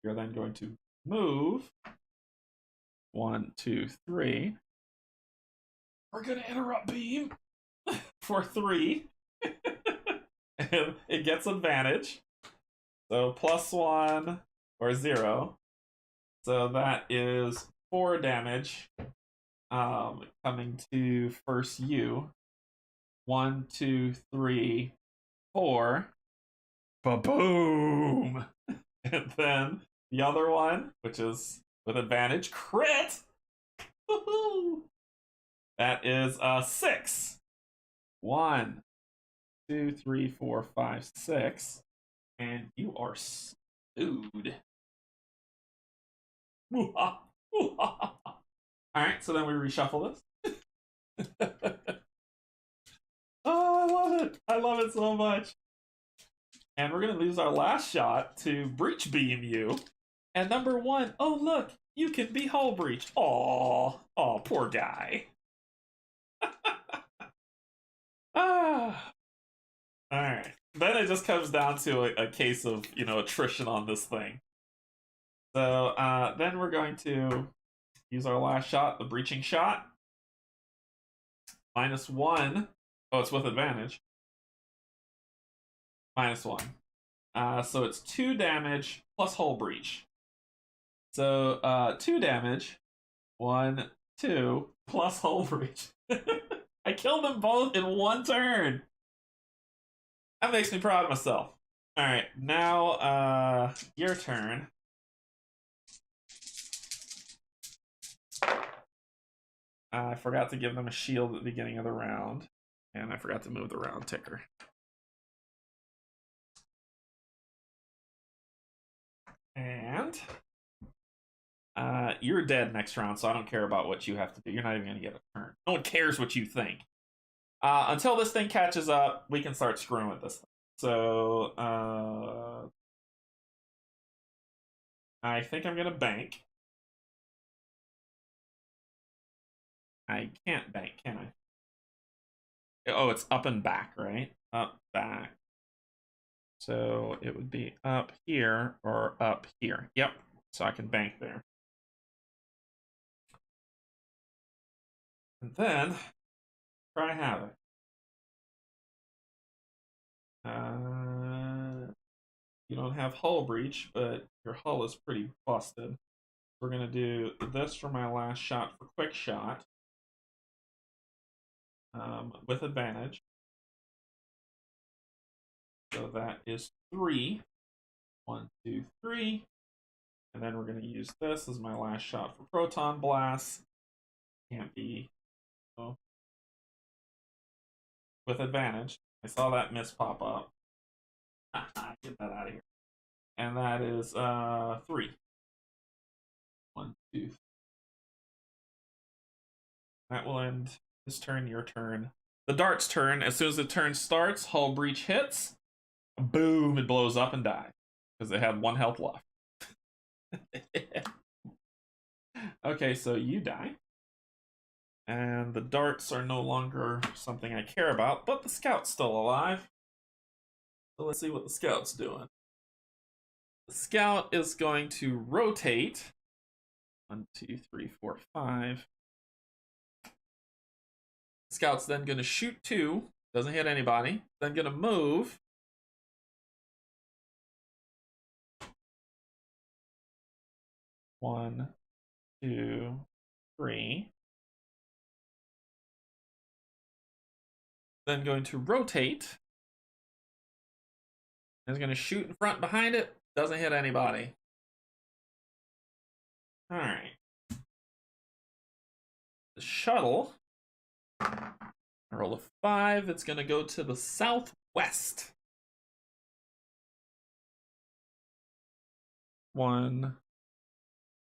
You're then going to move. 1, 2, 3. We're gonna interrupt beam for 3. And it gets advantage. So +1 or 0. So that is 4 damage. Coming to first you. 1, 2, 3, 4. Ba-boom! And then the other one, which is with advantage, crit! Woohoo! That is 6. 1, 2, 3, 4, 5, 6. And you are stewed. Alright, so then we reshuffle this. Oh, I love it. I love it so much. And we're going to lose our last shot to breach beam you. And number 1, oh look, you can be hull breach. Aw, oh, poor guy. Ah. Alright. Then it just comes down to a case of, attrition on this thing. So then we're going to use our last shot, the breaching shot. -1. Oh, it's with advantage. -1. So it's 2 damage plus hull breach. So 2 damage. 1, 2 plus hull breach. I killed them both in 1 turn. That makes me proud of myself. Alright, now your turn. I forgot to give them a shield at the beginning of the round. And I forgot to move the round ticker. And you're dead next round, so I don't care about what you have to do. You're not even going to get a turn. No one cares what you think. Until this thing catches up, we can start screwing with this thing. So, I think I'm going to bank. I can't bank, can I? Oh, it's up and back, right? Up, back. So it would be up here or up here. Yep. So I can bank there. And then try Havoc. You don't have hull breach, but your hull is pretty busted. We're gonna do this for my last shot for quick shot. With advantage. So that is 3. 1, 2, 3. And then we're going to use this as my last shot for proton blast. Can't be. Oh. With advantage. I saw that miss pop up. Get that out of here. And that is 3. 1, 2, 3. That will end his turn, your turn. The dart's turn. As soon as the turn starts, hull breach hits. Boom, it blows up and dies. Because they had 1 health left. Okay, so you die. And the darts are no longer something I care about, but the scout's still alive. So let's see what the scout's doing. The scout is going to rotate. 1, 2, 3, 4, 5. Scout's then going to shoot 2. Doesn't hit anybody. Then going to move. One, 2, 3. Then going to rotate. Is going to shoot in front behind it. Doesn't hit anybody. Alright. The shuttle. I roll a 5. It's going to go to the southwest. 1,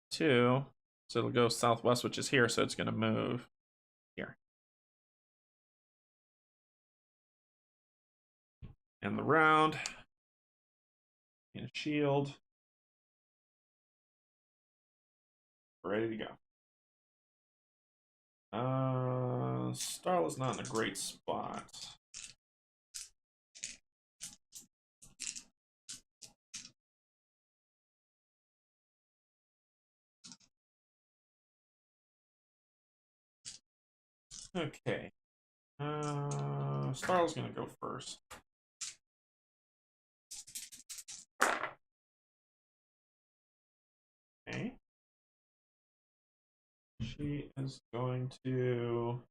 2. So it'll go southwest, which is here, so it's going to move here. in the round. And shield. Ready to go. Starla's not in a great spot. Okay. Starla's gonna go first. Okay. She is going to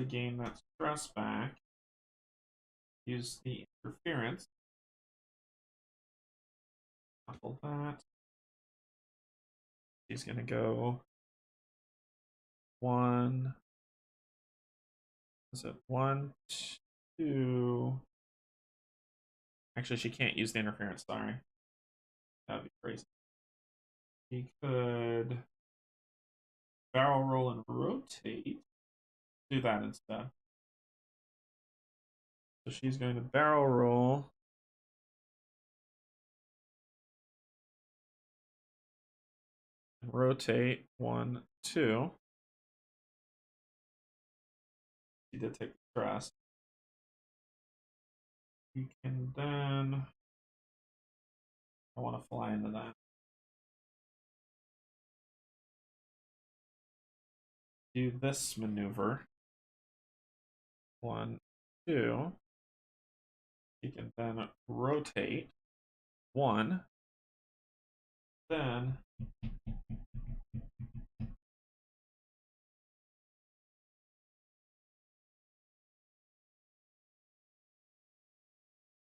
gain that stress back. Use the interference. Shuffle that. She's gonna go 1. Is it 1, 2? Actually, she can't use the interference. Sorry, that'd be crazy. She could barrel roll and rotate. Do that instead. So she's going to barrel roll. And rotate 1, 2. She did take the stress. You can then. I want to fly into that. Do this maneuver. 1, 2. You can then rotate 1. Then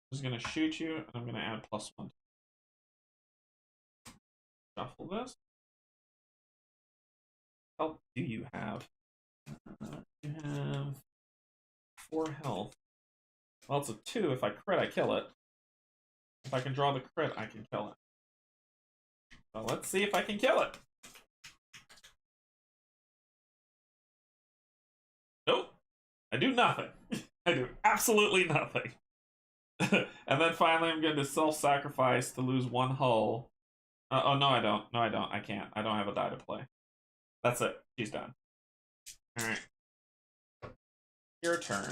I'm just gonna shoot you, and I'm gonna add +1. Shuffle this. How health do you have? You have 4 health. Well, it's a 2. If I crit, I kill it. If I can draw the crit, I can kill it. So let's see if I can kill it. Nope. I do nothing. I do absolutely nothing. And then finally, I'm going to self-sacrifice to lose 1 hull. Oh, no, I don't. No, I don't. I can't. I don't have a die to play. That's it. She's done. Alright. Your turn.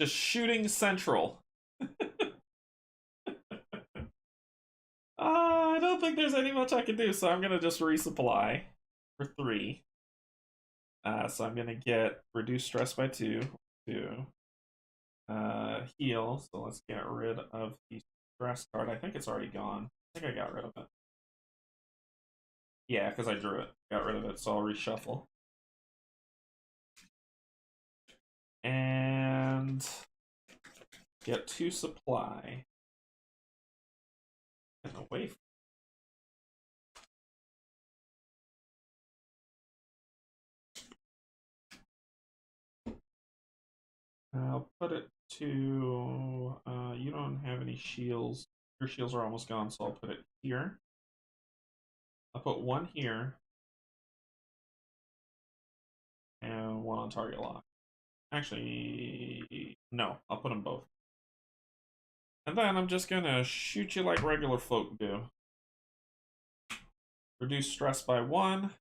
Just shooting central. I don't think there's any much I can do, so I'm going to just resupply for 3. So I'm going to get reduced stress by 2. Heal, so let's get rid of the stress card. I think it's already gone. I think I got rid of it. Yeah, because I drew it. Got rid of it, so I'll reshuffle. And get 2 supply. And away from I'll put it to, you don't have any shields. Your shields are almost gone, so I'll put it here. I'll put 1 here. And 1 on target lock. Actually, no, I'll put them both. And then I'm just gonna shoot you like regular folk do. Reduce stress by 1.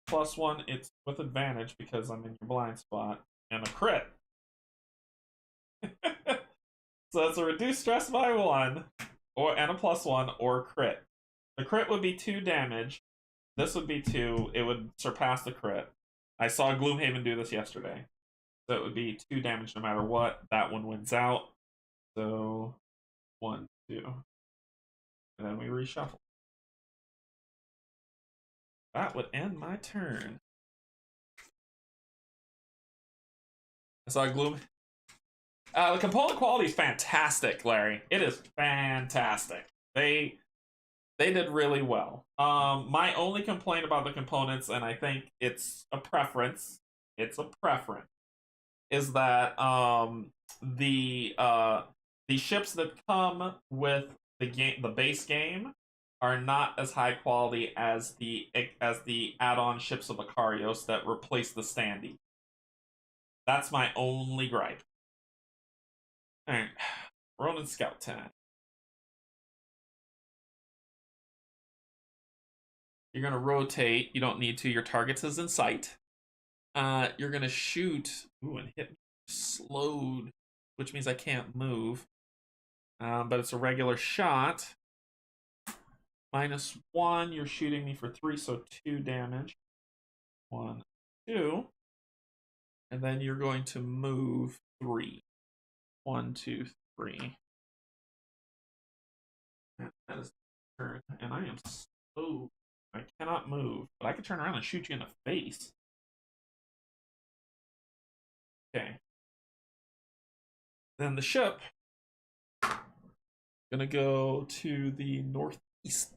+1, it's with advantage because I'm in your blind spot. And a crit. So it's a reduced stress by 1, and a +1, or crit. The crit would be 2 damage. This would be 2. It would surpass the crit. I saw Gloomhaven do this yesterday. So it would be 2 damage no matter what. That one wins out. So 1, 2. And then we reshuffle. That would end my turn. I saw Gloom. The component quality is fantastic, Larry. It is fantastic. They did really well. My only complaint about the components, and I think it's a preference, is that the ships that come with the base game are not as high quality as the add-on ships of Akarios that replace the standee. That's my only gripe. Alright. Ronin Scout 10. You're going to rotate. You don't need to. Your target is in sight. You're going to shoot. Ooh, and hit slowed, which means I can't move. But it's a regular shot. -1. You're shooting me for 3, so 2 damage. 1, 2. And then you're going to move 3. 1, 2, 3. That is the turn. And I am slow. I cannot move, but I can turn around and shoot you in the face. Okay. Then the ship gonna go to the northeast.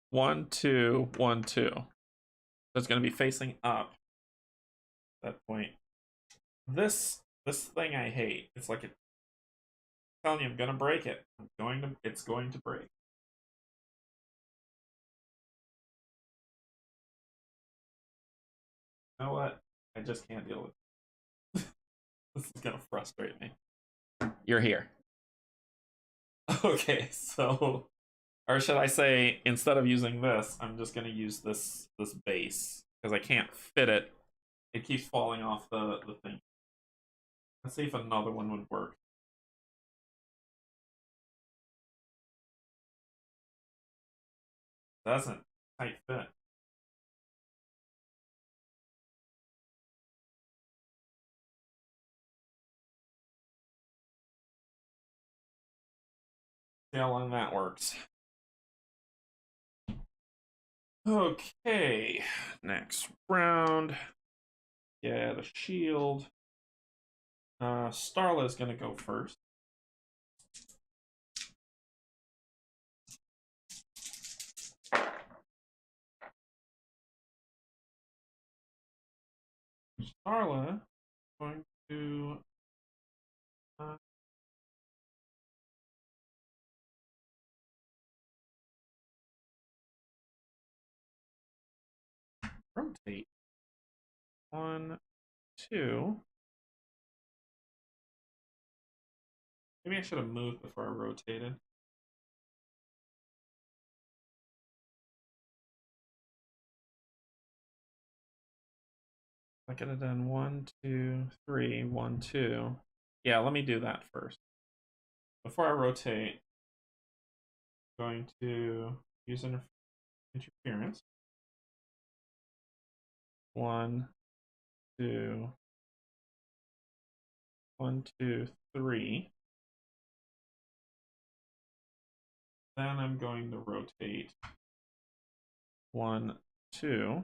1, 2, 1, 2. So it's gonna be facing up at that point. This thing I hate. It's like I'm telling you, I'm gonna break it. It's going to break. You know what? I just can't deal with it. This is gonna frustrate me. You're here. Okay, so, or should I say, instead of using this, I'm just gonna use this base because I can't fit it. It keeps falling off the thing. Let's see if another one would work. Doesn't. Tight fit. See how long that works. Okay, next round. Yeah, the shield. Starla is gonna go first. Starla going to rotate. 1, 2. Maybe I should have moved before I rotated. I could have done 1, 2, 3, 1, 2. Yeah, let me do that first. Before I rotate, I'm going to use interference. 1, 2, 1, 2, 3. Then I'm going to rotate 1, 2.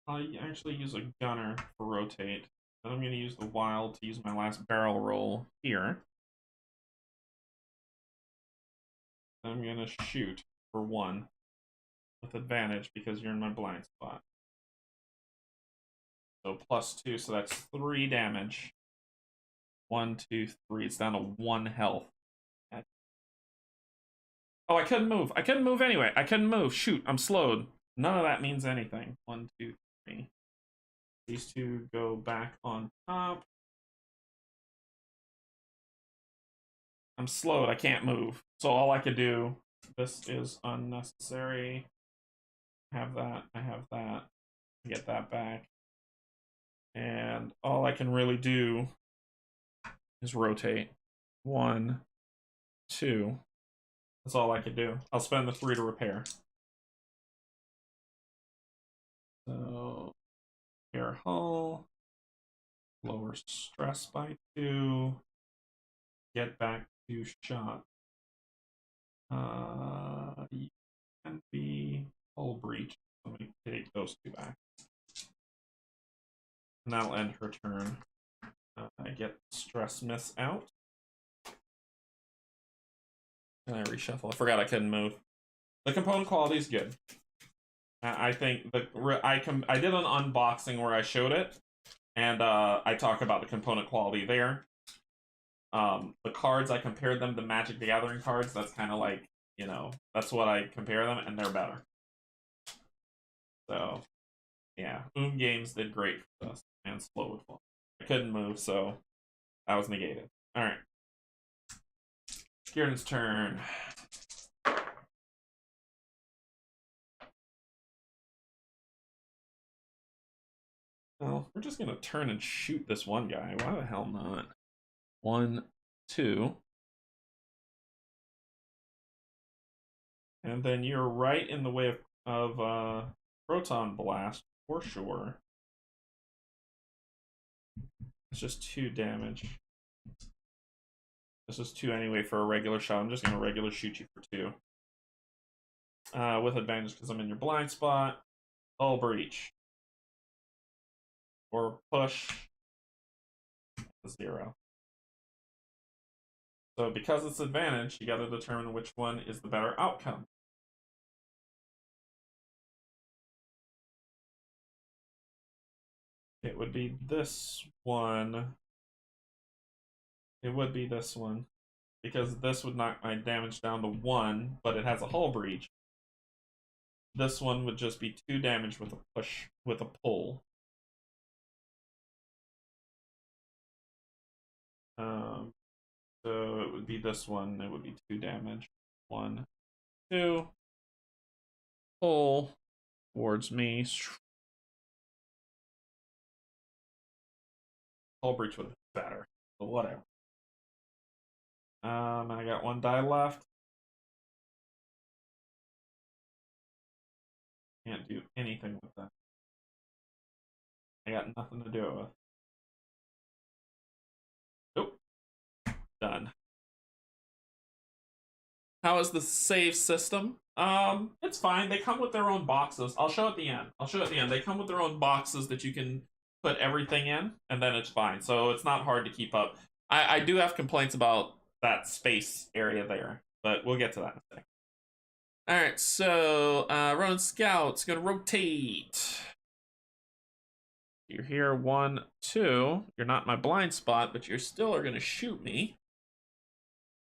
I'll actually use a gunner for rotate. Then I'm going to use the wild to use my last barrel roll here. Then I'm going to shoot for 1 with advantage because you're in my blind spot. So +2, so that's 3 damage. 1, 2, 3. It's down to 1 health. Oh, I couldn't move. I couldn't move anyway. I couldn't move. Shoot, I'm slowed. None of that means anything. 1, 2, 3. These two go back on top. I'm slowed. I can't move. So all I could do, this is unnecessary. I have that. I have that. Get that back. And all I can really do is rotate. 1, 2. That's all I could do. I'll spend the 3 to repair. So, repair hull. Lower stress by 2. Get back to shot. You can be hull breach. Let me take those 2 back. And that'll end her turn. I get stress miss out. And I reshuffle. I forgot I couldn't move. The component quality is good. I think I did an unboxing where I showed it, and I talk about the component quality there. The cards, I compared them to Magic the Gathering cards. That's kind of like, you know, that's what I compare them, and they're better. So, yeah, Games did great for us, and Slow would fall. I couldn't move, so that was negated. All right, Kieran's turn. Well, we're just gonna turn and shoot this one guy. Why the hell not? 1, 2. And then you're right in the way of Proton Blast, for sure. It's just 2 damage. This is 2 anyway for a regular shot. I'm just gonna regular shoot you for 2. With advantage because I'm in your blind spot. Hull Breach. Or push 0. So because it's advantage, you gotta determine which one is the better outcome. It would be this one. It would be this one. Because this would knock my damage down to 1, but it has a hull breach. This one would just be 2 damage with a push, with a pull. So it would be this one. It would be 2 damage. 1, 2. Pull towards me. Hull breach would have been better, but whatever. I got 1 die left. Can't do anything with that. I got nothing to do it with. Nope. Done. How is the save system? It's fine. They come with their own boxes. I'll show at the end. They come with their own boxes that you can put everything in, and then it's fine. So it's not hard to keep up. I do have complaints about that space area there, but we'll get to that in a second. All right, so Ronin Scout's gonna rotate. You're here 1, 2. You're not in my blind spot, but you still are gonna shoot me.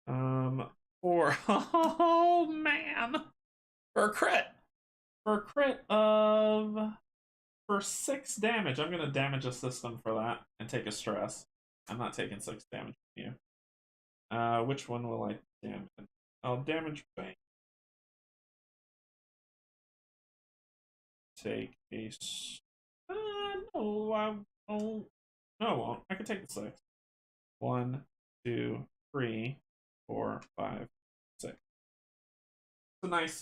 4. Oh man, for a crit. For 6 damage. I'm gonna damage a system for that and take a stress. I'm not taking 6 damage from you. Which one will I damage? I'll damage bank. Take a. No, I won't. No, I won't. I can take the 6. 1, 2, 3, 4, 5, 6.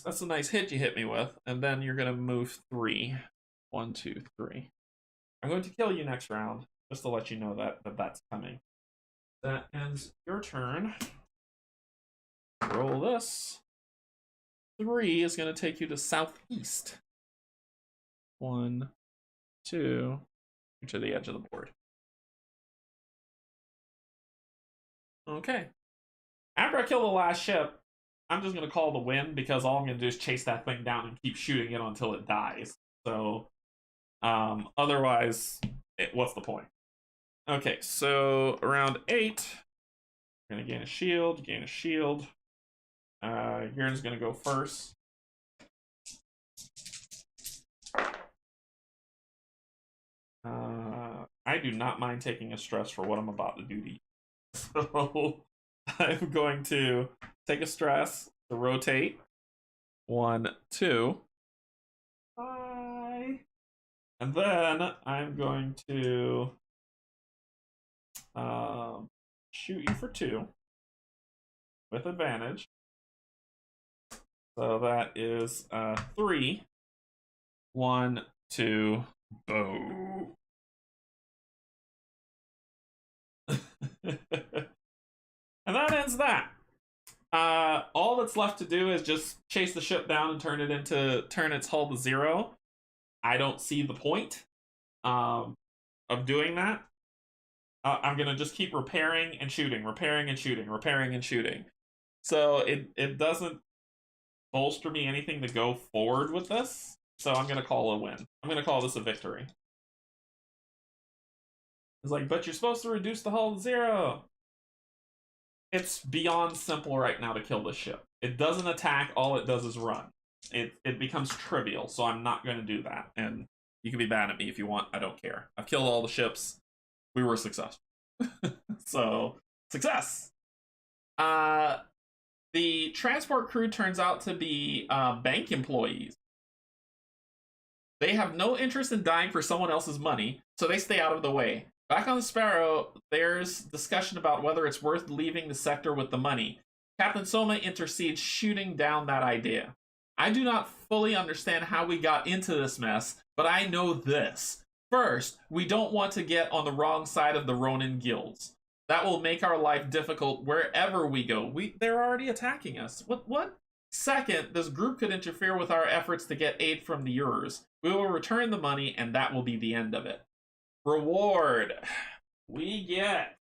That's a nice hit you hit me with, and then you're gonna move 3. 1, 2, 3. I'm going to kill you next round, just to let you know that's coming. That ends your turn. Roll this. 3 is going to take you to southeast. 1, 2, to the edge of the board. Okay. After I kill the last ship, I'm just going to call the win because all I'm going to do is chase that thing down and keep shooting it until it dies. So, otherwise, what's the point? Okay, so around 8, you're going to gain a shield, Gern's going to go first. I do not mind taking a stress for what I'm about to do to you. So I'm going to take a stress to rotate. 1, 2. Bye. And then I'm going to shoot you for 2 with advantage. So that is 3. 1, 2. Boom. And that ends that. All that's left to do is just chase the ship down and turn its hull to 0. I don't see the point of doing that. I'm gonna just keep repairing and shooting, repairing and shooting, repairing and shooting. So it doesn't bolster me anything to go forward with this. So I'm gonna call a win. I'm gonna call this a victory. It's like, but you're supposed to reduce the hull to 0. It's beyond simple right now to kill this ship. It doesn't attack, all it does is run. It becomes trivial, so I'm not going to do that. And you can be mad at me if you want, I don't care. I've killed all the ships. We were successful. So, success! The transport crew turns out to be bank employees. They have no interest in dying for someone else's money, so they stay out of the way. Back on the Sparrow, there's discussion about whether it's worth leaving the sector with the money. Captain Soma intercedes, shooting down that idea. I do not fully understand how we got into this mess, but I know this. First, we don't want to get on the wrong side of the Ronin guilds. That will make our life difficult wherever we go. They're already attacking us. What? Second, this group could interfere with our efforts to get aid from the Urers. We will return the money, and that will be the end of it. Reward. We get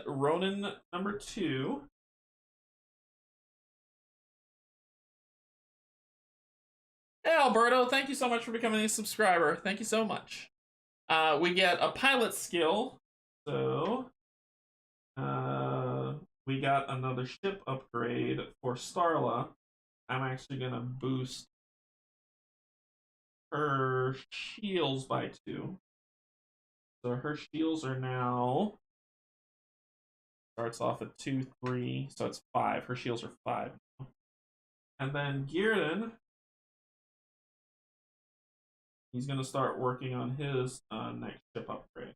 Ronin number 2. Hey, Alberto, thank you so much for becoming a subscriber. Thank you so much. We get a pilot skill. So, we got another ship upgrade for Starla. I'm actually going to boost her shields by 2. So her shields are now, starts off at 2, 3, so it's 5. Her shields are 5. And then Gearden, he's going to start working on his next ship upgrade.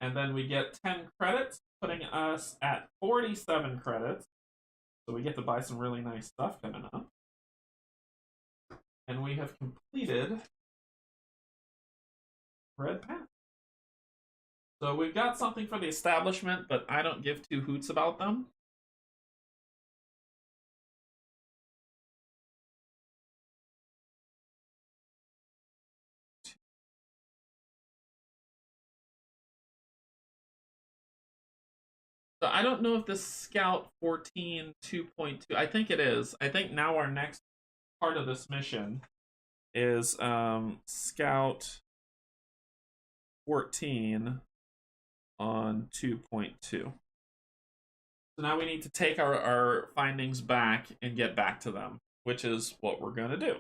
And then we get 10 credits, putting us at 47 credits. So we get to buy some really nice stuff coming up. And we have completed Red Path. So we've got something for the establishment, but I don't give 2 hoots about them. So I don't know if this Scout 14 2.2, I think it is. I think now our next part of this mission is Scout 14 on 2.2. So now we need to take our findings back and get back to them, which is what we're going to do.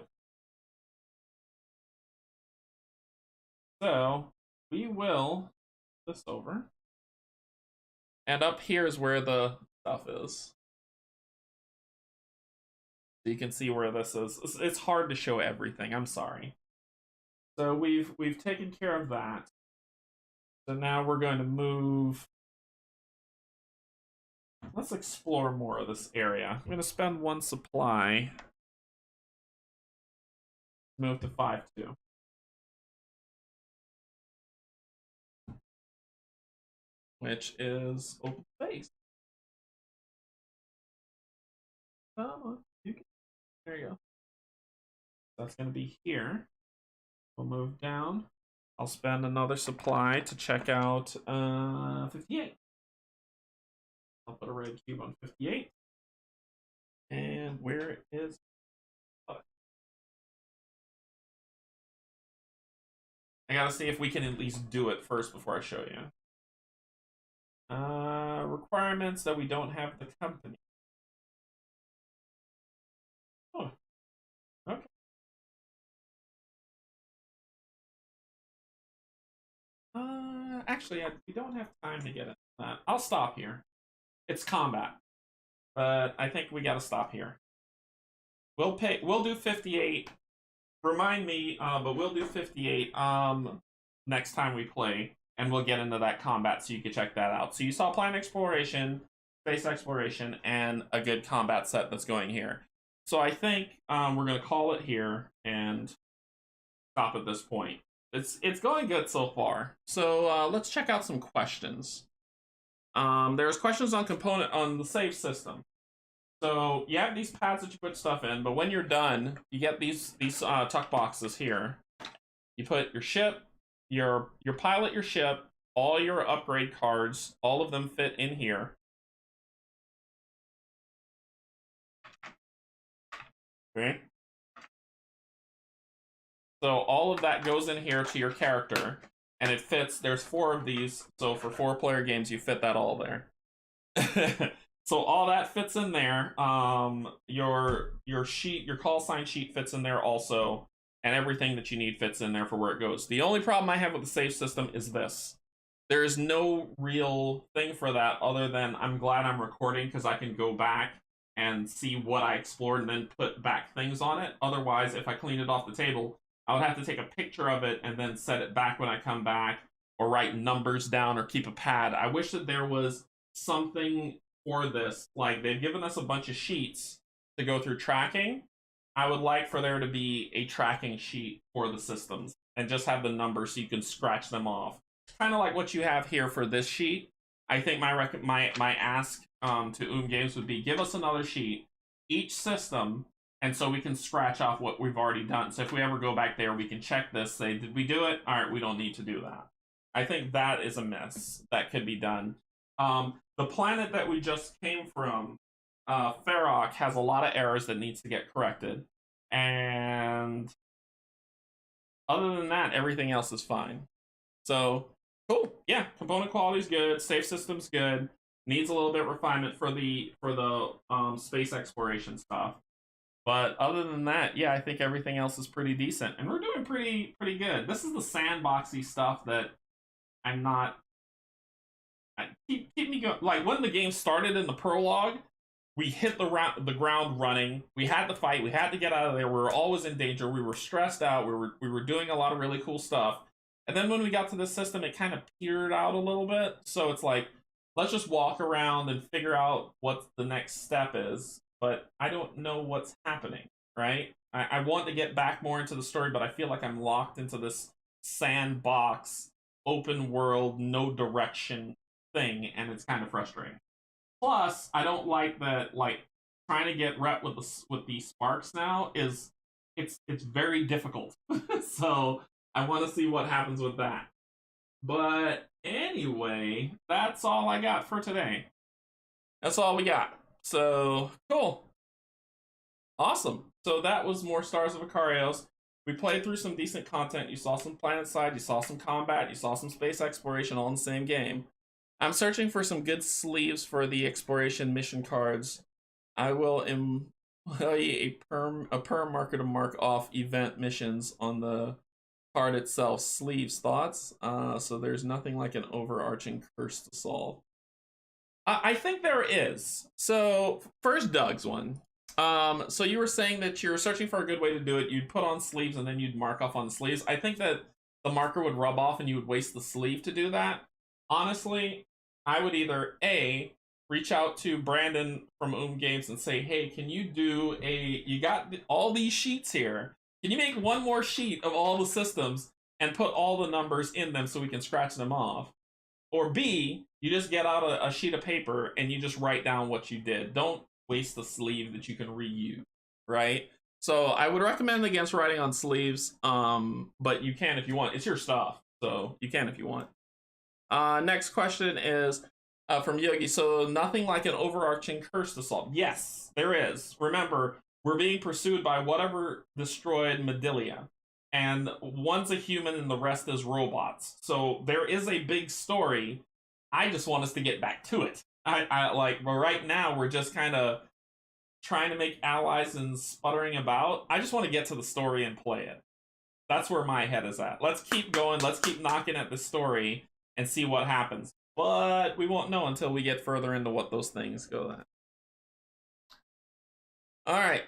So we will this over. And up here is where the stuff is. So you can see where this is. It's hard to show everything. I'm sorry. So we've taken care of that. So now we're going to move. Let's explore more of this area. I'm going to spend 1 supply. Move to 5-2. Which is open space. Oh, there you go. That's going to be here. We'll move down. I'll spend another supply to check out 58. I'll put a red cube on 58. And where is... I gotta see if we can at least do it first before I show you. Requirements that we don't have the company. Oh, okay. Actually, we don't have time to get into that. I'll stop here. It's combat, but I think we gotta stop here. We'll do 58. Remind me, but we'll do 58 next time we play. And we'll get into that combat so you can check that out. So you saw planet exploration, space exploration, and a good combat set that's going here. So I think we're going to call it here and stop at this point. It's going good so far. So let's check out some questions. There's questions on the save system. So you have these pads that you put stuff in, but when you're done, you get these tuck boxes here. You put your ship, your pilot, your ship, all your upgrade cards, all of them fit in here. Okay. So all of that goes in here to your character, and it fits. There's 4 of these, so for 4-player games, you fit that all there. So all that fits in there. Your sheet, your call sign sheet fits in there also, and everything that you need fits in there for where it goes. The only problem I have with the save system is this. There is no real thing for that other than I'm glad I'm recording because I can go back and see what I explored and then put back things on it. Otherwise, if I clean it off the table, I would have to take a picture of it and then set it back when I come back, or write numbers down or keep a pad. I wish that there was something for this. Like, they've given us a bunch of sheets to go through tracking. I would like for there to be a tracking sheet for the systems and just have the numbers so you can scratch them off. Kind of like what you have here for this sheet. I think my ask to Games would be, give us another sheet, each system, and so we can scratch off what we've already done. So if we ever go back there, we can check this, say, did we do it? All right, we don't need to do that. I think that is a miss that could be done. The planet that we just came from, Farok, has a lot of errors that needs to get corrected. And other than that, everything else is fine. So, cool. Yeah, component quality is good. Safe system's good. Needs a little bit of refinement for the space exploration stuff. But other than that, yeah, I think everything else is pretty decent, and we're doing pretty good. This is the sandboxy stuff that I'm not. Keep me going. Like, when the game started in the prologue, we hit the ground running. We had to fight. We had to get out of there. We were always in danger. We were stressed out. We were doing a lot of really cool stuff. And then when we got to this system, it kind of petered out a little bit. So it's like, let's just walk around and figure out what the next step is. But I don't know what's happening, right? I want to get back more into the story, but I feel like I'm locked into this sandbox, open world, no direction thing, and it's kind of frustrating. Plus, I don't like that, like, trying to get rep with the sparks now is it's very difficult. So I want to see what happens with that. But anyway, that's all I got for today. That's all we got. So, cool. Awesome. So that was more Stars of Akarios. We played through some decent content. You saw some planet side, you saw some combat, you saw some space exploration all in the same game. I'm searching for some good sleeves for the exploration mission cards. I will employ a perm marker to mark off event missions on the card itself. Sleeves, thoughts? So there's nothing like an overarching curse to solve. I think there is. So first, Doug's one. So you were saying that you're searching for a good way to do it. You'd put on sleeves and then you'd mark off on the sleeves. I think that the marker would rub off and you would waste the sleeve to do that. Honestly, I would either A, reach out to Brandon from Games and say, hey, can you do you got all these sheets here. Can you make one more sheet of all the systems and put all the numbers in them so we can scratch them off? Or B, you just get out a sheet of paper and you just write down what you did. Don't waste the sleeve that you can reuse, right? So I would recommend against writing on sleeves, but you can if you want. It's your stuff, so you can if you want. Next question is from Yogi. So nothing like an overarching curse to solve. Yes, there is. Remember, we're being pursued by whatever destroyed Medellian. And one's a human and the rest is robots. So there is a big story. I just want us to get back to it. I like, well, right now we're just kind of trying to make allies and sputtering about. I just want to get to the story and play it. That's where my head is at. Let's keep going. Let's keep knocking at the story and see what happens. But we won't know until we get further into what those things go at. All right.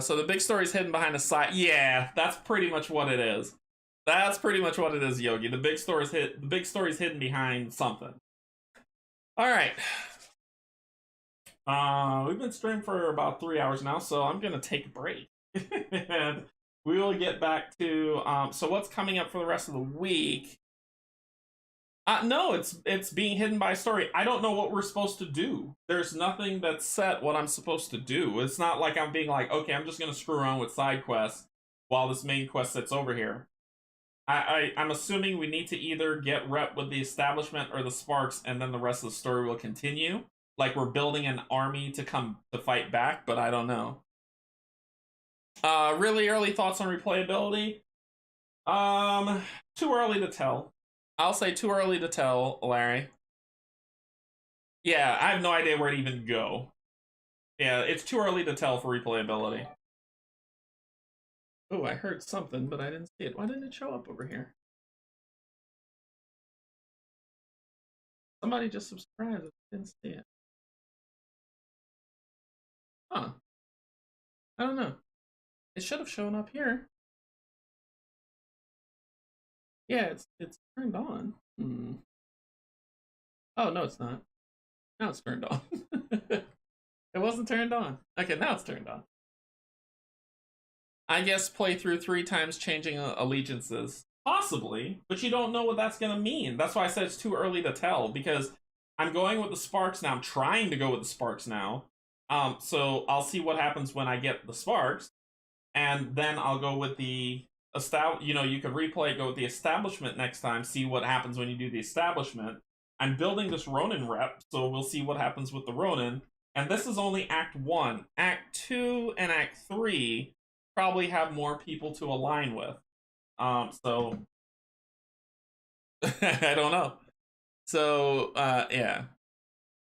So the big story is hidden behind a side. Yeah, that's pretty much what it is. That's pretty much what it is, Yogi. The big story is hidden behind something. All right. We've been streaming for about 3 hours now, so I'm gonna take a break, and we will get back to so what's coming up for the rest of the week. No, it's being hidden by a story. I don't know what we're supposed to do. There's nothing that's set what I'm supposed to do. It's not like I'm being like, okay, I'm just gonna screw around with side quests while this main quest sits over here. I'm assuming we need to either get rep with the establishment or the Sparks, and then the rest of the story will continue. Like we're building an army to come to fight back, but I don't know. Really early thoughts on replayability. Too early to tell. I'll say too early to tell, Larry. Yeah, I have no idea where to even go. Yeah, it's too early to tell for replayability. Oh, I heard something, but I didn't see it. Why didn't it show up over here? Somebody just subscribed. I didn't see it. Huh. I don't know. It should have shown up here. Yeah, it's turned on. Hmm. Oh, no, it's not. Now it's turned on. It wasn't turned on. Okay, now it's turned on. I guess play through 3 times changing allegiances. Possibly, but you don't know what that's going to mean. That's why I said it's too early to tell, because I'm going with the Sparks now. I'm trying to go with the Sparks now. So I'll see what happens when I get the Sparks, and then I'll go with the you could replay, go with the establishment next time, see what happens when you do the establishment. I'm building this Ronin rep, so we'll see what happens with the Ronin. And this is only Act 1. Act 2 and Act 3 probably have more people to align with. So I don't know. So yeah.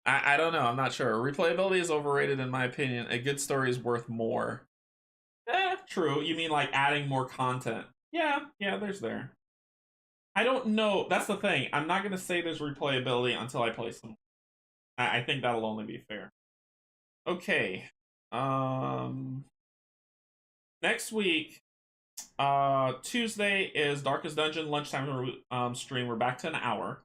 I don't know. I'm not sure. Replayability is overrated in my opinion. A good story is worth more. True. You mean like adding more content? Yeah, there's there. I don't know. That's the thing. I'm not going to say there's replayability until I play some. I think that'll only be fair. Okay. Next week, Tuesday is Darkest Dungeon lunchtime stream. We're back to an hour.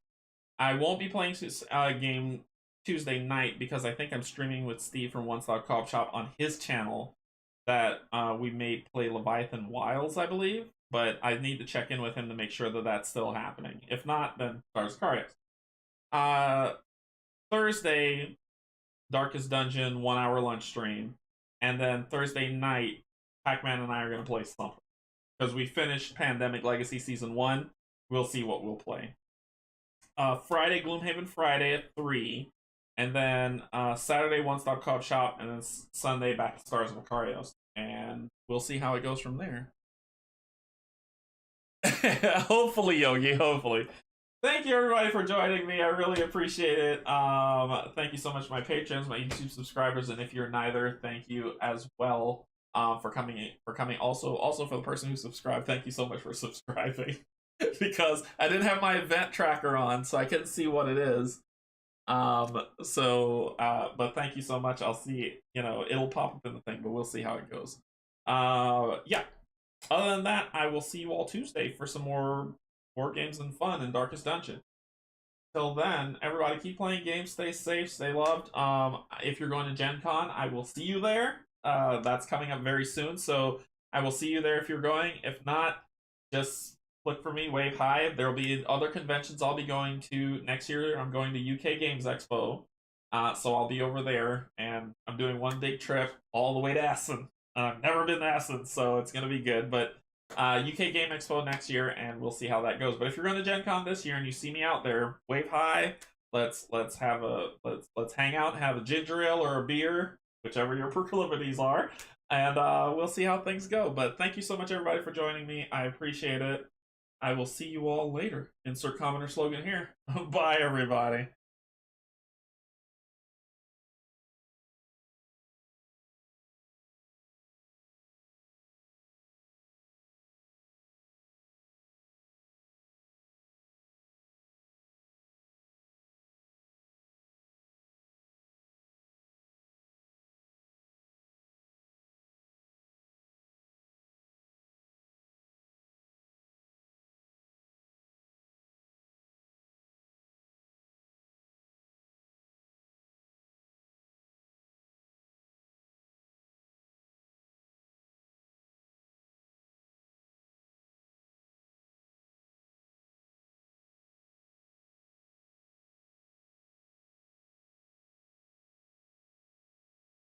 I won't be playing a game Tuesday night because I think I'm streaming with Steve from One Stop Co-op Shop on his channel that we may play Leviathan Wilds, I believe. But I need to check in with him to make sure that that's still happening. If not, then Stars of Akarios. Thursday, Darkest Dungeon 1 hour lunch stream, and then Thursday night, Pac-Man and I are going to play something because we finished Pandemic Legacy Season 1. We'll see what we'll play. Friday, Gloomhaven Friday at 3, and then Saturday, One Stop Co-op Shop, and then Sunday, back to Stars of Akarios, and we'll see how it goes from there. Hopefully, Yogi, hopefully. Thank you, everybody, for joining me. I really appreciate it. Thank you so much, my patrons, my YouTube subscribers, and if you're neither, thank you as well for coming. Also for the person who subscribed, thank you so much for subscribing because I didn't have my event tracker on, so I couldn't see what it is. But thank you so much. I'll see. It'll pop up in the thing, but we'll see how it goes. Yeah. Other than that, I will see you all Tuesday for some more games and fun in Darkest Dungeon. Till then, everybody keep playing games, stay safe, stay loved. If you're going to Gen Con, I will see you there. That's coming up very soon, so I will see you there if you're going. If not, just look for me, wave hi. There will be other conventions I'll be going to next year. I'm going to UK Games Expo, so I'll be over there, and I'm doing one big trip all the way to Essen. I've never been to Essen, so it's going to be good, but UK Game Expo next year, and we'll see how that goes. But if you're going to Gen Con this year and you see me out there, wave hi. Let's hang out and have a ginger ale or a beer, whichever your proclivities are, and we'll see how things go. But thank you so much, everybody, for joining me. I appreciate it. I will see you all later. Insert comment or slogan here. Bye, everybody.